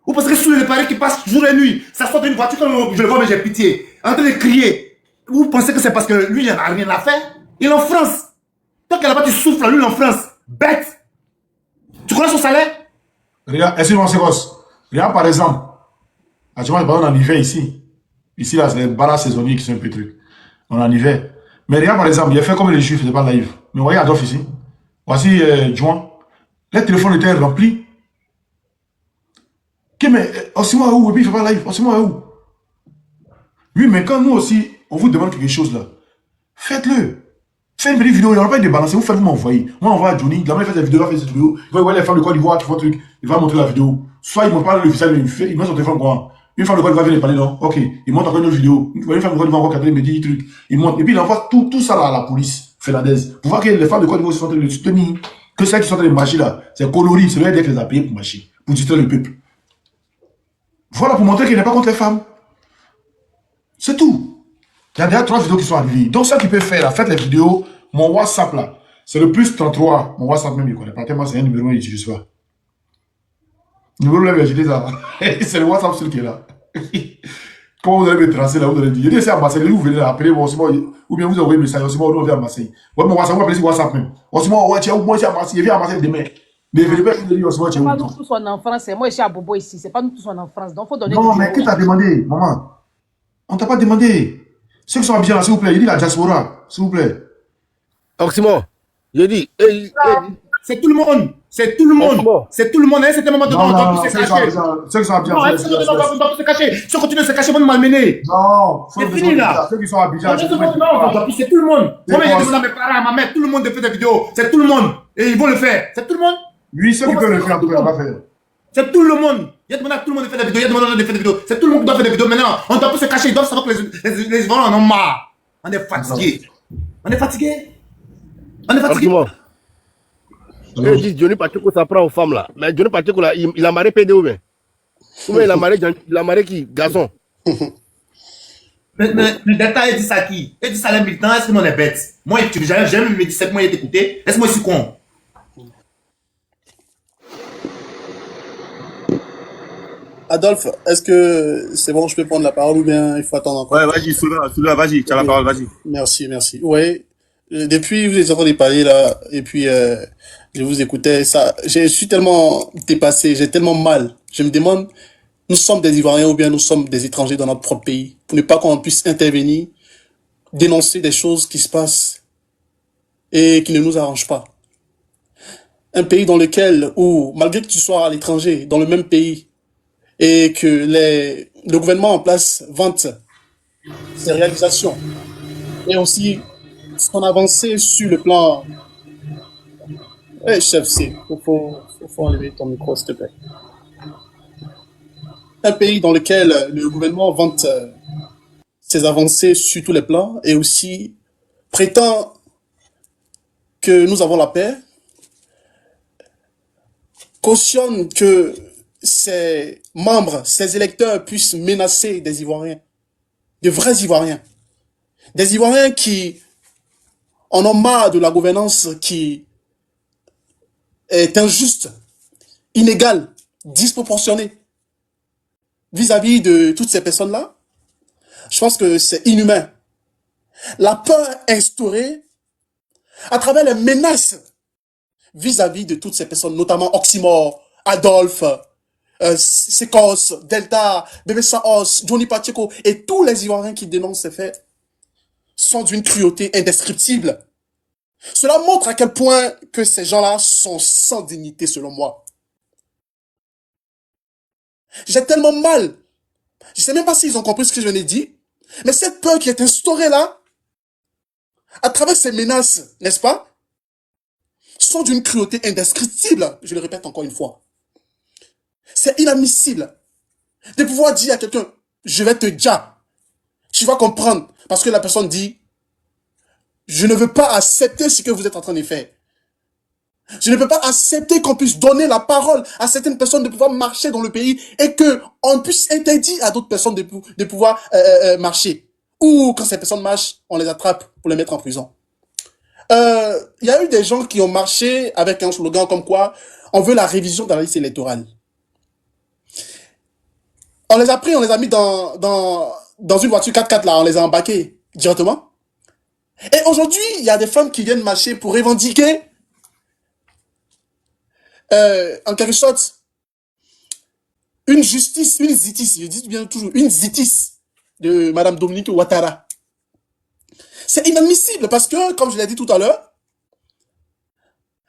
Vous pensez que sous les paris qui passent jour et nuit, ça sort d'une voiture, je le vois, mais j'ai pitié, en train de crier. Vous pensez que c'est parce que lui, il n'a rien à faire? Il est en France. Toi qui là-bas, tu souffres, lui, il est en France. Bête. Tu connais son salaire? Regarde, excuse-moi, c'est gosse. Regarde, par exemple, actuellement, on en hiver ici. Ici, là, c'est les barras saisonniers qui sont un peu trucs. On en hiver. Mais regarde, par exemple, il a fait comme les juifs, c'est pas naïf. Mais voyez Adolphe ici. Voici Juan. Les téléphones étaient remplis. Ok, mais Osimo est où? Et puis il fait pas live. Osimo est où? Oui, mais quand nous aussi, on vous demande quelque chose là, faites-le. Faites une petite vidéo, il n'y aura pas de balancer, vous faites, vous m'envoyez. Moi, on va à Johnny, la il fait des vidéos, il va faire des vidéos, il va voir les femmes de Côte d'Ivoire qui font un truc, il va montrer la vidéo. Soit il me parle le visage, il met son téléphone quoi. Une femme de Côte d'Ivoire vient de parler, non? Ok, il montre encore une autre vidéo. Une femme de Côte d'Ivoire encore me dit des trucs. Il montre, et puis il envoie tout ça là à la police finlandaise. Pour voir que les femmes de Côte d'Ivoire sont en train de soutenir, que celles qui sont en train de marcher là, c'est coloris, c'est leur dire qu'elles ont payé pour marcher, pour distraire le peuple. Voilà pour montrer qu'il n'est pas contre les femmes. C'est tout. Il y a déjà 3 vidéos qui sont arrivées. Donc, ça qui peut faire, là, faites les vidéos. Mon WhatsApp, là, c'est le plus 33. Mon WhatsApp, même, il ne connaît pas tellement, c'est un numéro, il n'utilise pas. Le numéro, là, j'utilise ça. C'est le WhatsApp, celui qui est là. Comment vous allez me tracer, là, vous allez dire, il dit, c'est à Marseille, vous venez appeler, ou bien vous envoyez un message, aussi, on vient à Marseille. Ouais, mon WhatsApp, vous appelez sur WhatsApp même. Aussi, moi, tiens, moi, je suis à Marseille, je viens à Marseille demain. Mais je vais pas dire, aussi, moi, tiens, pas nous tous on est en France, moi, je suis à Bobo ici, c'est pas nous tous on est en France, donc il faut donner. Non, mais qui t'a demandé, maman? On t'a pas demandé. Ceux qui sont habillés là, s'il vous plaît, il dit la diaspora, s'il vous plaît. Oxymore, je dis, c'est tout le monde. C'est tout le monde. C'est tout le monde. À un certain moment donné, on doit plus se cacher. Ceux qui sont habillés non, on doit plus se cacher. Ceux qui continuent de se cacher vont nous malmener. Non, c'est fini là. Ceux qui sont habillés. Non, c'est tout le monde. Moi, j'ai demandé à mes parents, à ma mère, tout le monde de faire des vidéos. C'est tout le monde. Et ils vont le faire. C'est tout le monde. Lui, ceux qui peuvent le faire, tout le monde va faire. C'est tout le monde. Il y a demandé à tout le monde de faire des vidéos. Il y a demandé de faire des vidéos. C'est tout le monde qui doit faire des vidéos. Maintenant, on doit plus se cacher. Ils doivent savoir que les volants en ont marre. On est fatigué. On est fatigué. On est fatigué. Il dit Johnny Pacheco s'apprend aux femmes là. Mais Johnny Pacheco là, il a marié PD ou bien? Ou bien il a marié qui? Gazon. Mais Delta, il dit ça qui? Il dit ça les militants, est-ce que nous on est bêtes? Moi, j'aime me 17 mois d'écouter. Est-ce que moi je suis con? Adolphe, est-ce que c'est bon, je peux prendre la parole ou bien il faut attendre encore? Ouais, vas-y, Soula, vas-y, tu as la parole, vas-y. Merci. Oui, Depuis, vous êtes en train de parler là, et puis je vous écoutais, ça, je suis tellement dépassé, j'ai tellement mal. Je me demande, nous sommes des Ivoiriens ou bien nous sommes des étrangers dans notre propre pays, pour ne pas qu'on puisse intervenir, dénoncer des choses qui se passent et qui ne nous arrangent pas. Un pays dans lequel, où, malgré que tu sois à l'étranger, dans le même pays, et que le gouvernement en place vante ses réalisations, et aussi son avancée sur le plan... chef, faut enlever ton micro, s'il te plaît. Un pays dans lequel le gouvernement vante ses avancées sur tous les plans, et aussi prétend que nous avons la paix, cautionne que ses membres, ses électeurs puissent menacer des Ivoiriens, de vrais Ivoiriens. Des Ivoiriens qui en ont marre de la gouvernance qui est injuste, inégale, disproportionnée vis-à-vis de toutes ces personnes-là. Je pense que c'est inhumain. La peur instaurée à travers les menaces vis-à-vis de toutes ces personnes, notamment Oxymore, Adolphe, Sekos, Delta, Bébé Saos, Johnny Pacheco et tous les Ivoiriens qui dénoncent ces faits sont d'une cruauté indescriptible. Cela montre à quel point que ces gens-là sont sans dignité selon moi. J'ai tellement mal. Je ne sais même pas s'ils ont compris ce que je venais de dire, mais cette peur qui est instaurée là, à travers ces menaces, n'est-ce pas, sont d'une cruauté indescriptible. Je le répète encore une fois. C'est inadmissible de pouvoir dire à quelqu'un, je vais te dire, tu vas comprendre, parce que la personne dit, je ne veux pas accepter ce que vous êtes en train de faire. Je ne peux pas accepter qu'on puisse donner la parole à certaines personnes de pouvoir marcher dans le pays et qu'on puisse interdire à d'autres personnes de pouvoir marcher. Ou quand ces personnes marchent, on les attrape pour les mettre en prison. Il y a eu des gens qui ont marché avec un slogan comme quoi on veut la révision de la liste électorale. On les a pris, on les a mis dans une voiture 4x4 là, on les a embarqués directement. Et aujourd'hui, il y a des femmes qui viennent marcher pour revendiquer, en quelque sorte, une justice, une zitis, je dis bien toujours, une zitis de Madame Dominique Ouattara. C'est inadmissible parce que, comme je l'ai dit tout à l'heure,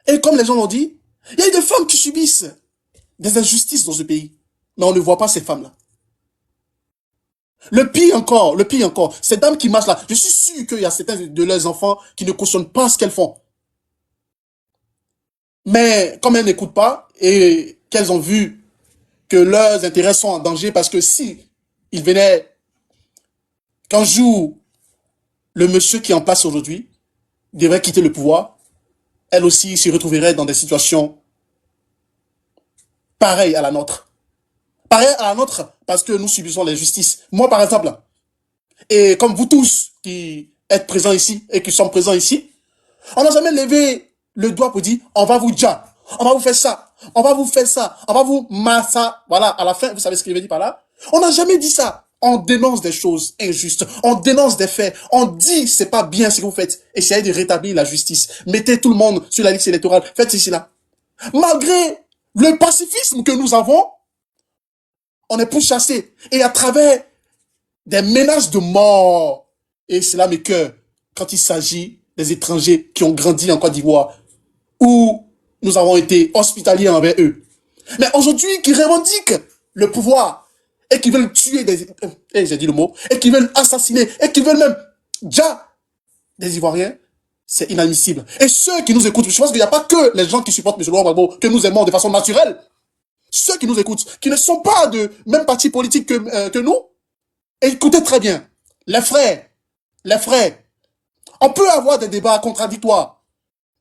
et comme les gens l'ont dit, il y a des femmes qui subissent des injustices dans ce pays. Mais on ne voit pas ces femmes-là. Le pire encore, ces dames qui marchent là, je suis sûr qu'il y a certains de leurs enfants qui ne cautionnent pas ce qu'elles font. Mais comme elles n'écoutent pas et qu'elles ont vu que leurs intérêts sont en danger parce que si il venait qu'un jour le monsieur qui est en place aujourd'hui devrait quitter le pouvoir, elles aussi se retrouveraient dans des situations pareilles à la nôtre. Pareilles à la nôtre parce que nous subissons l'injustice. Moi par exemple, et comme vous tous qui êtes présents ici et qui sommes présents ici, on n'a jamais levé le doigt pour dire on va vous dire, on va vous faire ça, on va vous faire ça, on va vous massa. Voilà, à la fin, vous savez ce qu'il veut dire par là? On n'a jamais dit ça. On dénonce des choses injustes, on dénonce des faits, on dit c'est pas bien ce que vous faites. Essayez de rétablir la justice. Mettez tout le monde sur la liste électorale. Faites ceci là. Malgré le pacifisme que nous avons, on est pourchassé. Et à travers des menaces de mort. Et cela m'écoeure quand il s'agit des étrangers qui ont grandi en Côte d'Ivoire, où nous avons été hospitaliers envers eux. Mais aujourd'hui, qui revendiquent le pouvoir, et qui veulent tuer j'ai dit le mot, et qui veulent assassiner, et qui veulent même, des Ivoiriens, c'est inadmissible. Et ceux qui nous écoutent, je pense qu'il n'y a pas que les gens qui supportent M. Laurent Gbagbo, que nous aimons de façon naturelle. Ceux qui nous écoutent, qui ne sont pas de même parti politique que nous, écoutez très bien, les frères, on peut avoir des débats contradictoires,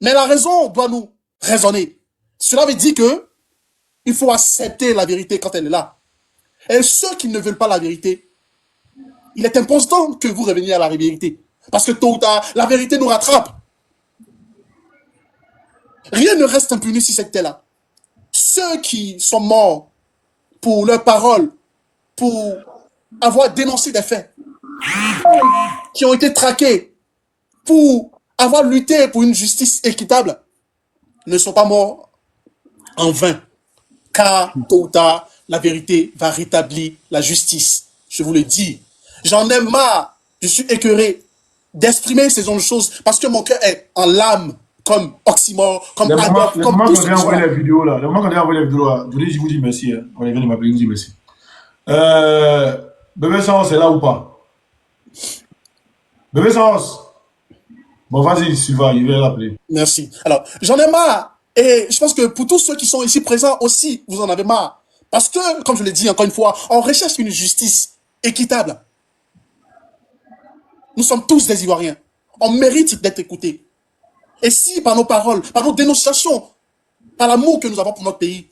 mais la raison doit nous raisonner. Cela veut dire que il faut accepter la vérité quand elle est là. Et ceux qui ne veulent pas la vérité, il est important que vous reveniez à la vérité. Parce que tôt ou tard, la vérité nous rattrape. Rien ne reste impuni si c'est là. Ceux qui sont morts pour leurs paroles, pour avoir dénoncé des faits, qui ont été traqués pour avoir lutté pour une justice équitable ne sont pas morts en vain. Car, tôt ou tard, la vérité va rétablir la justice. Je vous le dis. J'en ai marre. Je suis écœuré d'exprimer ces genre de choses parce que mon cœur est en larmes, comme Oxymore, comme Adolphe, comme tous ceux qui sont là. Les vidéos là, le moment qu'on a envoyé les vidéos là, je vous dis merci. Hein. On vient de m'appeler, je vous dis merci. Bébé Sens, c'est là ou pas? Bébé Sens. Bon, vas-y, Sylvain, il va l'appeler. Merci. Alors, j'en ai marre. Et je pense que pour tous ceux qui sont ici présents aussi, vous en avez marre. Parce que, comme je l'ai dit encore une fois, on recherche une justice équitable. Nous sommes tous des Ivoiriens. On mérite d'être écoutés. Et si, par nos paroles, par nos dénonciations, par l'amour que nous avons pour notre pays,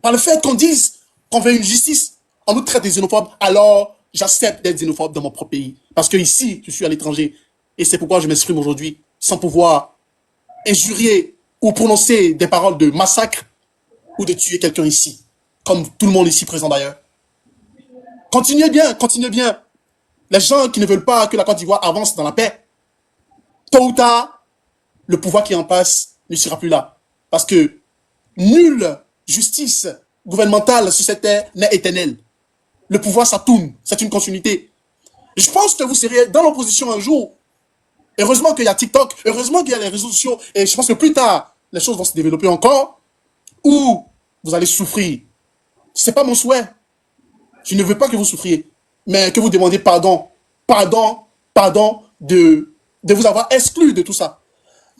par le fait qu'on dise qu'on veut une justice, on nous traite des xénophobes, alors j'accepte d'être xénophobe dans mon propre pays. Parce que ici, je suis à l'étranger. Et c'est pourquoi je m'exprime aujourd'hui sans pouvoir injurier ou prononcer des paroles de massacre ou de tuer quelqu'un ici. Comme tout le monde ici présent d'ailleurs. Continuez bien, continuez bien. Les gens qui ne veulent pas que la Côte d'Ivoire avance dans la paix, tôt ou tard, le pouvoir qui en passe ne sera plus là. Parce que nulle justice gouvernementale sur cette terre n'est éternelle. Le pouvoir, ça tourne. C'est une continuité. Je pense que vous serez dans l'opposition un jour. Heureusement qu'il y a TikTok, heureusement qu'il y a les réseaux sociaux, et je pense que plus tard, les choses vont se développer encore, ou vous allez souffrir. C'est pas mon souhait. Je ne veux pas que vous souffriez, mais que vous demandiez pardon, de vous avoir exclu de tout ça.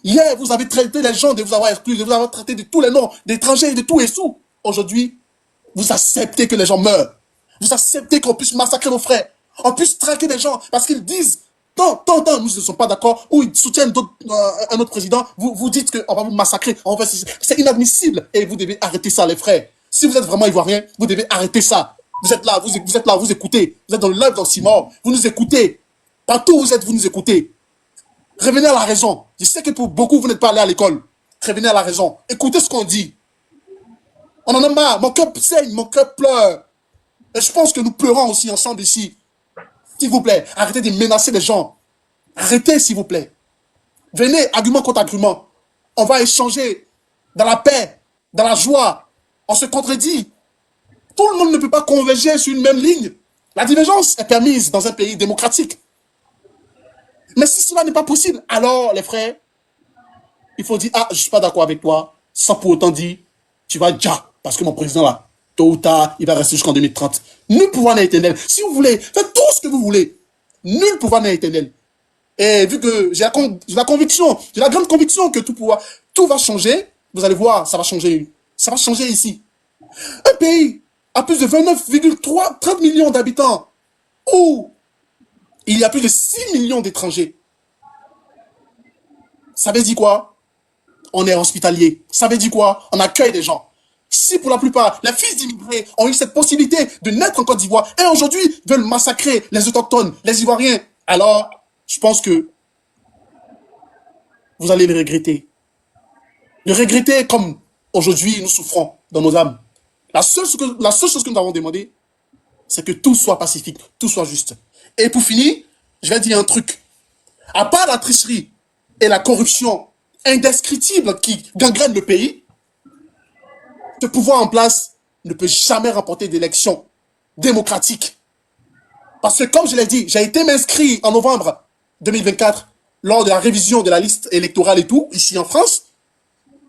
Hier, vous avez traité les gens de vous avoir exclu, de vous avoir traité de tous les noms, d'étrangers, de tout et tout. Aujourd'hui, vous acceptez que les gens meurent. Vous acceptez qu'on puisse massacrer nos frères. On puisse traquer des gens parce qu'ils disent tant, nous ne sommes pas d'accord, ou ils soutiennent un autre président, vous dites qu'on va vous massacrer. C'est inadmissible et vous devez arrêter ça, les frères. Si vous êtes vraiment ivoirien, vous devez arrêter ça. Vous êtes là, vous écoutez. Vous êtes dans le live dans Simon, vous nous écoutez. Partout où vous êtes, vous nous écoutez. Revenez à la raison. Je sais que pour beaucoup, vous n'êtes pas allé à l'école. Revenez à la raison. Écoutez ce qu'on dit. On en a marre. Mon cœur saigne, mon cœur pleure. Et je pense que nous pleurons aussi ensemble ici. S'il vous plaît, arrêtez de menacer les gens. Arrêtez, s'il vous plaît. Venez, argument contre argument. On va échanger dans la paix, dans la joie. On se contredit. Tout le monde ne peut pas converger sur une même ligne. La divergence est permise dans un pays démocratique. Mais si cela n'est pas possible, alors, les frères, il faut dire, ah, je ne suis pas d'accord avec toi, sans pour autant dire, tu vas déjà, parce que mon président là, tôt ou tard, il va rester jusqu'en 2030. Nul pouvoir n'est éternel. Si vous voulez, faites tout ce que vous voulez. Nul pouvoir n'est éternel. Et vu que j'ai la conviction, j'ai la grande conviction que tout va changer, vous allez voir, ça va changer. Ça va changer ici. Un pays à plus de 29,30 millions d'habitants, où il y a plus de 6 millions d'étrangers. Ça veut dire quoi? On est hospitalier. Ça veut dire quoi? On accueille des gens. Si pour la plupart, les fils d'immigrés ont eu cette possibilité de naître en Côte d'Ivoire et aujourd'hui veulent massacrer les autochtones, les Ivoiriens, alors je pense que vous allez le regretter. Le regretter comme aujourd'hui nous souffrons dans nos âmes. La seule chose que nous avons demandé, c'est que tout soit pacifique, tout soit juste. Et pour finir, je vais dire un truc. À part la tricherie et la corruption indescriptible qui gangrène le pays, ce pouvoir en place ne peut jamais remporter d'élection démocratique. Parce que, comme je l'ai dit, j'ai été m'inscrit en novembre 2024 lors de la révision de la liste électorale et tout, ici en France.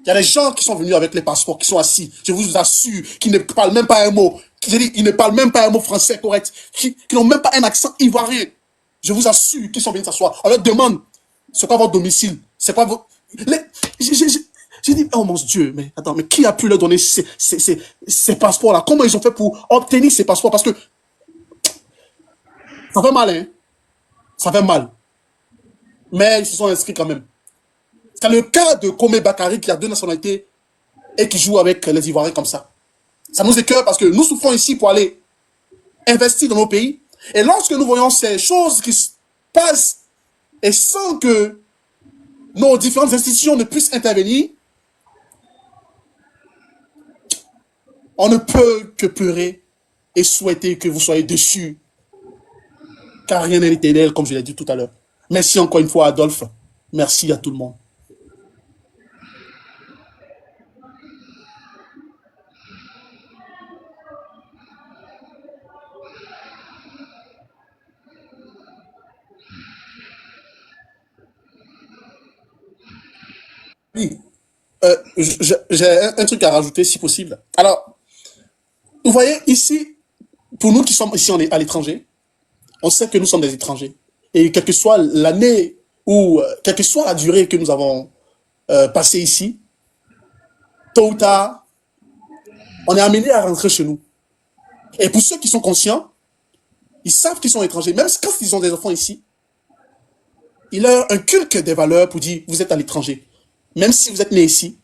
Il y a des gens qui sont venus avec les passeports, qui sont assis. Je vous assure, qui ne parlent même pas un mot. Ils ne parlent même pas un mot français correct. Qui n'ont même pas un accent ivoirien. Je vous assure qu'ils sont venus s'asseoir. On leur demande, c'est quoi votre domicile? C'est quoi votre... J'ai dit, oh mon Dieu, mais attends, mais qui a pu leur donner ces passeports-là? Comment ils ont fait pour obtenir ces passeports? Parce que ça fait mal, hein? Ça fait mal. Mais ils se sont inscrits quand même. C'est le cas de Kome Bakari qui a 2 nationalités et qui joue avec les Ivoiriens comme ça. Ça nous écoeure parce que nous souffrons ici pour aller investir dans nos pays. Et lorsque nous voyons ces choses qui se passent et sans que nos différentes institutions ne puissent intervenir, on ne peut que pleurer et souhaiter que vous soyez déçus. Car rien n'est éternel, comme je l'ai dit tout à l'heure. Merci encore une fois, Adolphe. Merci à tout le monde. Oui, j'ai un truc à rajouter si possible. Alors, vous voyez, ici, pour nous qui sommes ici à l'étranger, on sait que nous sommes des étrangers. Et quelle que soit l'année ou quelle que soit la durée que nous avons passée ici, tôt ou tard, on est amené à rentrer chez nous. Et pour ceux qui sont conscients, ils savent qu'ils sont étrangers. Même quand ils ont des enfants ici, il a inculque des valeurs pour dire, vous êtes à l'étranger. Même si vous êtes né ici,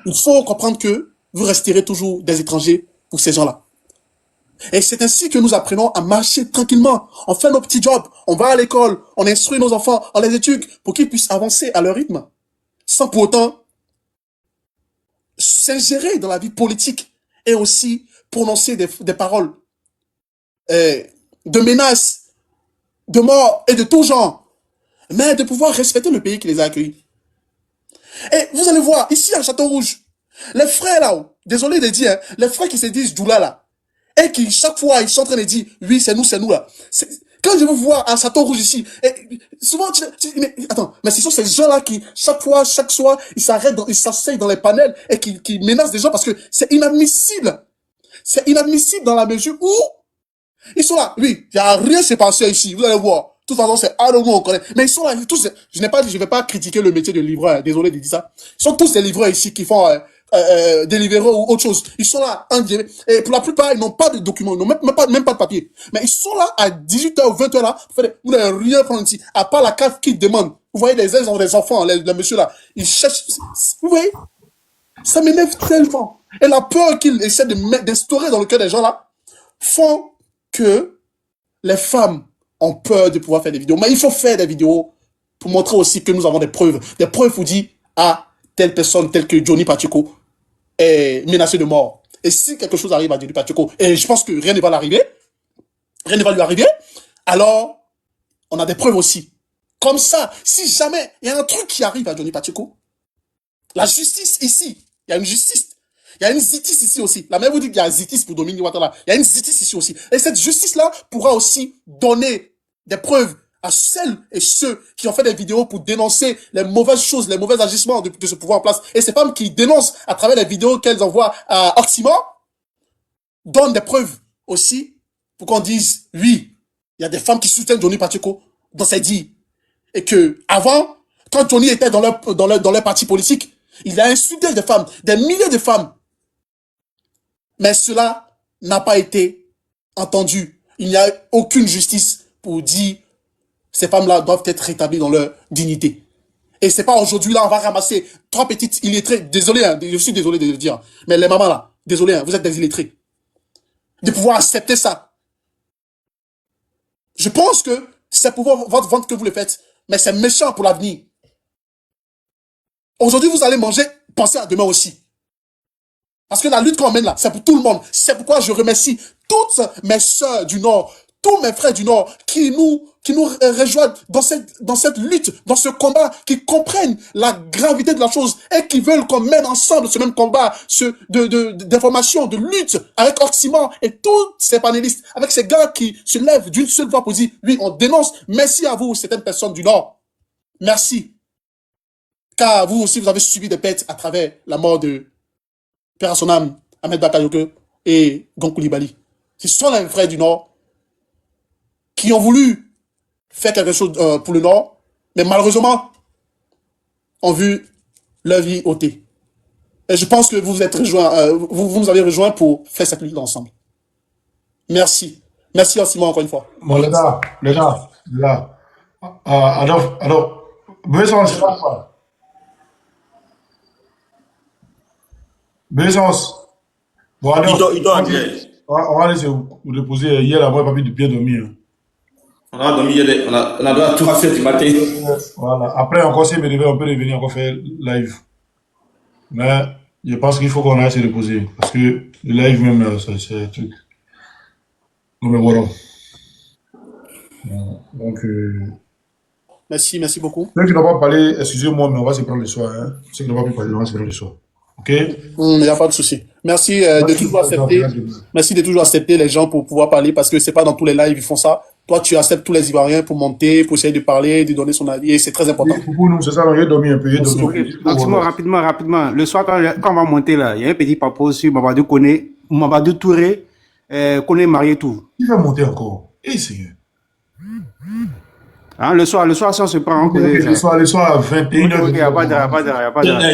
il faut comprendre que vous resterez toujours des étrangers pour ces gens-là. Et c'est ainsi que nous apprenons à marcher tranquillement. On fait nos petits jobs, on va à l'école, on instruit nos enfants, on les éduque pour qu'ils puissent avancer à leur rythme, sans pour autant s'ingérer dans la vie politique et aussi prononcer des paroles de menaces, de mort et de tout genre, mais de pouvoir respecter le pays qui les a accueillis. Et vous allez voir, ici à Château-Rouge, les frères là-haut, désolé de dire, les frères qui se disent Doula là, et qui chaque fois ils sont en train de dire, oui c'est nous là. Quand je vous vois à Château-Rouge ici, et souvent, mais attends, mais ce sont ces gens-là qui, chaque soir, ils s'asseyent dans les panels et qui menacent des gens parce que c'est inadmissible. C'est inadmissible dans la mesure où ils sont là. Oui, il n'y a rien qui s'est passé ici, vous allez voir. De toute façon, c'est on connaît. Mais ils sont là, tous, je vais pas critiquer le métier de livreur, désolé de dire ça. Ils sont tous des livreurs ici qui font des livreurs ou autre chose. Ils sont là, et pour la plupart, ils n'ont pas de documents, ils n'ont même pas de papier. Mais ils sont là à 18h ou 20h là, vous n'avez rien prendre ici, à part la carte qui demande. Vous voyez, les enfants, les messieurs là, ils cherchent, vous voyez, ça m'énerve tellement. Et la peur qu'ils essaient d'instaurer dans le cœur des gens là, font que les femmes ont peur de pouvoir faire des vidéos. Mais il faut faire des vidéos pour montrer aussi que nous avons des preuves. Des preuves pour dire, ah, telle personne, telle que Johnny Pacheco, est menacé de mort. Et si quelque chose arrive à Johnny Pacheco, et je pense que rien ne va l'arriver, rien ne va lui arriver, alors, on a des preuves aussi. Comme ça, si jamais il y a un truc qui arrive à Johnny Pacheco, la justice ici, il y a une justice. Il y a une zitis ici aussi. La mère vous dit qu'il y a une zitis pour Dominique Ouattara. Il y a une zitis ici aussi. Et cette justice-là pourra aussi donner des preuves à celles et ceux qui ont fait des vidéos pour dénoncer les mauvaises choses, les mauvais agissements de ce pouvoir en place. Et ces femmes qui dénoncent à travers les vidéos qu'elles envoient à Oxymore donnent des preuves aussi pour qu'on dise, oui, il y a des femmes qui soutiennent Johnny Pacheco dans ses dires. Et que avant, quand Johnny était dans leur parti politique, il a insulté des femmes, des milliers de femmes. Mais cela n'a pas été entendu. Il n'y a aucune justice pour dire ces femmes-là doivent être rétablies dans leur dignité. Et c'est pas aujourd'hui là, on va ramasser 3 petites illettrées. Désolé, hein, je suis désolé de le dire. Mais les mamans là, désolé, hein, vous êtes des illettrés. De pouvoir accepter ça. Je pense que c'est pour votre vente que vous le faites. Mais c'est méchant pour l'avenir. Aujourd'hui, vous allez manger, pensez à demain aussi. Parce que la lutte qu'on mène là, c'est pour tout le monde. C'est pourquoi je remercie toutes mes sœurs du Nord, tous mes frères du Nord qui nous rejoignent dans cette lutte, dans ce combat, qui comprennent la gravité de la chose et qui veulent qu'on mène ensemble ce même combat d'information, de lutte avec Oxymore et tous ces panélistes, avec ces gars qui se lèvent d'une seule voix pour dire, oui, on dénonce. Merci à vous, certaines personnes du Nord. Merci. Car vous aussi, vous avez subi des pertes à travers la mort de Père à son âme, Ahmed Bakayoko et Gon Coulibaly. Ce sont les frères du Nord qui ont voulu faire quelque chose pour le Nord, mais malheureusement, ont vu leur vie ôtée. Et je pense que vous vous êtes rejoints, vous nous avez rejoints pour faire cette lutte ensemble. Merci. Merci Oxymore encore une fois. Bon, les gars. Alors, Bessance, Bessance. Bon, alors, on va laisser vous reposer. Hier, là, moi, pas pu de bien dormir. On a dormi, on a dormi à 3h du matin. Voilà. Après, encore, si on peut revenir encore faire live. Mais je pense qu'il faut qu'on aille se reposer. Parce que le live même, c'est un truc. Non, mais voilà. Donc, Merci, merci beaucoup. Ceux qui n'ont pas parlé, excusez-moi, mais on va se prendre le soir. Hein. Ceux qui n'ont pas pu parler, on va se prendre le soir. OK? Il n'y a pas de souci. Merci de toujours accepter. Merci de toujours accepter les gens pour pouvoir parler parce que c'est pas dans tous les lives ils font ça. Toi, tu acceptes tous les Ivoiriens pour monter, pour essayer de parler, de donner son avis et c'est très important. Pour nous, c'est ça, on a dormi un peu. Rapidement. Le soir, quand on va monter là, il y a un petit propos sur Mamadou Koné, Mamadou Touré, Koné marié tout. Il va monter encore. Eh, Seigneur. Hein, le soir, si on se prend en cause. Le soir à 21h. Il n'y a pas de.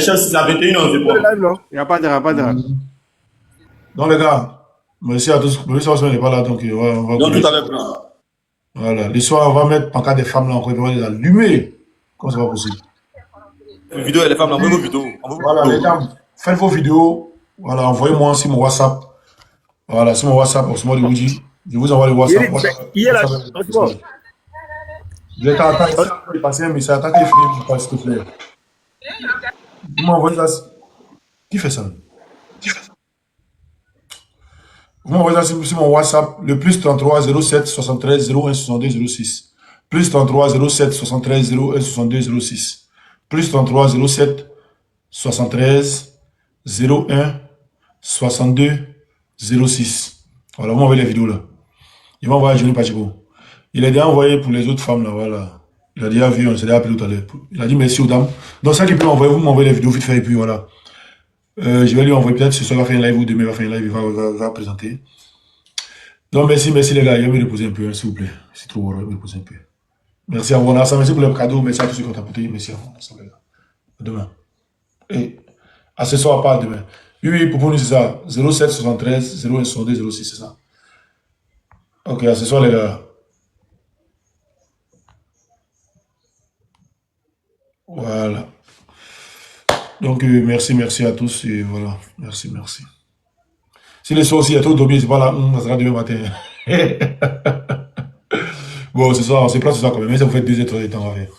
C'est à 21h, c'est bon. Il n'y a pas de. Donc, les gars, merci à tous. Le soir, on n'est pas là, donc on va. Donc, tout à l'heure. Voilà. Le soir, on va mettre en cas des femmes là, on va les allumer. Comment c'est pas possible? Une vidéo, les femmes, envoyez vos vidéos. Voilà, les dames, faites vos vidéos. Voilà, envoyez-moi sur mon WhatsApp. Voilà, sur mon WhatsApp, Osmo de Woody. Je vous envoie le WhatsApp. Il est là. Je vais t'attendre, passer un message. Attends qu'il finisse, s'il te plaît. Vous m'envoyez ça. Qui fait ça? Vous m'envoyez ça sur mon WhatsApp, le plus 33 07 73 01 62 06. Plus 33 07 73 01 62 06. Plus 33 07 73 01 62 06. Voilà, vous m'envoyez les vidéos là. Il va envoyer à Johnny Pachibo. Il a déjà envoyé pour les autres femmes là, voilà. Il a déjà vu, on s'est déjà appelé tout à l'heure. Il a dit merci aux dames. Donc ça qui peut envoyer, vous m'envoyez les vidéos vite fait et puis voilà. Je vais lui envoyer peut-être ce soir, il va faire un live ou demain, il va faire un live, il va présenter. Donc merci les gars, il va me reposer un peu, s'il vous plaît. C'est trop heureux, il va me reposer un peu. Merci à vous, merci pour le cadeau, merci à tous ceux qui ont apporté, merci à vous, les gars. À demain. Et à ce soir, pas demain. Oui, pour nous c'est ça. 07 73 01 62 06, c'est ça. Ok, à ce soir les gars. Voilà. Donc, merci à tous. Et voilà, merci. Si les soirs aussi, il y a trop dormi, c'est pas là, ça sera demain matin. Bon, c'est ça, on se place ce soir quand même, mais ça vous fait 2 heures de temps à faire.